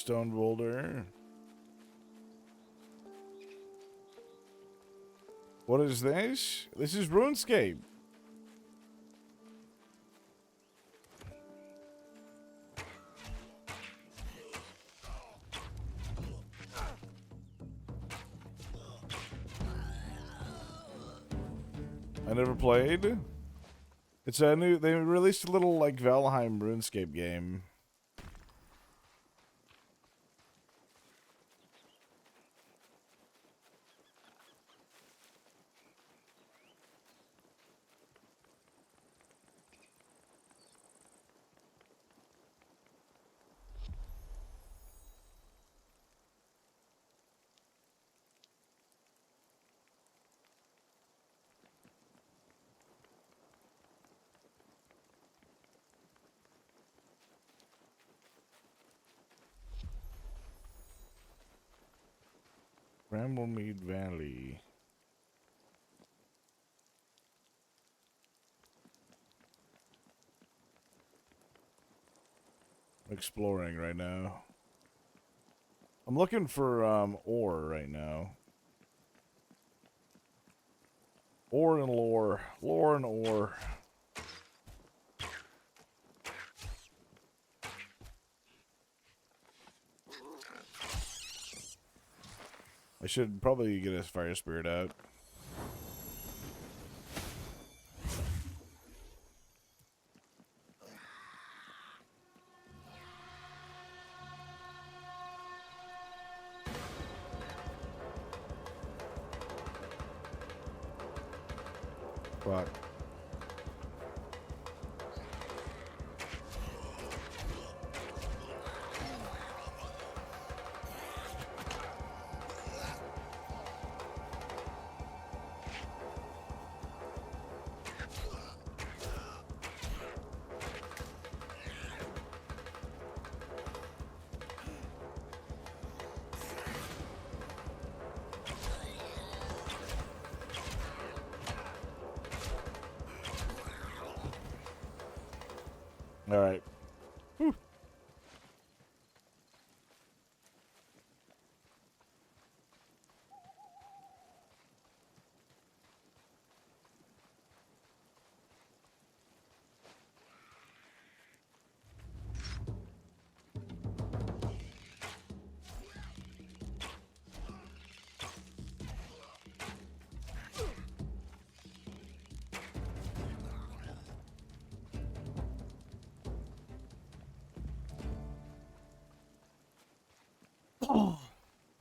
stone boulder. What is this? This is RuneScape. I never played. It's a new. They released a little like Valheim RuneScape game. Bramblemead Valley. Exploring right now. I'm looking for ore right now. Ore and lore. Lore and ore. I should probably get a fire spirit out. Fuck. All right. Whew.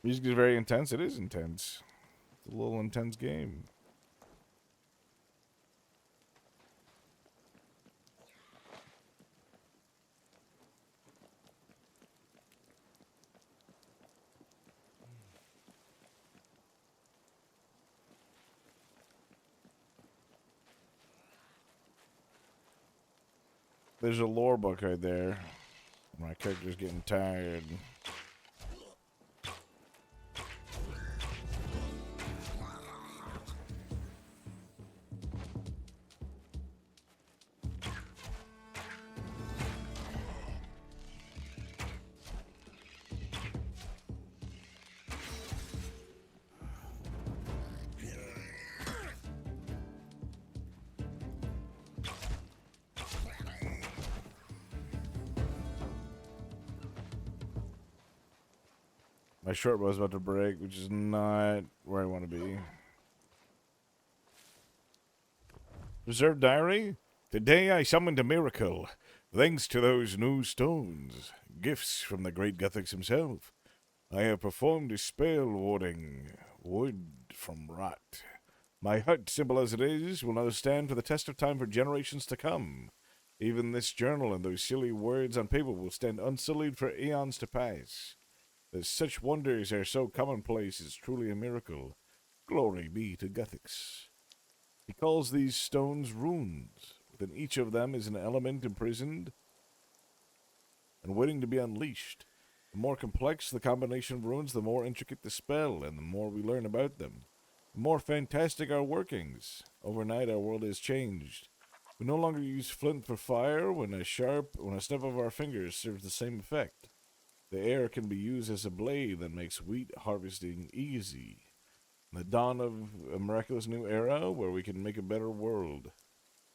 Music is very intense. It is intense. It's a little intense game. There's a lore book right there. My character's getting tired. My short bow's about to break, which is not where I want to be. Reserved diary? Today I summoned a miracle. Thanks to those new stones. Gifts from the great Guthix himself. I have performed a spell warding wood from rot. My hut, simple as it is, will now stand for the test of time for generations to come. Even this journal and those silly words on paper will stand unsullied for eons to pass. That such wonders are so commonplace is truly a miracle. Glory be to Guthix. He calls these stones runes. Within each of them is an element imprisoned and waiting to be unleashed. The more complex the combination of runes, the more intricate the spell, and the more we learn about them, the more fantastic our workings. Overnight, our world has changed. We no longer use flint for fire when a snap of our fingers serves the same effect. The air can be used as a blade that makes wheat harvesting easy. The dawn of a miraculous new era where we can make a better world.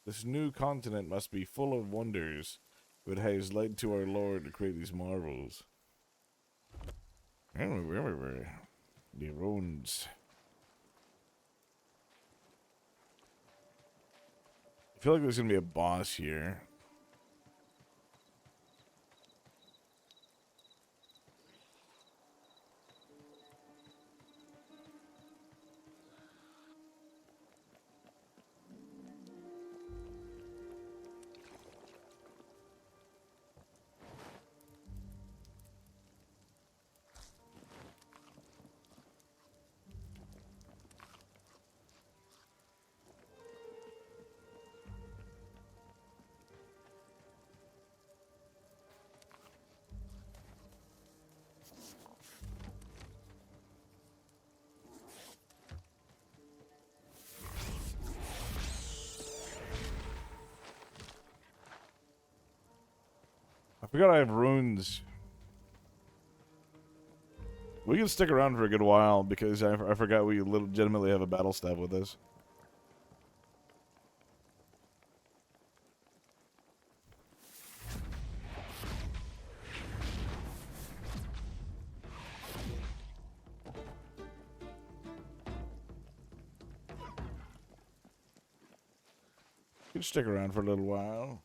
This new continent must be full of wonders. It has led to our Lord to create these marvels. The runes. I feel like there's gonna be a boss here. I forgot I have runes. We can stick around for a good while because I forgot we legitimately have a battle staff with us. We can stick around for a little while.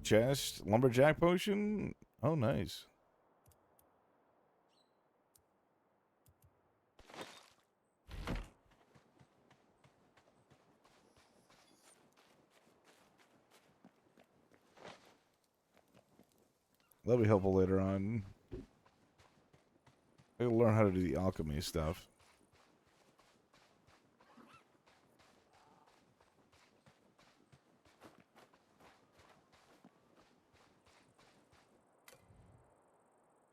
Chest, lumberjack potion. Oh, nice. That'll be helpful later on. I gotta learn how to do the alchemy stuff.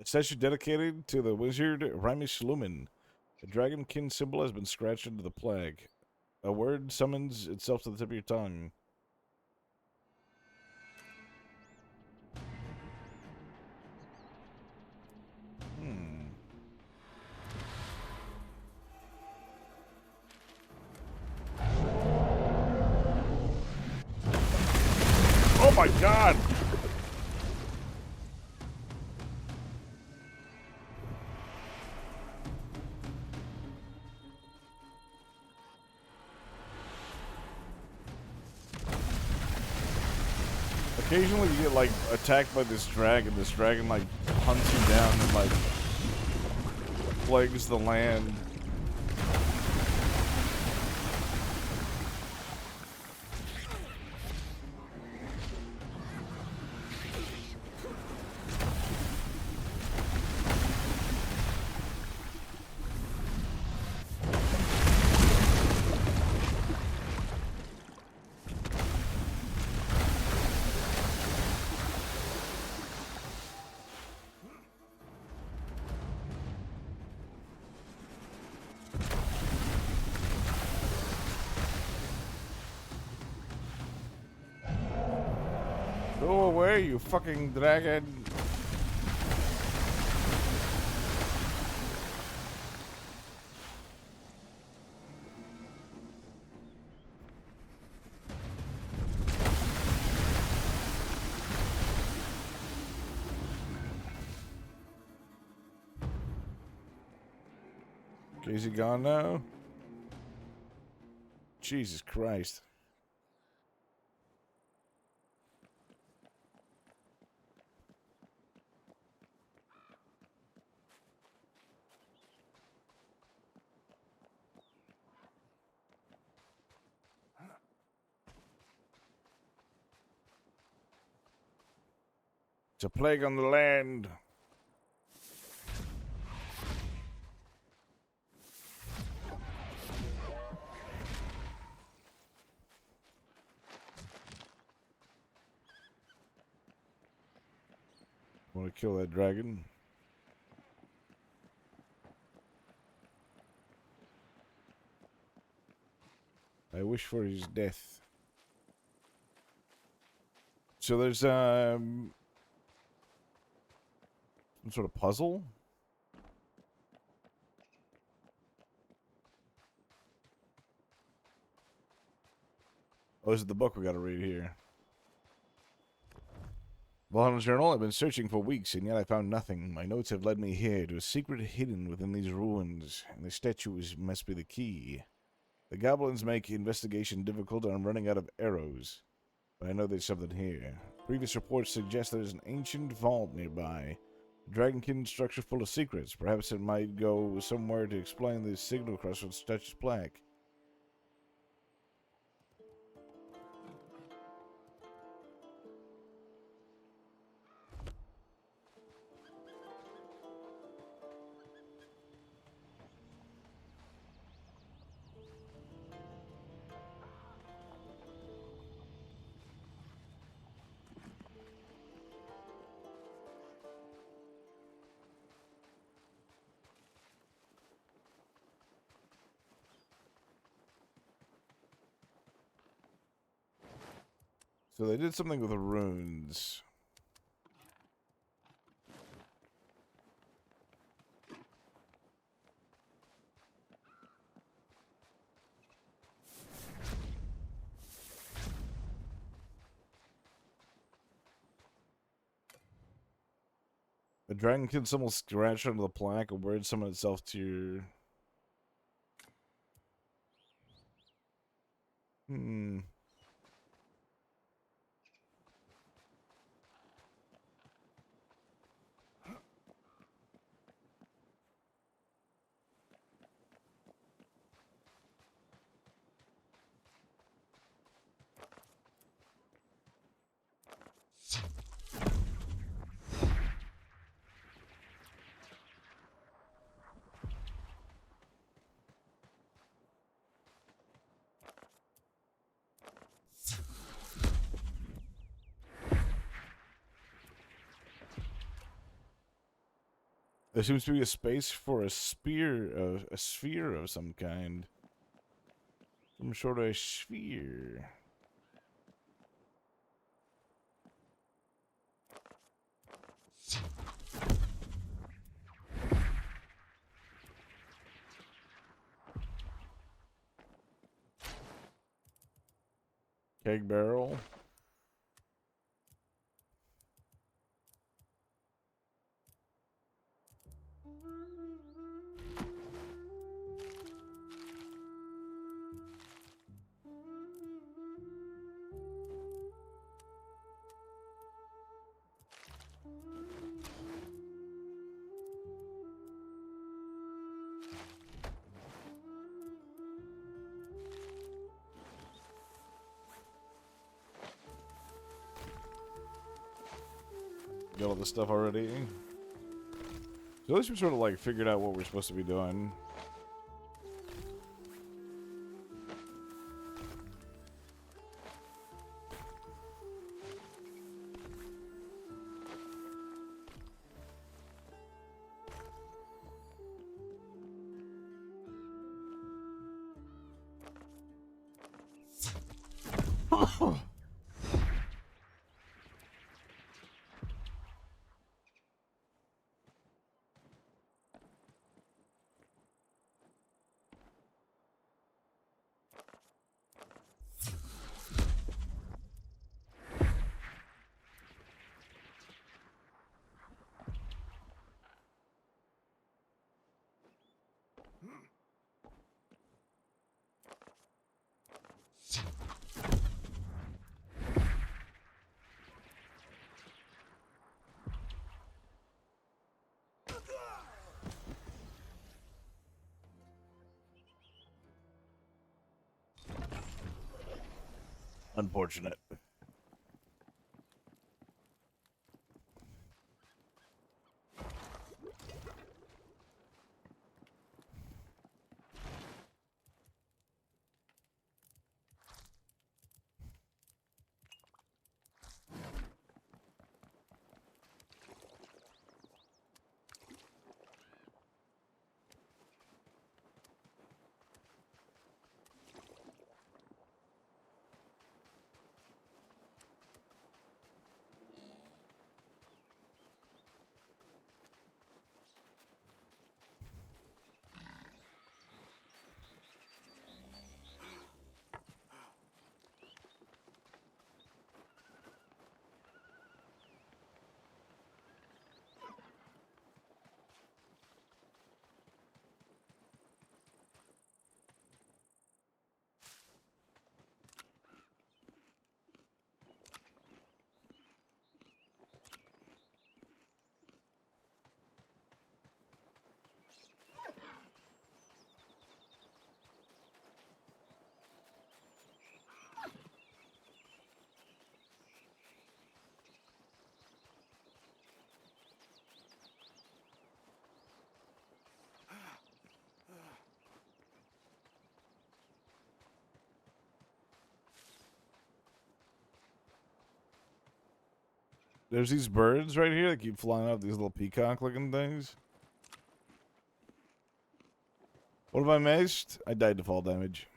A statue dedicated to the wizard Rimish Lumen. The dragonkin symbol has been scratched into the plague. A word summons itself to the tip of your tongue. Oh my god! Occasionally you get like attacked by this dragon. This dragon like hunts you down and like plagues the land. Go away, you fucking dragon. Okay, is he gone now? Jesus Christ. It's a plague on the land. Want to kill that dragon? I wish for his death. So there's some sort of puzzle. Oh, this is the book we gotta read here. Valhalla Journal, I've been searching for weeks, and yet I found nothing. My notes have led me here to a secret hidden within these ruins, and the statues must be the key. The goblins make investigation difficult, and I'm running out of arrows. But I know there's something here. Previous reports suggest there's an ancient vault nearby. A dragonkin structure full of secrets. Perhaps it might go somewhere to explain the signal crossroads touched plaque. So they did something with the runes. The dragon can symbol scratched onto the plaque, a word summon itself to your... There seems to be a space for a sphere of some kind. Some sort of sphere. Keg barrel. Got all this stuff already. So at least we sort of like figured out what we're supposed to be doing. Unfortunate. There's these birds right here that keep flying out, these little peacock-looking things. What have I missed? I died to fall damage.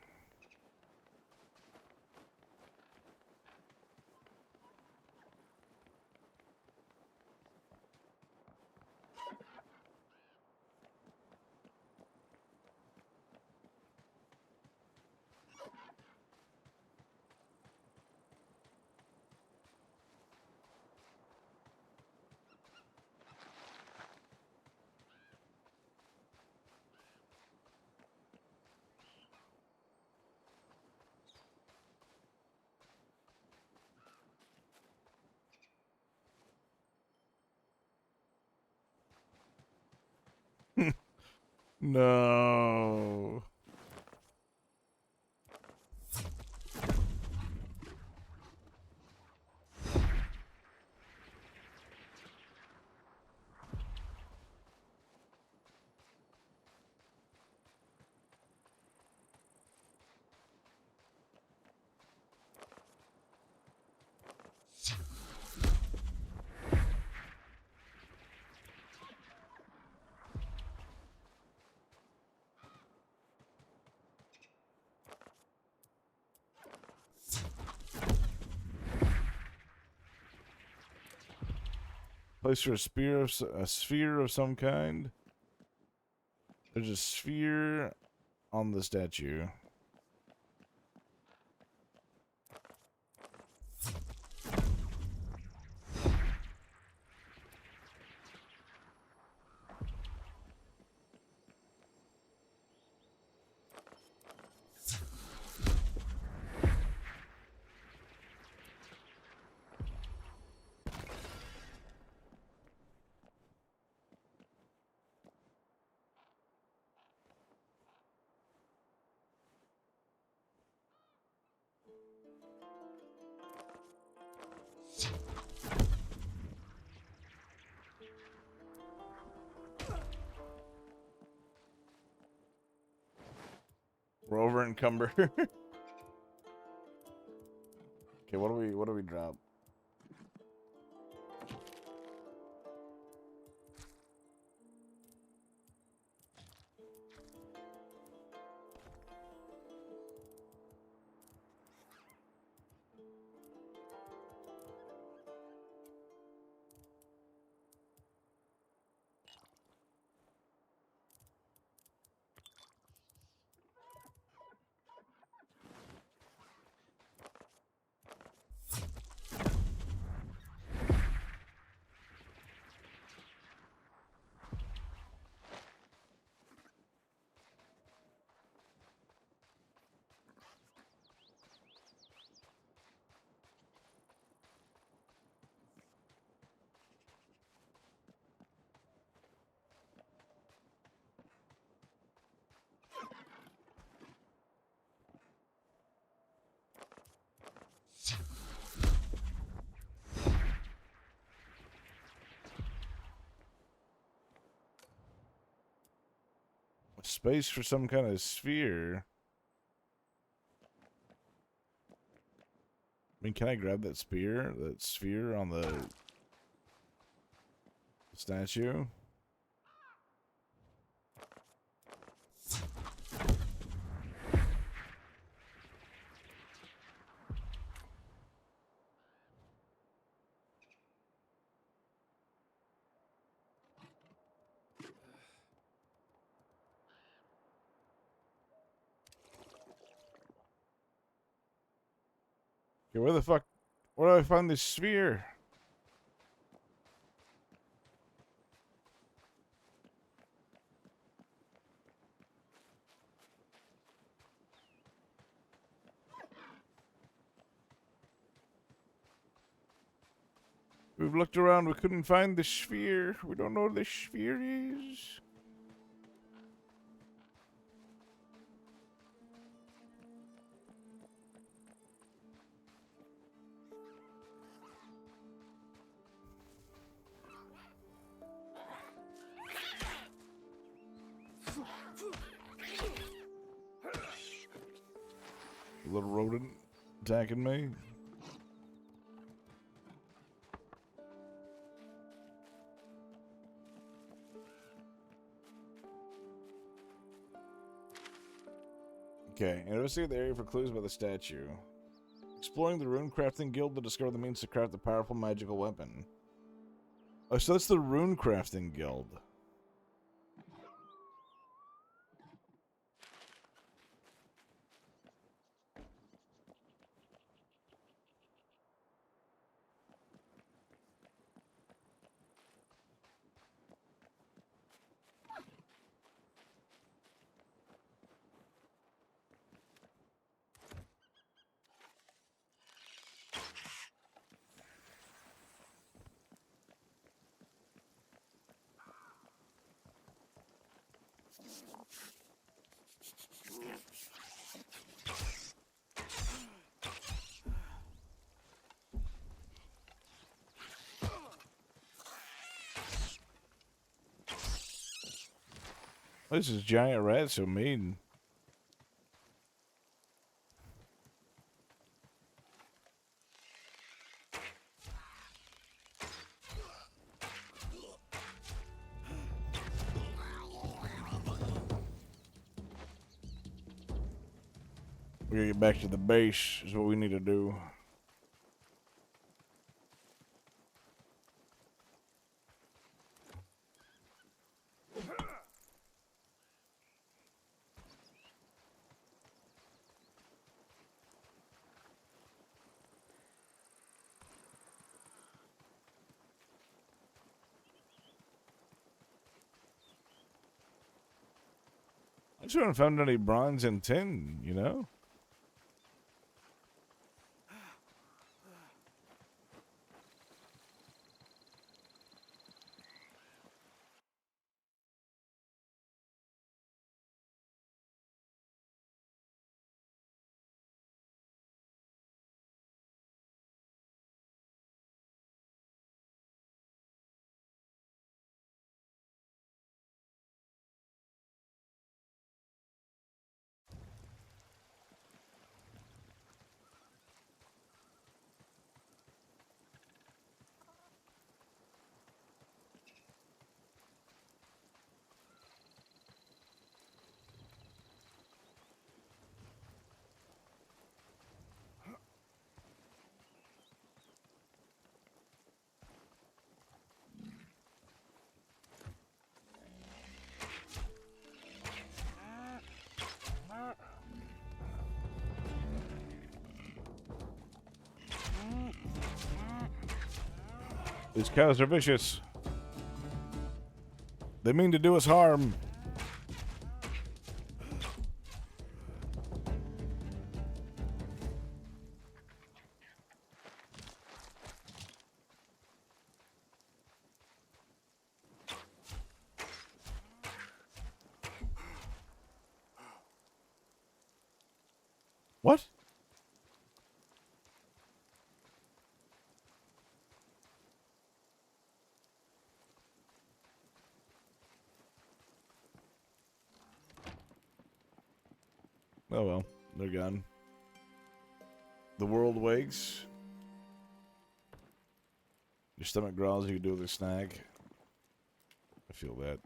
No. Place for a sphere of some kind. There's a sphere on the statue. We're over encumbered. Okay, what do we drop? Space for some kind of sphere. I mean, can I grab that sphere on the statue? Okay, where do I find this sphere? We've looked around, we couldn't find the sphere. We don't know where the sphere is. A little rodent attacking me. Okay, investigate the area for clues by the statue. Exploring the Rune Crafting Guild to discover the means to craft a powerful magical weapon. Oh, so that's the Rune Crafting Guild. This is giant rat so mean. We gotta get back to the base is what we need to do. I just haven't found any bronze and tin, you know? These cows are vicious. They mean to do us harm. What? Oh well, they're gone. The world wakes. Your stomach growls, you can do with a snack. I feel that.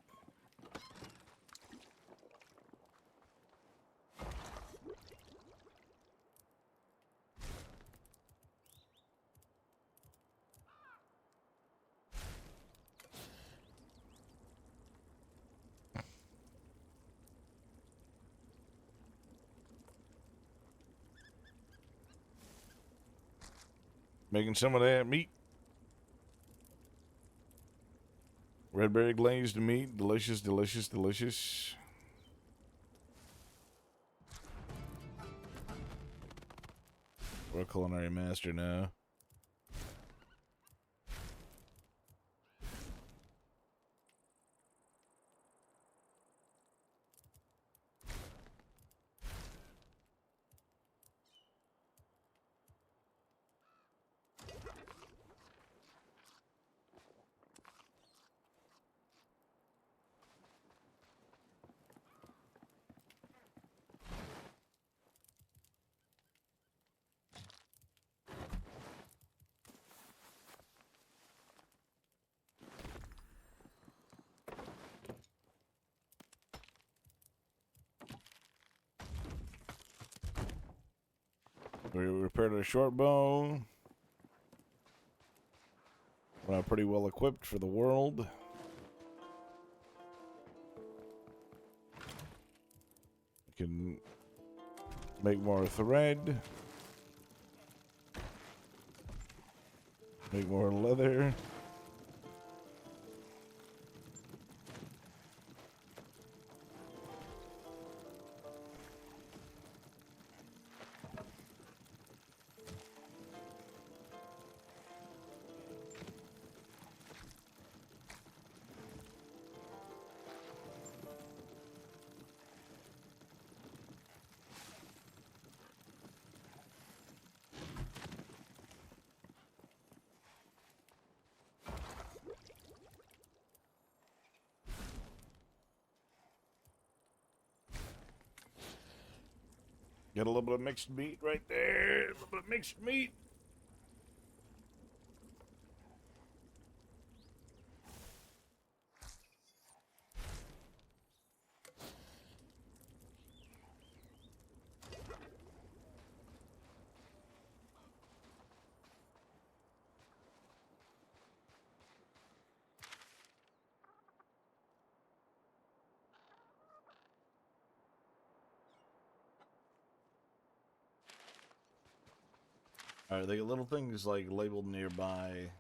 Making some of that meat. Redberry glazed meat. Delicious, delicious, delicious. We're a culinary master now. We repaired our short bow. We're now pretty well equipped for the world. We can make more thread. Make more leather. Got a little bit of mixed meat right there. A little bit of mixed meat. Alright, they get little things like labeled nearby.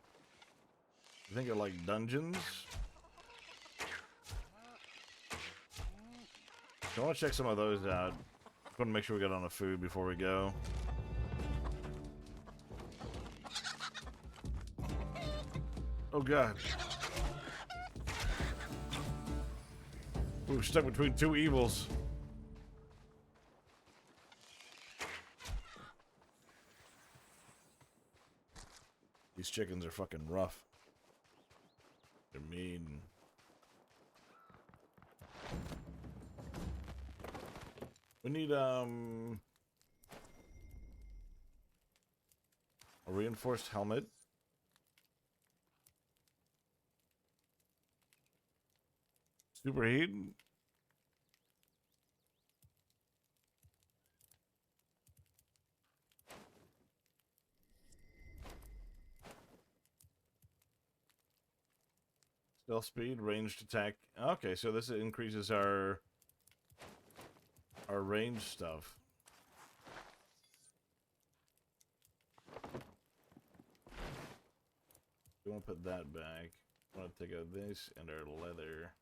I think they're like dungeons. So I want to check some of those out. I want to make sure we get on the food before we go. Oh god. We're stuck between two evils. These chickens are fucking rough. They're mean. We need a reinforced helmet. Superheat. Stealth speed, ranged attack. Okay, so this increases our range stuff. We want to put that back. I want to take out this and our leather.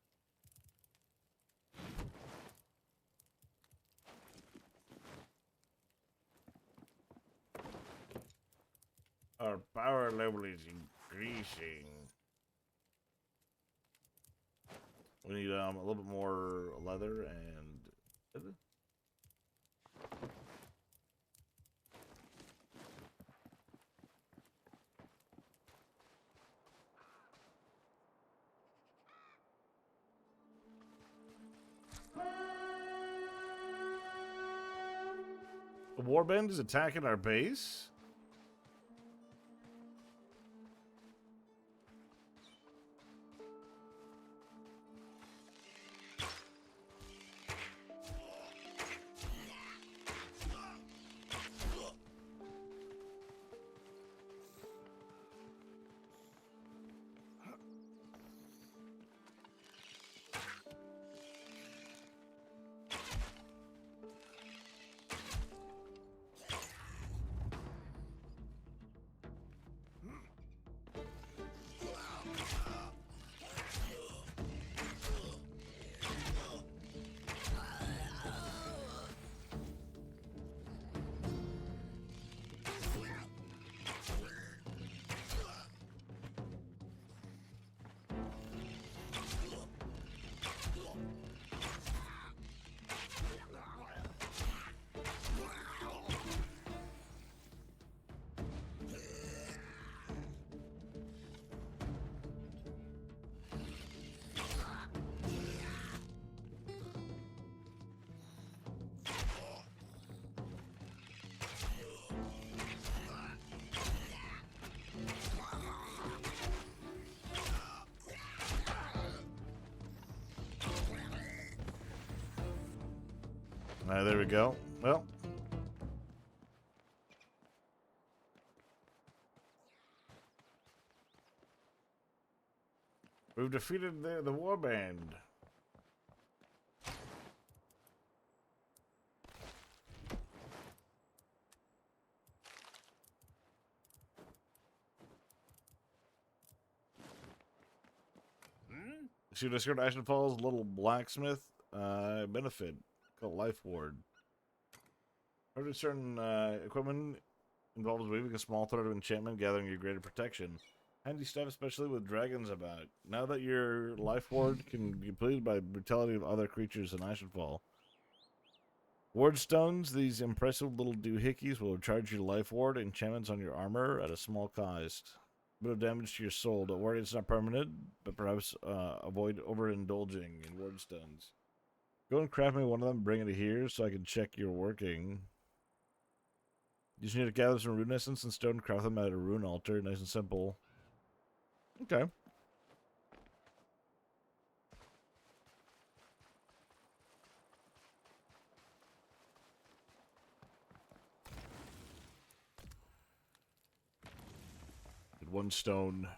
Our power level is increasing. We need a little bit more leather and the warband is attacking our base. There we go. Well, We've defeated the war band. So you discovered Ashen Falls little blacksmith benefit called Life Ward. Ordered certain equipment involves weaving a small thread of enchantment, gathering your greater protection. Handy stuff, especially with dragons about. Now that your Life Ward can be completed by brutality of other creatures in Ashenfall. Ward stones, these impressive little doohickeys will charge your Life Ward enchantments on your armor at a small cost. A bit of damage to your soul. Don't worry, it's not permanent, but perhaps avoid overindulging in ward stones. Go and craft me one of them, bring it here so I can check you're working. You just need to gather some rune essence and stone, craft them at a rune altar. Nice and simple. Okay. Did one stone.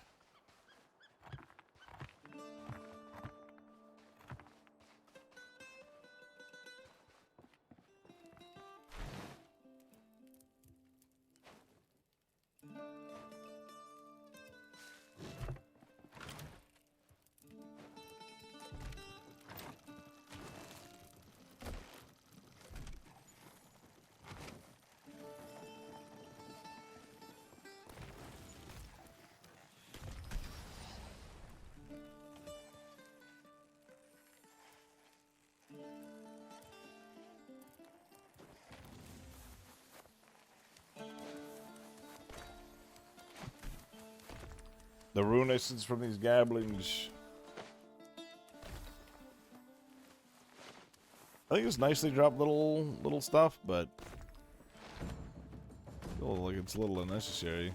The rune essence from these goblins. I think it's nicely dropped little stuff, but I feel like it's a little unnecessary.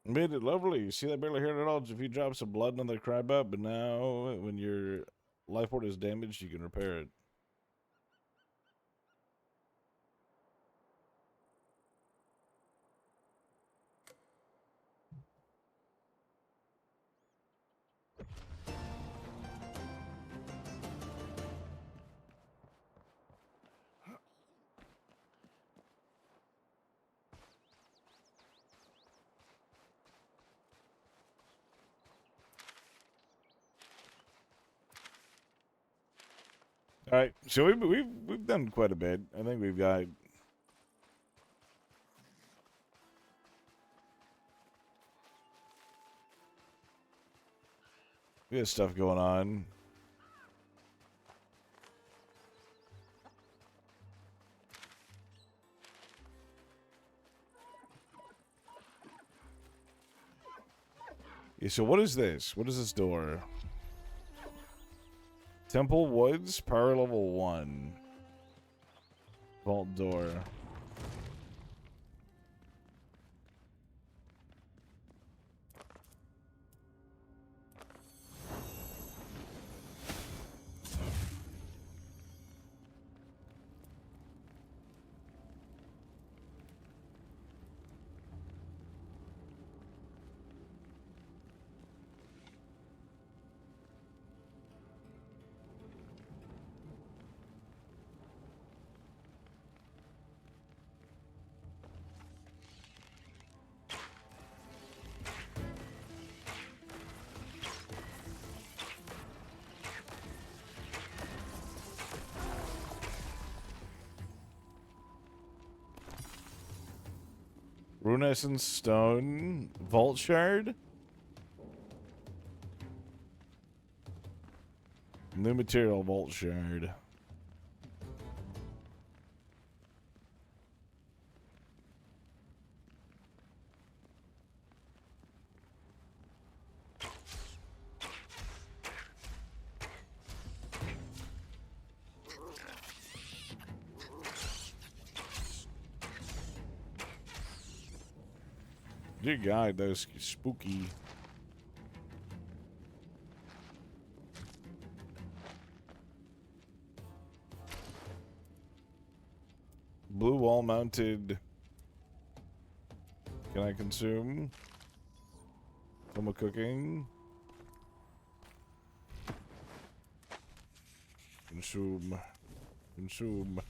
Made it lovely. You see, I barely heard it all. Just a few drops of blood and they crab up, but now when your life port is damaged, you can repair it. All right, so we've done quite a bit. I think we've got stuff going on. Yeah, so what is this? What is this door? Temple Woods, power level 1. Vault door. Runescent stone. Vault shard. New material vault shard. Dear God, that was spooky. Blue wall mounted. Can I consume? From cooking. Consume. Consume.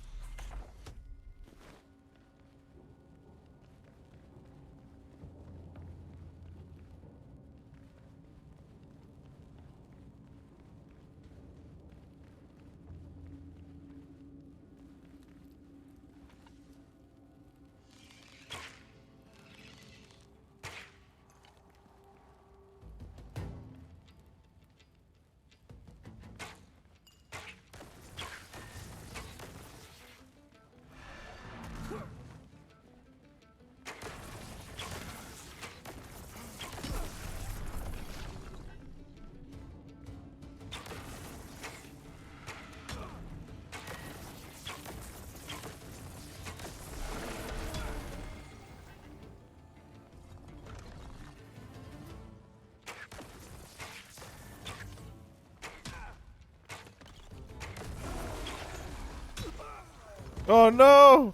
Oh no!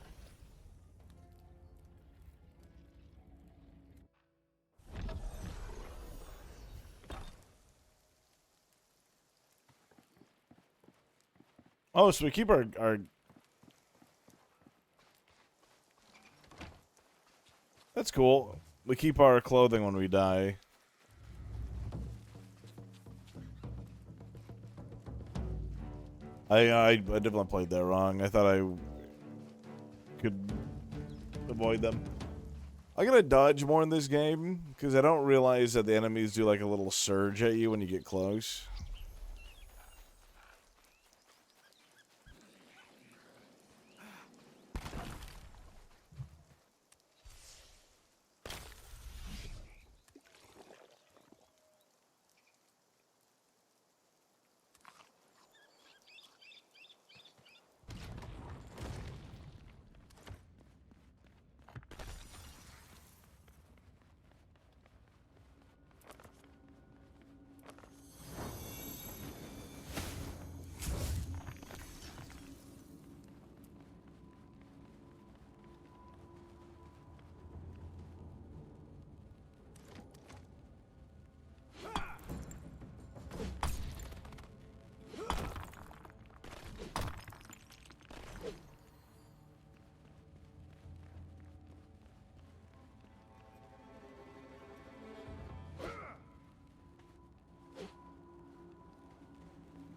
Oh, so we keep our... That's cool. We keep our clothing when we die. I definitely played that wrong. I thought I could avoid them. I gotta dodge more in this game, because I don't realize that the enemies do like a little surge at you when you get close.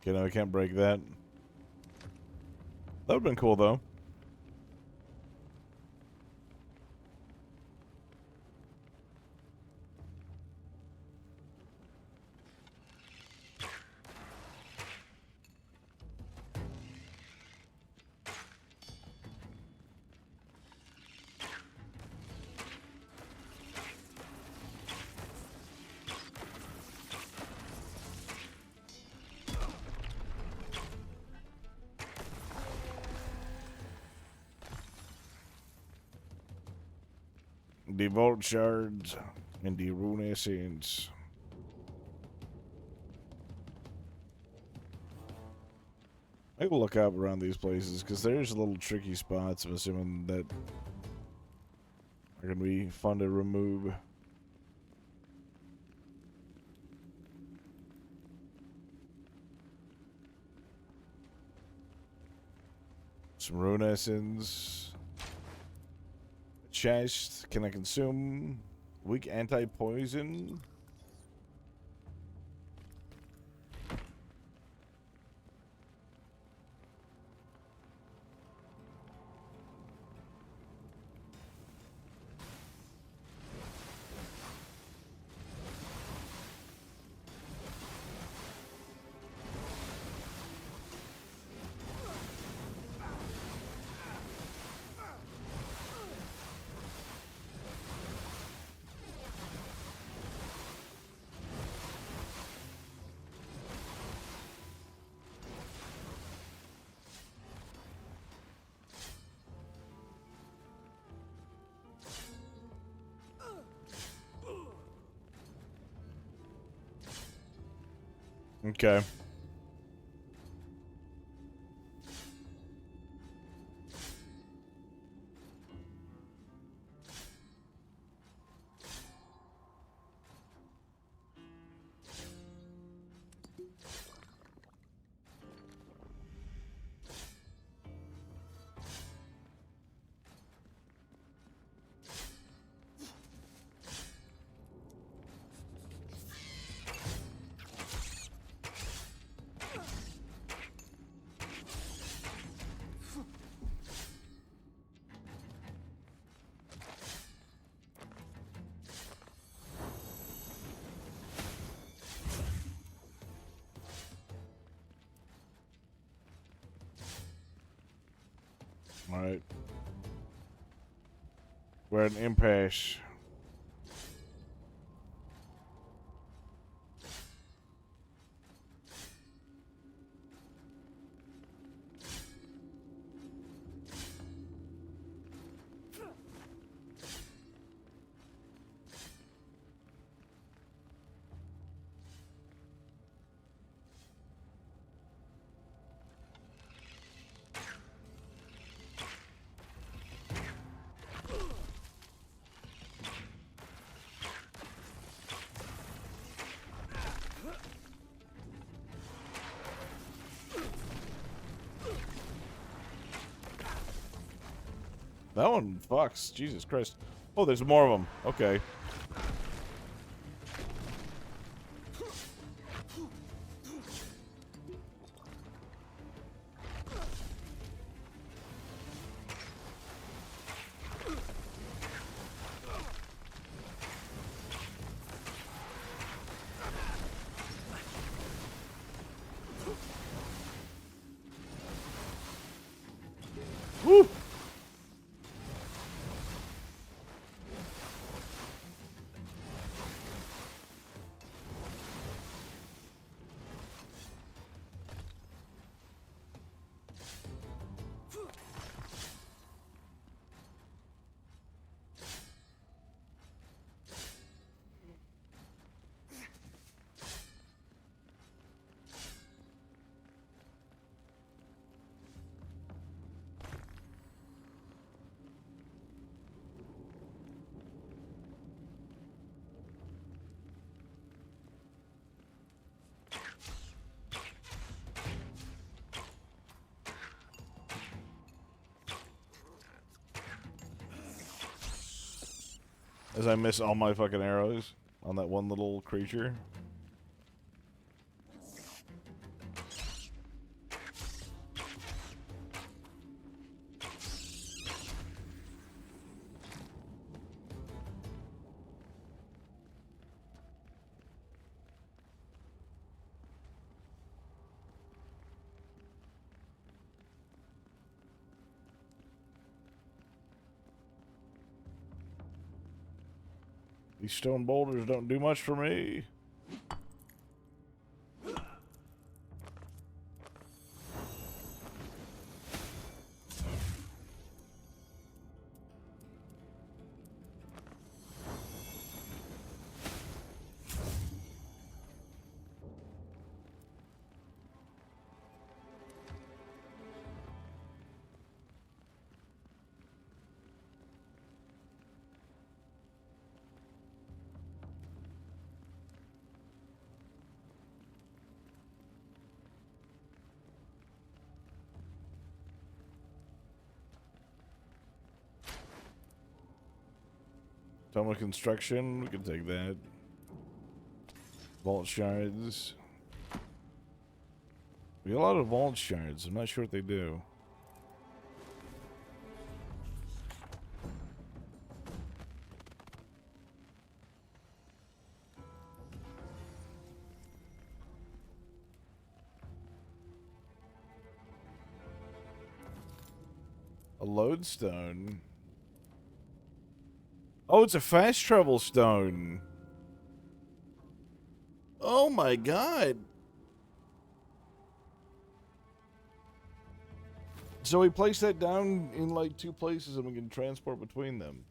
Okay, no, I can't break that. That would've been cool, though. The vault shards and the rune essence. I will look up around these places because there's little tricky spots. I'm assuming that are gonna be fun to remove. Some rune essence. Chest. Can I consume? Weak anti-poison. Okay. All right. We're at an impasse. That one fucks. Jesus Christ. Oh, there's more of them. Okay. Woo! As I miss all my fucking arrows on that one little creature. These stone boulders don't do much for me. Tome of Construction, we can take that. Vault Shards. We got a lot of Vault Shards. I'm not sure what they do. A lodestone. Oh, it's a fast travel stone. Oh my god. So we place that down in like 2 places and we can transport between them.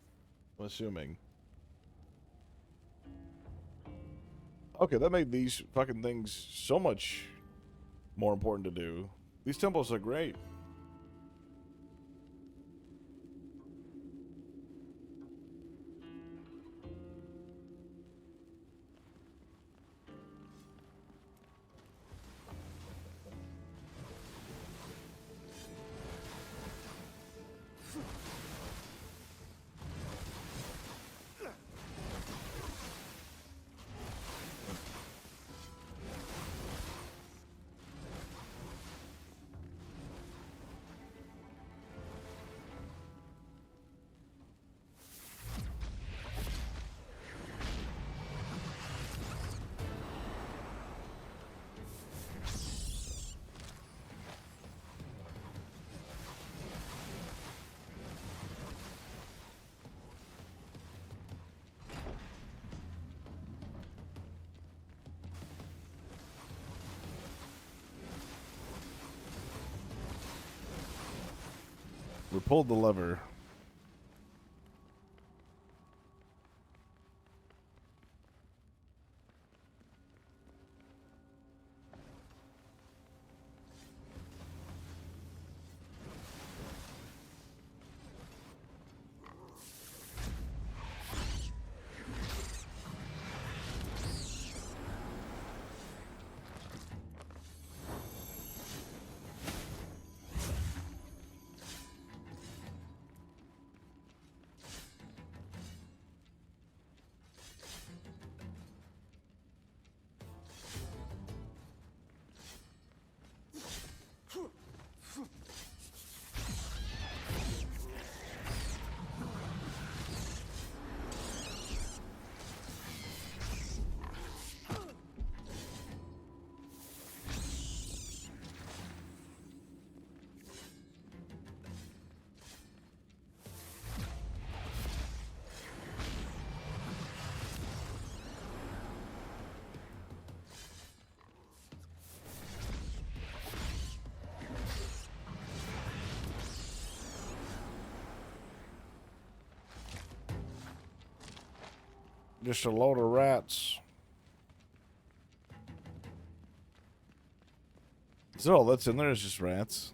I'm assuming. Okay, that made these fucking things so much more important to do. These temples are great. We pulled the lever. Just a load of rats. Is that all that's in there? Is just rats?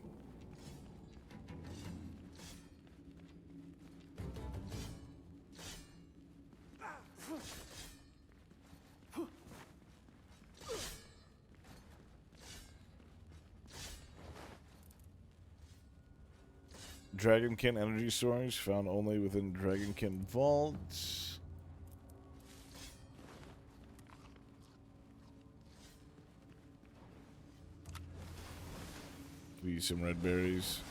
Dragonkin energy source found only within Dragonkin vaults. Could use some red berries.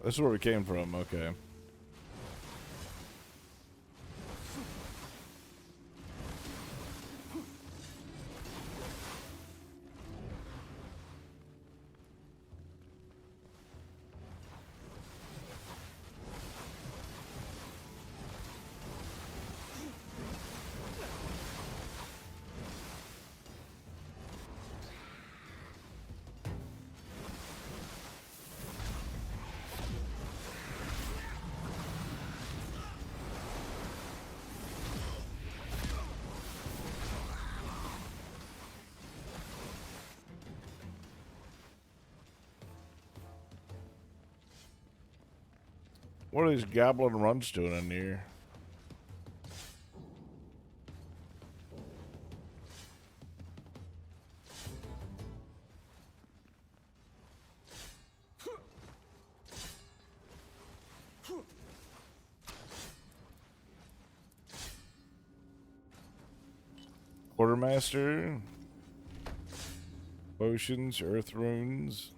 This is where we came from, okay. What are these goblin runs doing in here? Quartermaster. Potions, earth runes.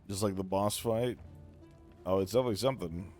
Just like the boss fight. Oh, it's definitely something.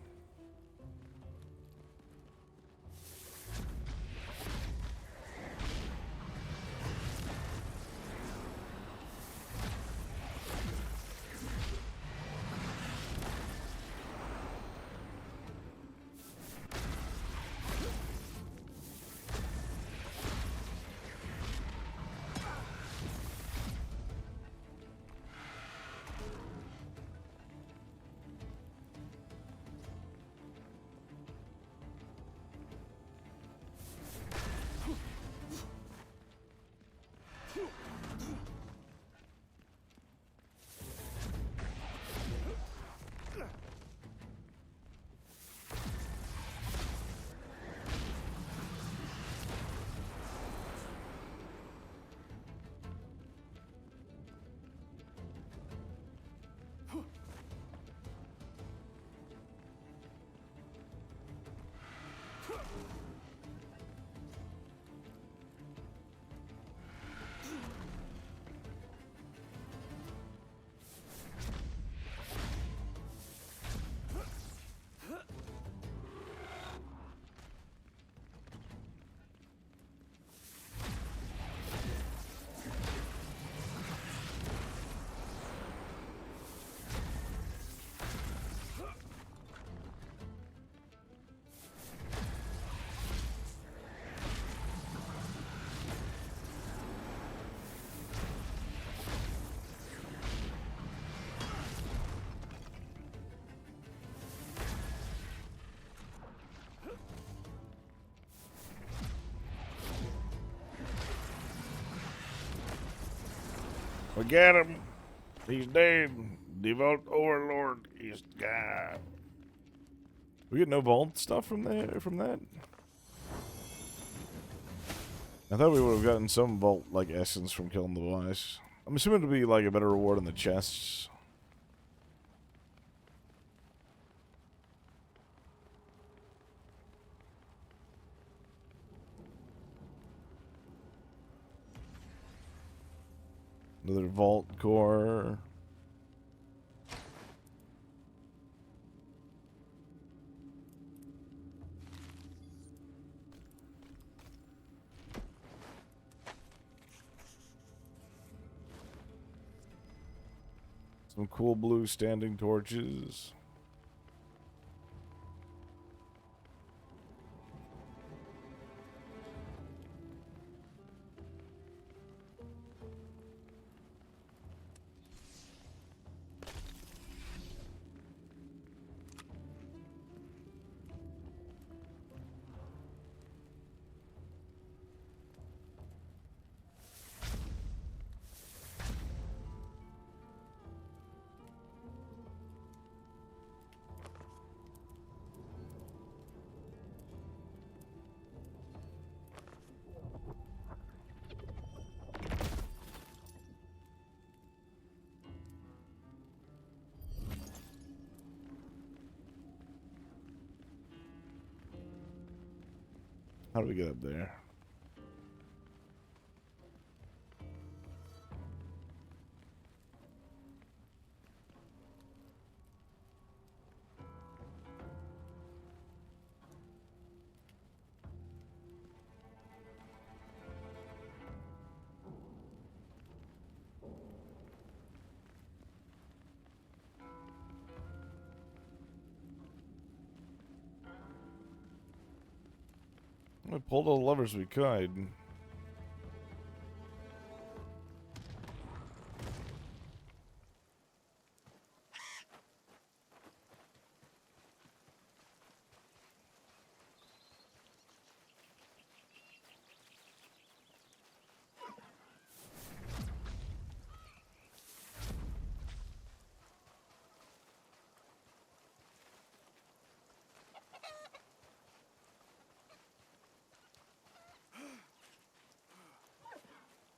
We got him. He's dead. The Vault Overlord is gone. We get no vault stuff from there from that? I thought we would have gotten some vault like essence from killing the boss. I'm assuming it'll be like a better reward in the chests. Another vault core. Some cool blue standing torches. How do we get up there? We pulled all the levers we could.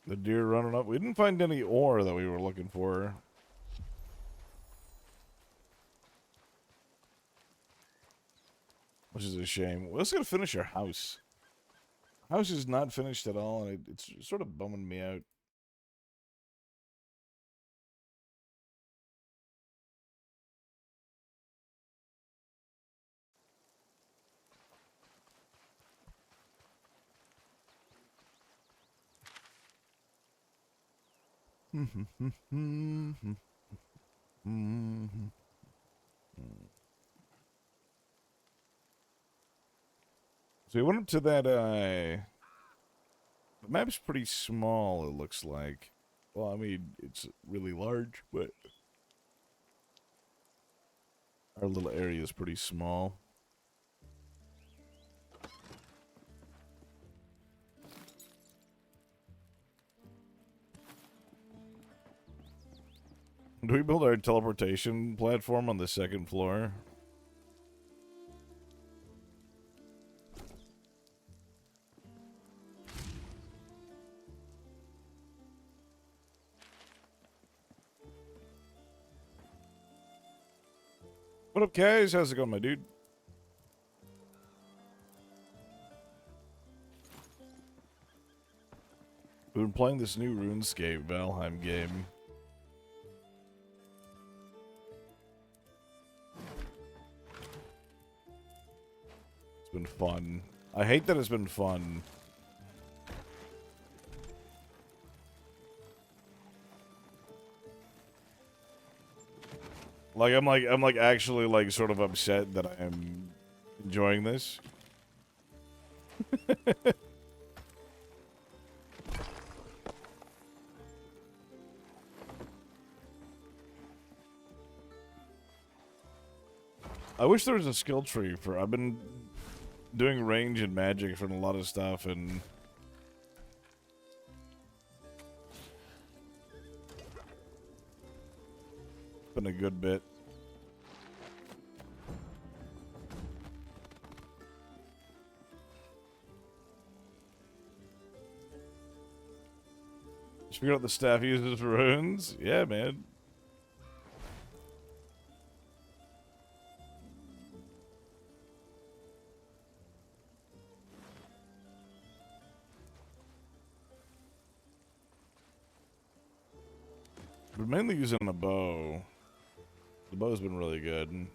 The deer running up. We didn't find any ore that we were looking for. Which is a shame. We're just gonna finish our house. House is not finished at all, and it's sort of bumming me out. So we went up to that, the map's pretty small, it looks like. Well, I mean, it's really large, but our little area is pretty small. Do we build our teleportation platform on the second floor? What up, guys? How's it going, my dude? We've been playing this new RuneScape Valheim game. It's been fun. I hate that it's been fun. I'm like actually like sort of upset that I am enjoying this. I wish there was a skill tree for. I've been doing range and magic for a lot of stuff, and been a good bit. Just figured out the staff uses runes. Yeah, man. We're mainly using a bow. The bow's been really good.